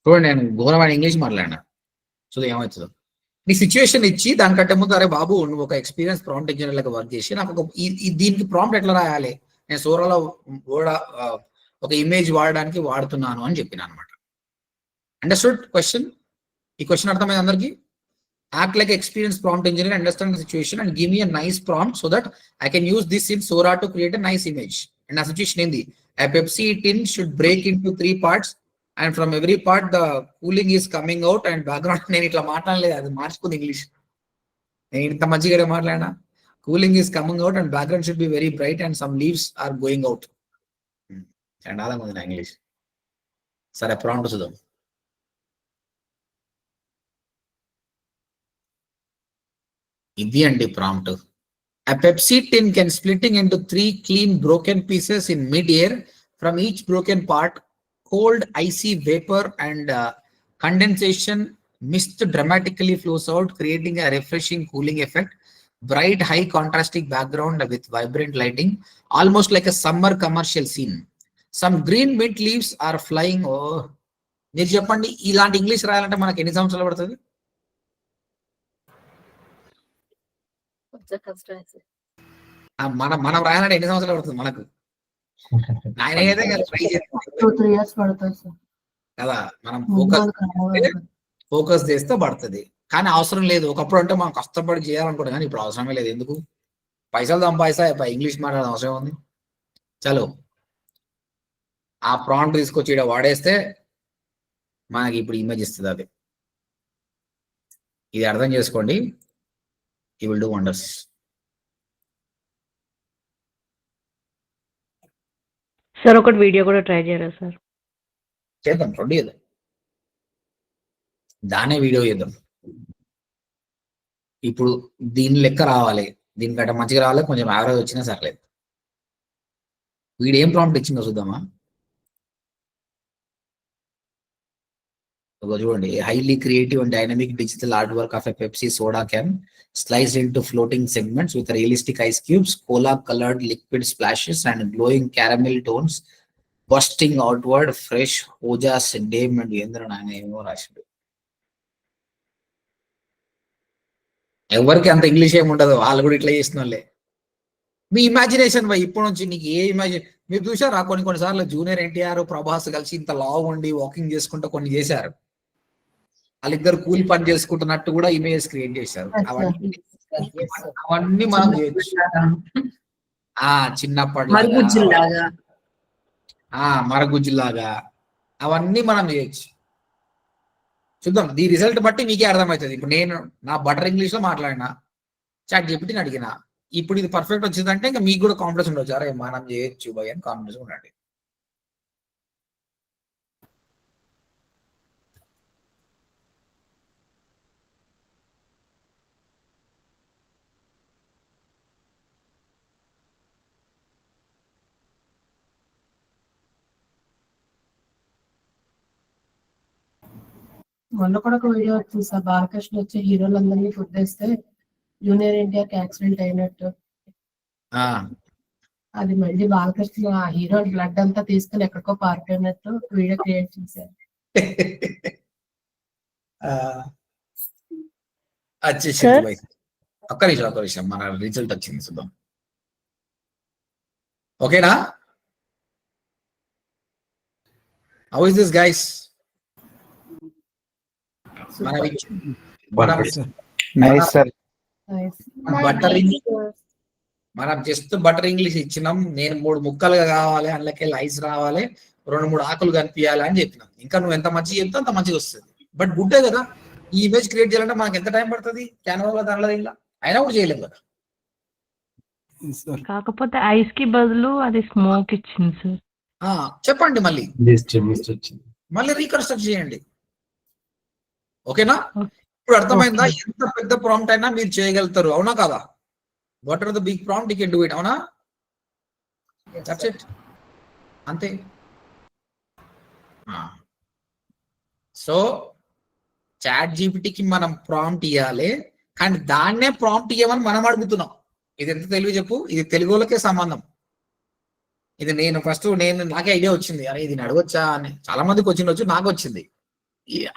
చూడండి, నేను ఘోరమైన ఇంగ్లీష్ మాట్లాడినా. సో ఏమవుతుందో నీ సిచ్యువేషన్ ఇచ్చి దానికంటే ముందు, అరే బాబు నువ్వు ఒక ఎక్స్పీరియన్స్ ప్రాంప్ట్ ఇంజనీర్ లాగా వర్క్ చేసి నాకు దీనికి ప్రాంప్ట్ ఎట్లా రాయాలి, నేను సోరాలో కూడా ఒక ఇమేజ్ వాడడానికి వాడుతున్నాను అని చెప్పిన అనమాట. Understood question? ఈ క్వశ్చన్ అర్థమైంది అందరికీ? Act like experienced prompt engineer, understand the situation and give me a nice prompt so that I can use this in Sora to create a nice image. And the situation in a Pepsi tin should break into 3 parts, and from every part the cooling is coming out and background. నేను ఇట్లా మాట్లాడలేదు, అది మార్చుకుంది English. నేను ఇంత మంచిగా మాట్లాడినా. Cooling is coming out and background should be very bright and some leaves are going out. చండాలంగా ఉంది నా ఇంగ్లీష్. సరే ప్రాంప్ట్ చూద్దాం. ఇది అండి prompt. A Pepsi tin can splitting into 3 clean broken pieces in mid-air. From each broken part, cold icy vapor and condensation mist dramatically flows out, creating a refreshing cooling effect. Bright high contrasting background with vibrant lighting, almost like a summer commercial scene. Some green mint leaves are flying. Oh, మీరు చెప్పండి, ఇలాంటి English రాయాలంటే మనకి ఎన్ని సంవత్సరాలు పడుతుంది? మనం రాయాలంటే ఎన్ని సంవత్సరాలు పడుతుంది మనకు? నాయనైతే ట్రై చేస్తాం కదా, మనం ఫోకస్ చేస్తే పడుతుంది. కానీ అవసరం లేదు. ఒకప్పుడు అంటే మనం కష్టపడి చేయాలనుకుంటాం, కానీ ఇప్పుడు అవసరమే లేదు. ఎందుకు? పైసలు సంపాదిస్తా ఇంగ్లీష్ మాట్లాడడం అవసరం ఉంది. చలో ఆ ప్రాంప్ట్ తీసుకొచ్చి ఇక్కడ వాడేస్తే మనకి ఇప్పుడు ఇమేజ్ ఇస్తుంది. అది ఇది అర్థం చేసుకోండి. You will do wonders. Sir ఒకటి వీడియో కూడా ట్రై చేయరా సార్? చేద్దాం, రెడీ చేద్దాం. దానే వీడియో చేద్దాం. ఇప్పుడు దీని లెక్క రావాలి, దీనికంటే మంచిగా రావాలి, కొంచెం యావరేజ్ వచ్చినా సర్లేదు. వీడు ఏం ప్రాంప్ట్ ఇచ్చిందో చూద్దామా? చూడండి, highly creative and dynamic digital artwork of a Pepsi soda can sliced into floating segments with realistic ice cubes, cola colored liquid splashes and glowing caramel tones bursting outward. Fresh hoja sedem and endra naemo rashid. ఎవరికి అంత English ఏమి ఉండదు, వాళ్ళు కూడా ఇట్లా చేస్తున్నాళ్ళే. మీ imagination by ఇప్పటి నుంచి నీకు ఏ ఇమాజిన్. మీరు చూసారా కొన్నిసార్లు జూనియర్ ఎన్టీఆర్ ప్రభాస్ కలిసి ఇంత లావు ఉండి వాకింగ్ చేసుకుంటూ కొన్ని చేశారు. వాళ్ళిద్దరు కూలి పని చేసుకుంటున్నట్టు కూడా ఇమేజ్ క్రియేట్ చేశారు. అవన్నీ మనం చేయొచ్చు. చిన్నప్పటి మరగుజ్జులాగా అవన్నీ మనం చేయొచ్చు. చూద్దాం, ఈ రిజల్ట్ బట్టి మీకే అర్థమవుతుంది. ఇప్పుడు నేను నా బటర్ ఇంగ్లీష్ లో మాట్లాడినా, చాట్ జీపీటీని అడిగినా, ఇప్పుడు ఇది పర్ఫెక్ట్ వచ్చిందంటే ఇంకా మీకు కూడా కాన్ఫిడెన్స్ ఉండొచ్చు, అరే మనం చేయొచ్చు భయ అని కాన్ఫిడెన్స్ ఉండండి. మొన్న కూడా ఒక వీడియో వచ్చింది సార్, బాలకృష్ణ వచ్చి హీరోలందరినీ గుద్దేస్తే జూనియర్ ఎన్టీఆర్కి యాక్సిడెంట్ అయినట్టు. అది మళ్ళీ బాలకృష్ణ ఆ హీరో బ్లడ్ అంతా తీసుకుని ఎక్కడికో పారిపోయినట్టు వీడియో క్రియేట్ చేశారు. ఒక్క నిమిషం మన రిజల్ట్ వచ్చింది చూద్దాం. ఓకేనా? How is this guys? మనం జస్ట్ బటర్ ఇంగ్లీష్ ఇచ్చినాం. నేను 3 ముక్కలుగా కావాలి, అందులోకి ఐస్ రావాలి, 2-3 ఆకులు కనిపించాలి అని చెప్పినాం. ఇంకా నువ్వు ఎంత మంచిగా చెప్తే అంత మంచిగా వస్తుంది. బట్ గుడ్డే కదా, ఈ ఇమేజ్ క్రియేట్ చేయాలంటే మనకి ఎంత టైం పడుతుంది కెమెరాలో దానిలో ఇలా అయినా కూడా చేయలేము కదా. కాకపోతే ఐస్ కి బదులు అది స్మోక్ ఇచ్చింది సార్. చెప్పండి మళ్ళీ రీకన్స్ట్రక్ట్ చేయండి. ఓకేనా? ఇప్పుడు అర్థమైందా? ఎంత పెద్ద ప్రాంప్ట్ అయినా మీరు చేయగలుగుతారు, అవునా కాదా? What are the big prompt you can do it, అవునా? దట్స్ ఇట్, అంతే. సో చాట్ జీపీటీకి మనం ప్రాంప్ట్ ఇవ్వాలి, కానీ దాన్నే ప్రాంప్ట్ ఇవ్వమని మనం అడుగుతున్నాం. ఇది ఎంత తెలివి చెప్పు, ఇది తెలుగు వాళ్ళకే సంబంధం. ఇది నాకే ఐడియా వచ్చింది, అరే ఇది అడగొచ్చా అని. చాలా మందికి వచ్చిండొచ్చు, నాకు వచ్చింది.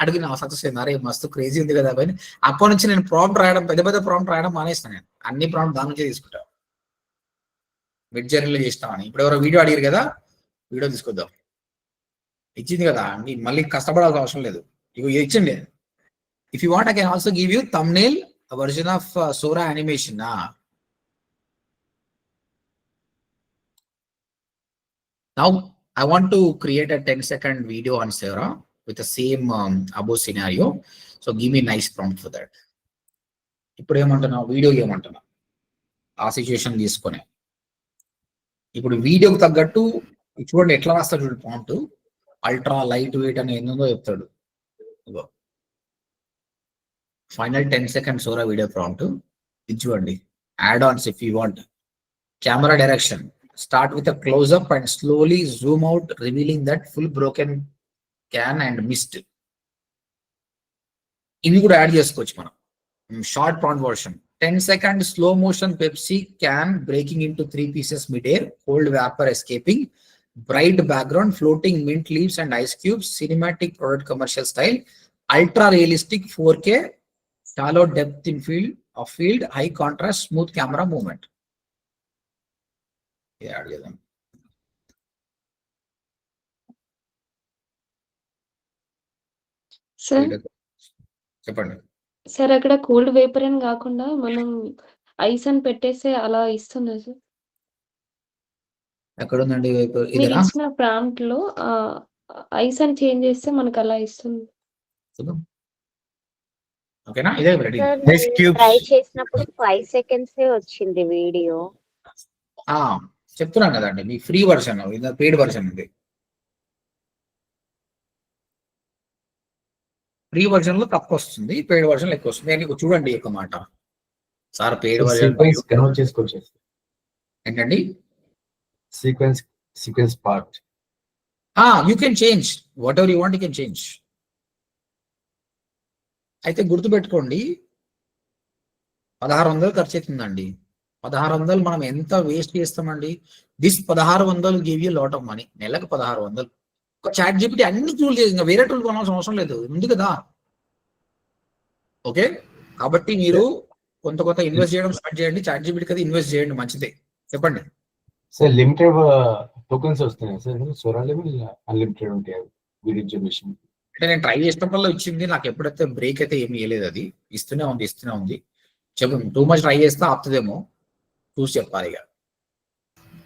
అడిగిన సక్సెస్ అయింది, అరే మస్తు క్రేజీ ఉంది కదా అని. అప్పటి నుంచి నేను ప్రాంప్ట్ రాయడం, పెద్ద పెద్ద ప్రాంప్ట్ రాయడం మానేస్తాను. నేను అన్ని ప్రాంప్ట్ దాని నుంచే తీసుకుంటా. మిడ్ జర్నీలో చేస్తామని ఇప్పుడు ఎవరో వీడియో అడిగారు కదా, వీడియో తీసుకొద్దాం. ఇచ్చింది కదా, మళ్ళీ కష్టపడాల్సిన అవసరం లేదు. ఇవి ఇచ్చింది. If you want I can also give you thumbnail version of Sora animation. Now I want to create a 10-second video on Sora with the same above scenario. So give me a nice prompt for that. ఇప్పుడు ఏమంటున్నా, video ఏమంటున్నా, ఆ situation తీసుకొని ఇప్పుడు వీడియోకి తగ్గట్టు చూడండి ఎట్లా రాస్తాడు చూడండి ప్రాంప్ట్. అల్ట్రా లైట్ వెయిట్ అని ఏందో చెప్తాడు. Final 10 seconds Sora video prompt ఇది చూడండి. Add Ann's if you want. Camera direction, start with a close-up and slowly zoom out, revealing that full broken can and mist. ఇవి కూడా add చేసుకోవచ్చు మనం. Short prompt version, 10 seconds slow motion Pepsi can breaking into 3 pieces mid-air, cold vapor escaping, bright background, floating mint leaves and ice cubes, cinematic product commercial style, ultra realistic 4K, shallow depth in field, high contrast, smooth camera movement. Add చేద్దాం. చెప్పండి sir. అక్కడ cold vapour అని కాకుండా మనం ice అని పెట్టేస్తే అలా ఇస్తుందా సార్? ఎక్కడ ఉందండి మీరు ఇచ్చిన ప్రాంప్ట్ లో ఐస్ అని చేంజ్ చేస్తే మనకు అలా ఇస్తుంది. ఓకేనా? ఇదే ట్రై చేసినప్పుడు 5 seconds వచ్చింది వీడియో. చెప్తున్నాను కదండి, మీ ఫ్రీ వర్షన్, ఇది పెయిడ్ వర్షన్ ఉంది. ఫ్రీ వర్షన్ లో తక్కువ వస్తుంది, పెయిడ్ వర్షన్ ఎక్కువ వస్తుంది. నేను చూడండి ఒక మాట సార్, పెయిడ్ వర్షన్ ఏంటండి sequence part you can change what ever you want, you can change. అయితే గుర్తుపెట్టుకోండి, 1600 ఖర్చు అవుతుందండి. 1600 మనం ఎంత వేస్ట్ చేస్తామండి. This 1600 give you lot of money. నెలకు 1600. ఒక చాట్ జీపీటీ అన్ని టూల్ చేసి ఇంకా వేరే టూల్ కొనాల్సిన అవసరం లేదు, ఉంది కదా. ఓకే, కాబట్టి మీరు కొంత ఇన్వెస్ట్ చేయడం స్టార్ట్ చేయండి. చాట్ జీపీటీ కదా ఇన్వెస్ట్ చేయండి, మంచిదే. చెప్పండి సార్. లిమిటెడ్ టోకెన్స్ వస్తున్నాయి సార్ సోరా లెవెల్, అన్లిమిటెడ్ ఉంటాయి వీడియో జనరేషన్. అంటే నేను ట్రై చేసినప్పుడు ఇచ్చింది, నాకు ఎప్పుడైతే బ్రేక్ అయితే ఏమి ఇవ్వలేదు. అది ఇస్తూనే ఉంది. చెప్పు, టూ మచ్ ట్రై చేస్తే ఆపుతుందేమో, చూసి చెప్పాలి. ఇక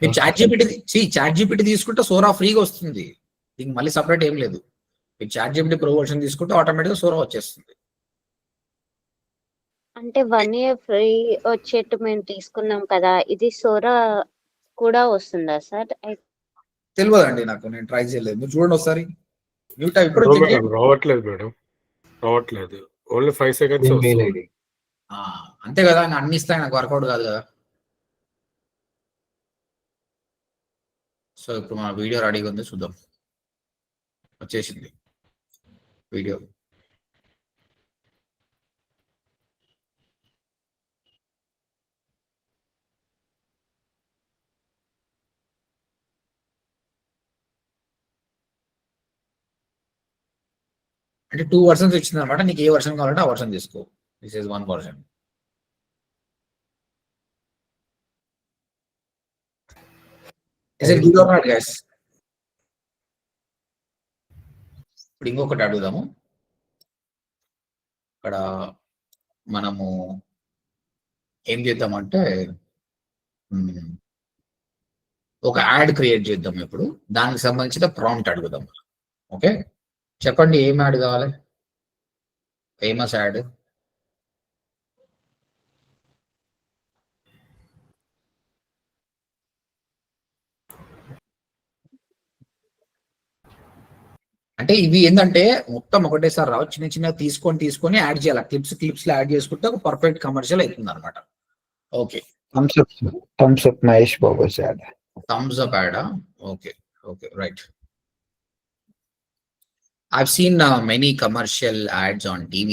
మీరు చాట్ జీపీటీ తీసుకుంటే సోరా ఫ్రీగా వస్తుంది, దీనికి మళ్ళీ సపరేట్ ఏం లేదు. మీరు చాట్ జీపీటీ ప్రో వర్షన్ తీసుకుంటే ఆటోమేటిక్గా సోరా వచ్చేస్తుంది. అంటే 1 year ఫ్రీ వచ్చేట్టు మేము తీసుకున్నాం కదా, ఇది సోరా కూడా వస్తుందా సార్? తెలియదండి నాకు, నేను ట్రై చేయలేదు. మీరు చూడండి ఒకసారి. రావట్లేదు మేడం, రావట్లేదు. Only 5 seconds. అంతే కదా, అన్ని ఇస్తాయి, నాకు వర్కౌట్ కాదు కదా. సో ఇప్పుడు మన వీడియో రెడీగా ఉంది, చూద్దాం. వచ్చేసింది వీడియో. అంటే 2 versions ఇచ్చింది అనమాట. నీకు ఏ వర్షన్ కావాలంటే ఆ వర్షన్ తీసుకో. This is 1 version. Is it good or not, guys? ఇప్పుడు ఇంకొకటి అడుగుదాము. ఇక్కడ మనము ఏం చేద్దామంటే ఒక యాడ్ క్రియేట్ చేద్దాం. ఇప్పుడు దానికి సంబంధించిన ప్రాంప్ట్ అడుగుదాం. ఓకే, చెప్పండి ఏం యాడ్ కావాలి? Famous add. అంటే ఇవి ఏంటంటే మొత్తం ఒకటేసారి రావు, చిన్న చిన్న తీసుకొని యాడ్ చేయాలి. క్లిప్స్ లో యాడ్ చేసుకుంటే ఒక పర్ఫెక్ట్ కమర్షియల్ అవుతుంది అనమాట. Okay, Thums Up Mahesh Babu ad. Thums Up ad. Okay okay, right. I've seen many commercial ads on TV.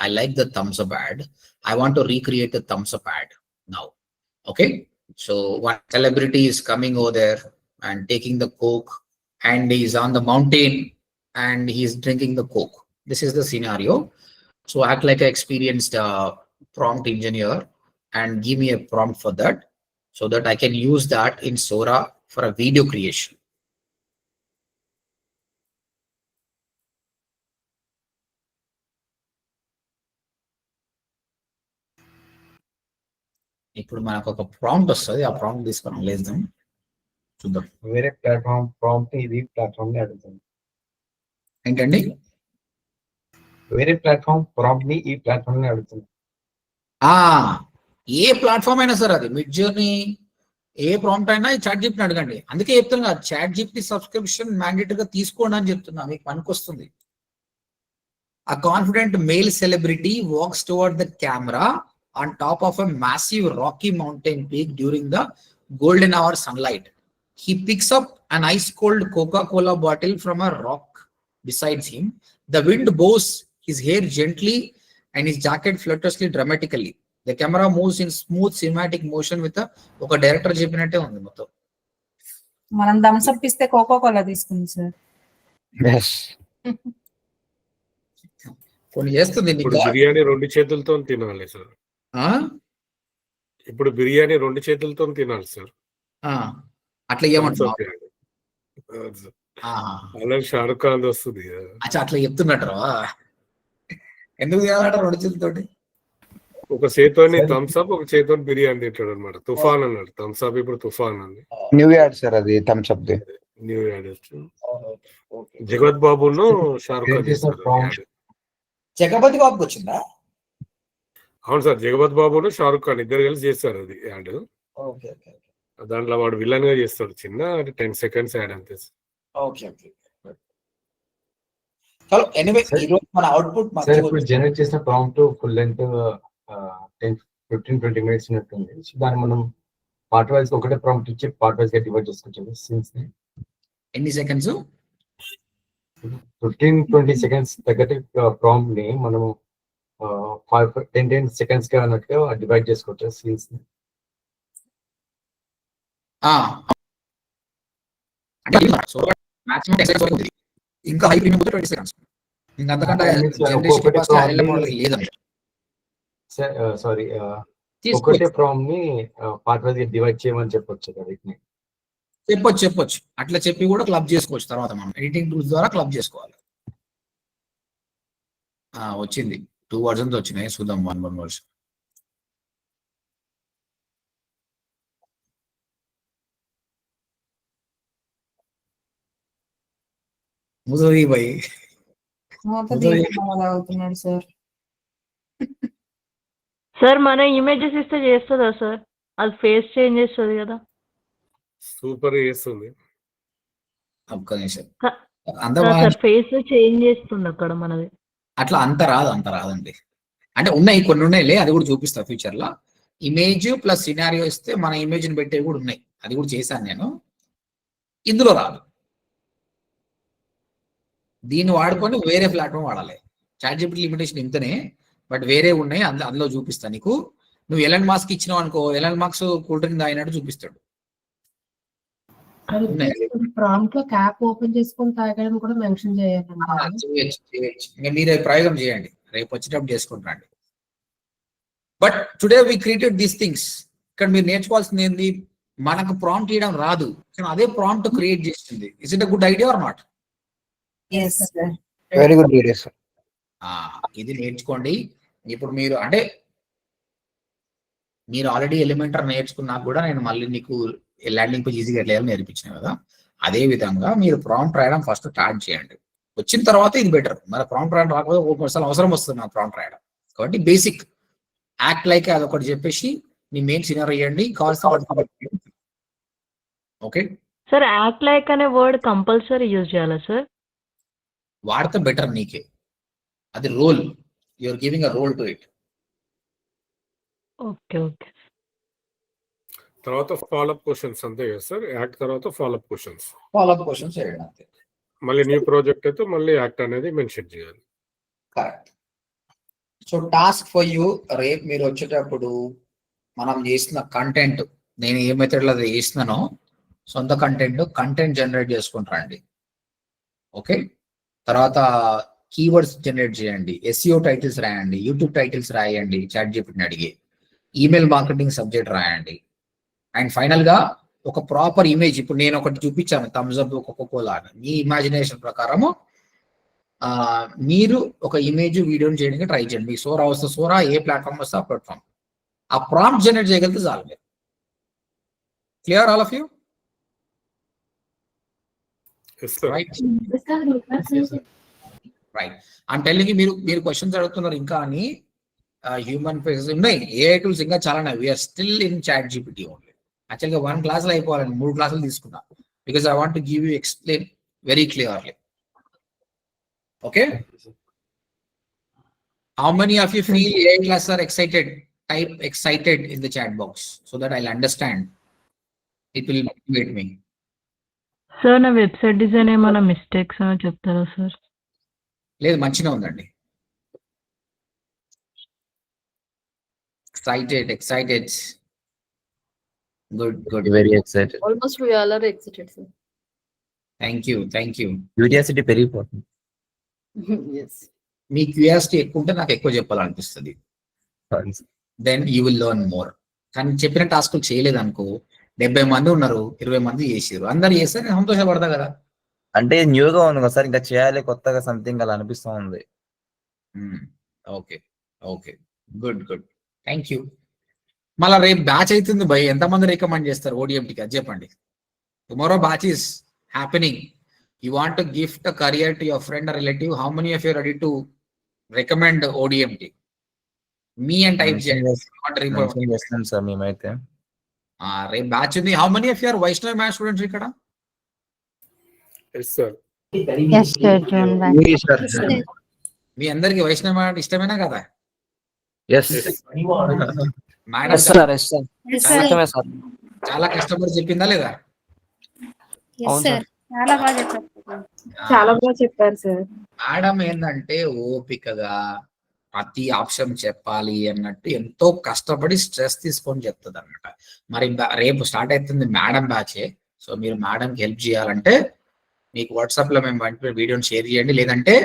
I like the thumbs up ad. I want to recreate the thumbs up ad now. Okay, so one celebrity is coming over there and taking the Coke, and he's on the mountain and he's drinking the Coke. This is the scenario. So act like an experienced prompt engineer and give me a prompt for that, so that I can use that in Sora for a video creation. ఇప్పుడు మనకు ఒక prompt వస్తుంది, ఆ prompt తీసుకొని లేద్దాం, చూద్దాం. వేరే platform prompt ఇది platform ని అడుగుతుంది. ఏంటండి? వేరే ప్లాట్ఫామ్ ప్రాంప్ట్ ని ఈ ప్లాట్ఫామ్ ని అడుగుతుంది. ఏ ప్లాట్ఫామ్ అయినా సరే, అది మిడ్ జర్నీ, ఏ ప్రాంప్ట్ అయినా చాట్ జీపీటీని అడగండి. అందుకే చెప్తున్నా చాట్ జీపీటీ సబ్స్క్రిప్షన్ మ్యాండేటరీ గా తీసుకోండి అని చెప్తున్నా, మీకు పనికొస్తుంది. A confident male celebrity walks toward the camera on top of a massive rocky mountain peak during the golden hour sunlight. He picks up an ice-cold Coca-Cola bottle from a rock besides him. The wind blows his hair gently and his jacket flutters dramatically. The camera moves in smooth cinematic motion with ఒక director చెప్పినట్టే ఉంది మొత్తం. మనం Thums up ఇస్తే cocoa Kola తీసుకుంది sir. కొన్ని చేస్తుంది. ఇప్పుడు బిర్యానీ 2 చేతులతో తినాలి సార్. ఇప్పుడు బిర్యానీ 2 చేతులతో తినాలి సార్. అట్లా ఏమంటారు? అలా షారుఖ్ ఖాన్ వస్తుంది. అట్లా చెప్తున్నట్టు ఎందుకు చేయాలట 2 చేతులతోటి? ఒక చేతోని థమ్స్ అప్, ఒక చేతోని బిర్యానీ తింటాడు అనమాట. తుఫాన్ అన్నాడు థమ్స్ అప్, ఇప్పుడు తుఫాన్ అని న్యూ యాడ్ సార్, అది Thums Up the new ad. Jagat బాబును షారుఖ్ ఖాన్ చేస్తారు. జగపతి బాబుకి వచ్చిందా? అవును సార్, జగపతి బాబును షారుఖ్ ఖాన్ ఇద్దరు కలిసి చేస్తారు అది యాడ్. దాంట్లో వాడు విలన్ గా చేస్తాడు, చిన్న 10 seconds యాడ్ అంతే. జనరేట్ చేసిన ప్రాంప్ట్ ఫుల్ లెంత్ 10-15-20 minutes ఉన్నట్టుంది. దాన్ని మనం పార్ట్ వైజ్ ఒకటే ప్రాంప్ట్ ఇచ్చి పార్ట్ వైజ్ గా డివైడ్ చేసుకోవచ్చు. సీన్స్ ఎన్ని సెకండ్స్? 15-20 seconds తగ్గట్టు ప్రాంప్ట్ ని మనము 10 seconds గా అన్నట్టుగా డివైడ్ చేసుకోవచ్చు సీన్స్ ని. ఇంకా హై ప్రీమియం 20 seconds. సారీ, ఒకటే ప్రాంప్ట్ ని పార్ట్ వైజ్ గా డివైడ్ చేయమని చెప్పొచ్చు కదా. వీటిని చెప్పొచ్చు. అట్లా చెప్పి కూడా క్లబ్ చేసుకోవచ్చు. తర్వాత మనం ఎడిటింగ్ టూల్స్ ద్వారా క్లబ్ చేసుకోవాలి. వచ్చింది 2 versions వచ్చినాయి, చూద్దాం 1 version. ముజోయి భాయ్ అవుతున్నాడు సార్. సార్ మన ఇమేజెస్ ఇస్తే చేస్తుందా సార్? అది ఫేస్ చేంజ్ చేస్తుంది కదా. సూపర్ చేస్తుంది. ఫేస్ చేంజ్ చేస్తుంది అక్కడ మనది. అట్లా అంత రాదండి. అంటే కొన్ని ఉన్నాయిలే, అది కూడా చూపిస్తా ఫ్యూచర్ లో. ఇమేజ్ ప్లస్ సినారియో ఇస్తే మన ఇమేజ్ ని పెట్టేవి కూడా ఉన్నాయి, అది కూడా చేశాను నేను. ఇందులో రాదు. దీన్ని వాడుకొని వేరే ప్లాట్ఫామ్ వాడాలి. చాట్ జీపీటీ లిమిటేషన్ ఇంతనే, బట్ వేరే ఉన్నాయి, అందులో చూపిస్తా నీకు. నువ్వు ఎలన్ మాస్క్ ఇచ్చినావు అనుకో, ఎలన్ మాస్క్ కూల్ డ్రింక్ తాగినట్టు చూపిస్తాడు. ప్రాంప్ట్ లో క్యాప్ ఓపెన్ చేసుకొని తాగడం కూడా మెన్షన్ చేయాలి. చేయొచ్చు. ఇంకా మీరే ప్రయోగం చేయండి, రేపు వచ్చేటప్పుడు చేసుకుంటారండి. But today we created these things. ఇక్కడ మీరు నేర్చుకోవాల్సింది ఏంది? మనకు ప్రాంప్ట్ చేయడం రాదు, కానీ అదే ప్రాంప్ట్ క్రియేట్ చేస్తుంది. Is it a good idea or not? Very good idea sir. ఇది నేర్చుకోండి. ఇప్పుడు మీరు అంటే మీరు ఆల్రెడీ ఎలిమెంటర్ నేర్చుకున్నా కూడా నేను మళ్ళీ నీకు ల్యాండింగ్ పేజ్ ఈజీగా ఎట్లా నేర్పించిన కదా, అదే విధంగా మీరు ప్రాంప్ట్ రాయడం ఫస్ట్ స్టార్ట్ చేయండి. వచ్చిన తర్వాత ఇది బెటర్. మరి ప్రాంప్ట్ రాయడం రాకపోతే ఒక్కొక్కసారి అవసరం వస్తుంది నాకు ప్రాంప్ట్ రాయడం. కాబట్టి బేసిక్ యాక్ట్ లైక్ అదొకటి చెప్పేసి నీ మెయిన్ సినార్ అయ్యండి కావాల్సిన. ఓకే సార్, యాక్ట్ లైక్ అనే వర్డ్ కంపల్సరీ యూజ్ చేయాలా సార్? వాడితే బెటర్ నీకే. అది role, you're giving a role to it. Okay okay. తర్వాత ఫాలోఅప్ క్వశ్చన్స్ అంతే కదా సార్? యాక్ట్ తర్వాత ఫాలోఅప్ క్వశ్చన్స్. ఫాలోఅప్ క్వశ్చన్స్ చేయండి అంతే. మళ్ళీ న్యూ ప్రాజెక్ట్ అయితే మళ్ళీ యాక్ట్ అనేది మెన్షన్ చేయాలి. Correct. So task for you, రేపు మీరు వచ్చేటప్పుడు మనం చేసిన కంటెంట్, నేను ఏ మెథడ్లో అది చేసినానో సొంత కంటెంట్ జనరేట్ చేసుకుంటారండి. ఓకే, తర్వాత కీవర్డ్స్ జనరేట్ చేయండి, SEO టైటిల్స్ రాయండి, యూట్యూబ్ టైటిల్స్ రాయండి చాట్ జీపీటీని అడిగి, ఈమెయిల్ మార్కెటింగ్ సబ్జెక్ట్ రాయండి, అండ్ ఫైనల్ గా ఒక ప్రాపర్ ఇమేజ్. ఇప్పుడు నేను ఒకటి చూపించాను థమ్స్ అప్ కోకోకోలా, మీ ఇమాజినేషన్ ప్రకారము మీరు ఒక ఇమేజ్ వీడియోని చేయడానికి ట్రై చేయండి. మీకు సోరా వస్తే సోరా, ఏ ప్లాట్ఫామ్ వస్తే ఆ ప్లాట్ఫామ్, ఆ ప్రాంప్ట్ జనరేట్ చేయగలిగితే చాలు. మీరు clear all of you? Right. I'm telling you, మీరు క్వశ్చన్స్ అడుగుతున్నారు ఇంకా అని. హ్యూమన్ ఫేసెస్ ఉన్నాయి, AI టూల్స్ ఇంకా చాలా ఉన్నాయి. We're still in chat GPT only. యాక్చువల్గా 1 క్లాస్లో అయిపోవాలని 3 క్లాసులు తీసుకున్నా, because I want to give you explain very clearly. Okay, how many of you feel AI class are excited? Type excited in the chat box so that I'll understand. It will motivate me. Sir, నా website design ఏమైనా mistakes అని చెప్తారా sir? లేదు, మంచిగా ఉందండి. Excited. Good. Very excited. Almost we all are excited, sir. Thank you. Curiosity పెరిగిపోతుంది. Yes. మీ curiosity ఎక్కువ ఉంటే నాకు ఎక్కువ చెప్పాలనిపిస్తుంది. Then you will learn more. కానీ చెప్పిన టాస్క్ చేయలేదు అనుకో, 70 మంది ఉన్నారు, 20 మంది చేసారు, అందరు చేస్తే నేను సంతోషపడతా కదా. అంటే న్యూగా ఉంది కదా సార్, ఇంకా చేయాలి కొత్తగా సంథింగ్ అలా అనిపిస్తూ ఉంది. Okay, good. Thank you. మళ్ళీ రేపు బ్యాచ్ అవుతుంది భయ్, ఎంతమంది రికమెండ్ చేస్తారు ODMTకి అది చెప్పండి. Tomorrow batch is happening. You want to gift a career to your friend or relative. How many of you are ready to recommend ODMT? Me and type చేస్తాను sir మేమైతే. రేపు బ్యాచ్ ఉంది. How many of you are Vaishnavi Math students ఇక్కడ? Yes sir. Yes sir, John. మీ అందరికి Vaishnavi math ఇష్టమేనా కదా? Yes. Madam చాలా కష్టపడి చెప్పిందా లేదా? చాలా బాగా చెప్పారు సార్. మేడం ఏంటంటే ఓపికగా ప్రతి ఆప్షన్ చెప్పాలి అన్నట్టు ఎంతో కష్టపడి స్ట్రెస్ తీసుకొని చెప్తుంది అనమాట. మరి రేపు స్టార్ట్ అవుతుంది మేడం బ్యాచే. సో మీరు మేడంకి హెల్ప్ చేయాలంటే మీకు వాట్సాప్ లో మేము వీడియోని షేర్ చేయండి, లేదంటే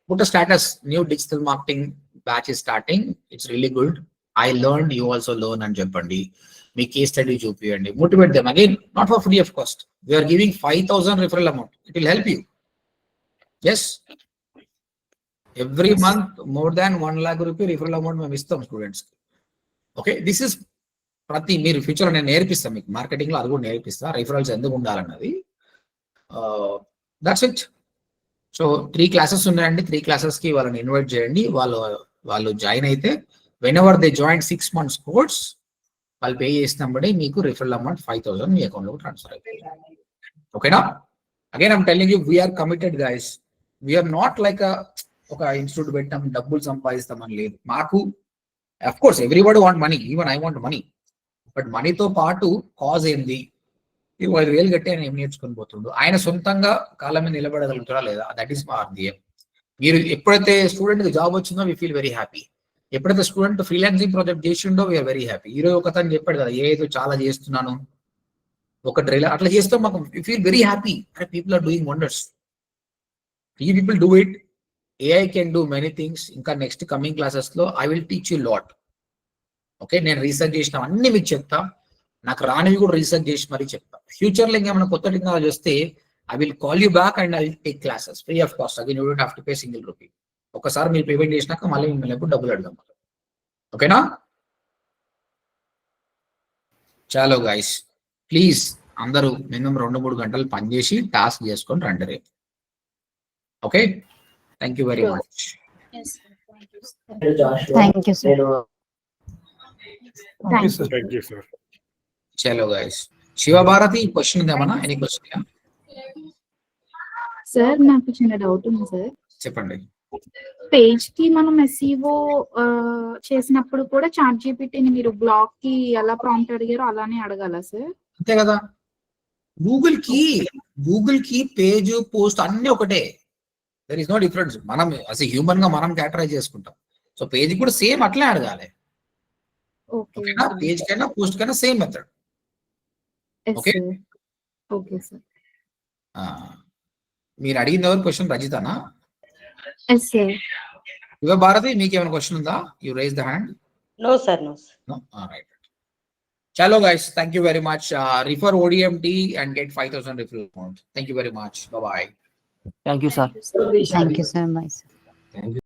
put status new digital marketing batch is starting, it's really good, I learn, you also learn అని చెప్పండి. మీ కేస్ స్టడీ చూపియండి, motivate them. Again not for free of cost, we are giving 5,000 referral amount. It will help you. Yes, every month more than 1 lakh rupee referral amount మేము ఇస్తాం students కి. Okay, this is మీరు future లో నేను నేర్పిస్తాను మీకు, marketing లో అది కూడా నేర్పిస్తా, రిఫరల్స్ ఎందుకు ఉండాలన్నది. That's it. సో 3 క్లాసెస్ ఉన్నాయండి, 3 క్లాసెస్ కి వాళ్ళని ఇన్వైట్ చేయండి. వాళ్ళు జాయిన్ అయితే whenever they join 6 months course వాళ్ళు పే చేసినప్పుడే మీకు రిఫరల్ అమౌంట్ 5,000 మీ అకౌంట్ లో ట్రాన్స్ఫర్ అయిపోయింది. ఓకేనా? Again I'm telling you, we are committed guys. We are not like ఒక ఇన్స్టిట్యూట్ పెట్టాం డబ్బులు సంపాదిస్తామని లేదు మాకు. Of course everybody want money, even I want money, but మనీతో పాటు కాజ్ ఏంది, 25,000 కట్టి ఆయన ఏం నేర్చుకొని పోతుండు, ఆయన సొంతంగా కాళ్ళ మీద నిలబడగలుగుతారా లేదా, దట్ ఈస్ మా ధ్యేయం. మీరు ఎప్పుడైతే స్టూడెంట్ జాబ్ వచ్చిందో వీ ఫీల్ వెరీ హ్యాపీ. ఎప్పుడైతే స్టూడెంట్ ఫ్రీలాన్సింగ్ ప్రాజెక్ట్ చేసిండో వీఆర్ వెరీ హ్యాపీ. ఈరోజు ఒక అతను చెప్పాడు కదా, ఏదో చాలా చేస్తున్నాను ఒక ట్రైలర్ అట్లా చేస్తే మాకు feel very happy. People are doing wonders. ఈ people do it. AI can do many things. ఇంకా నెక్స్ట్ కమింగ్ క్లాసెస్ లో I will teach you lot. Okay, నేను రీసెర్చ్ చేసిన అన్ని మీకు చెప్తా. నాకు రానివి కూడా రీసెర్చ్ చేసి మరీ చెప్తా. ఫ్యూచర్లో ఇంకేమైనా కొత్త టెక్నాలజీ వస్తే I will call you back and I will take classes free of cost. Again you don't have to pay single rupee. ఒకసారి మీరు పేమెంట్ చేసినాక మళ్ళీ మిమ్మల్ని ఎప్పుడు డబ్బులు అడదాం. ఓకేనా? చాలో గైస్, ప్లీజ్ అందరూ మినిమం 2-3 గంటలు పనిచేసి టాస్క్ చేసుకొని రండి రేపు. Okay, thank you very much. Thank you sir. Thank you sir. చలో గైస్, శివభారతి క్వశ్చన్ ఉందేమన్నా? Any question? సార్ నాకు చిన్న డౌట్ ఉంది సార్. చెప్పండి. పేజ్ కి మనం SEO చేసినప్పుడు కూడా చాట్ జీపీటీని మీరు బ్లాగ్ కి ఎలా ప్రాంప్ట్ అడిగారో అలానే అడగాల సార్? అంతే కదా. గూగుల్ కి పేజ్ పోస్ట్ అన్ని ఒకటే. There is no difference. మనం అసలు హ్యూమన్ గా మనం క్యాటరైజ్ చేసుకుంటాం. సో పేజ్ కూడా సేమ్ అట్లే అడగాలి. ఓకేనా? పేజ్ కైనా పోస్ట్ కైనా same method. Okay okay sir. మీరు అడిగిన ఎవరు క్వశ్చన్? రజితనా? Yes sir. భారతి, మీకు ఏమైనా క్వశ్చన్ ఉందా? You raise the hand. No sir, no sir. No? All right. Chalo guys, thank you very much. Refer ODMT and get 5,000 referral amount. Thank you very much. Bye bye. Thank you, sir. Thank you so much. Thank you.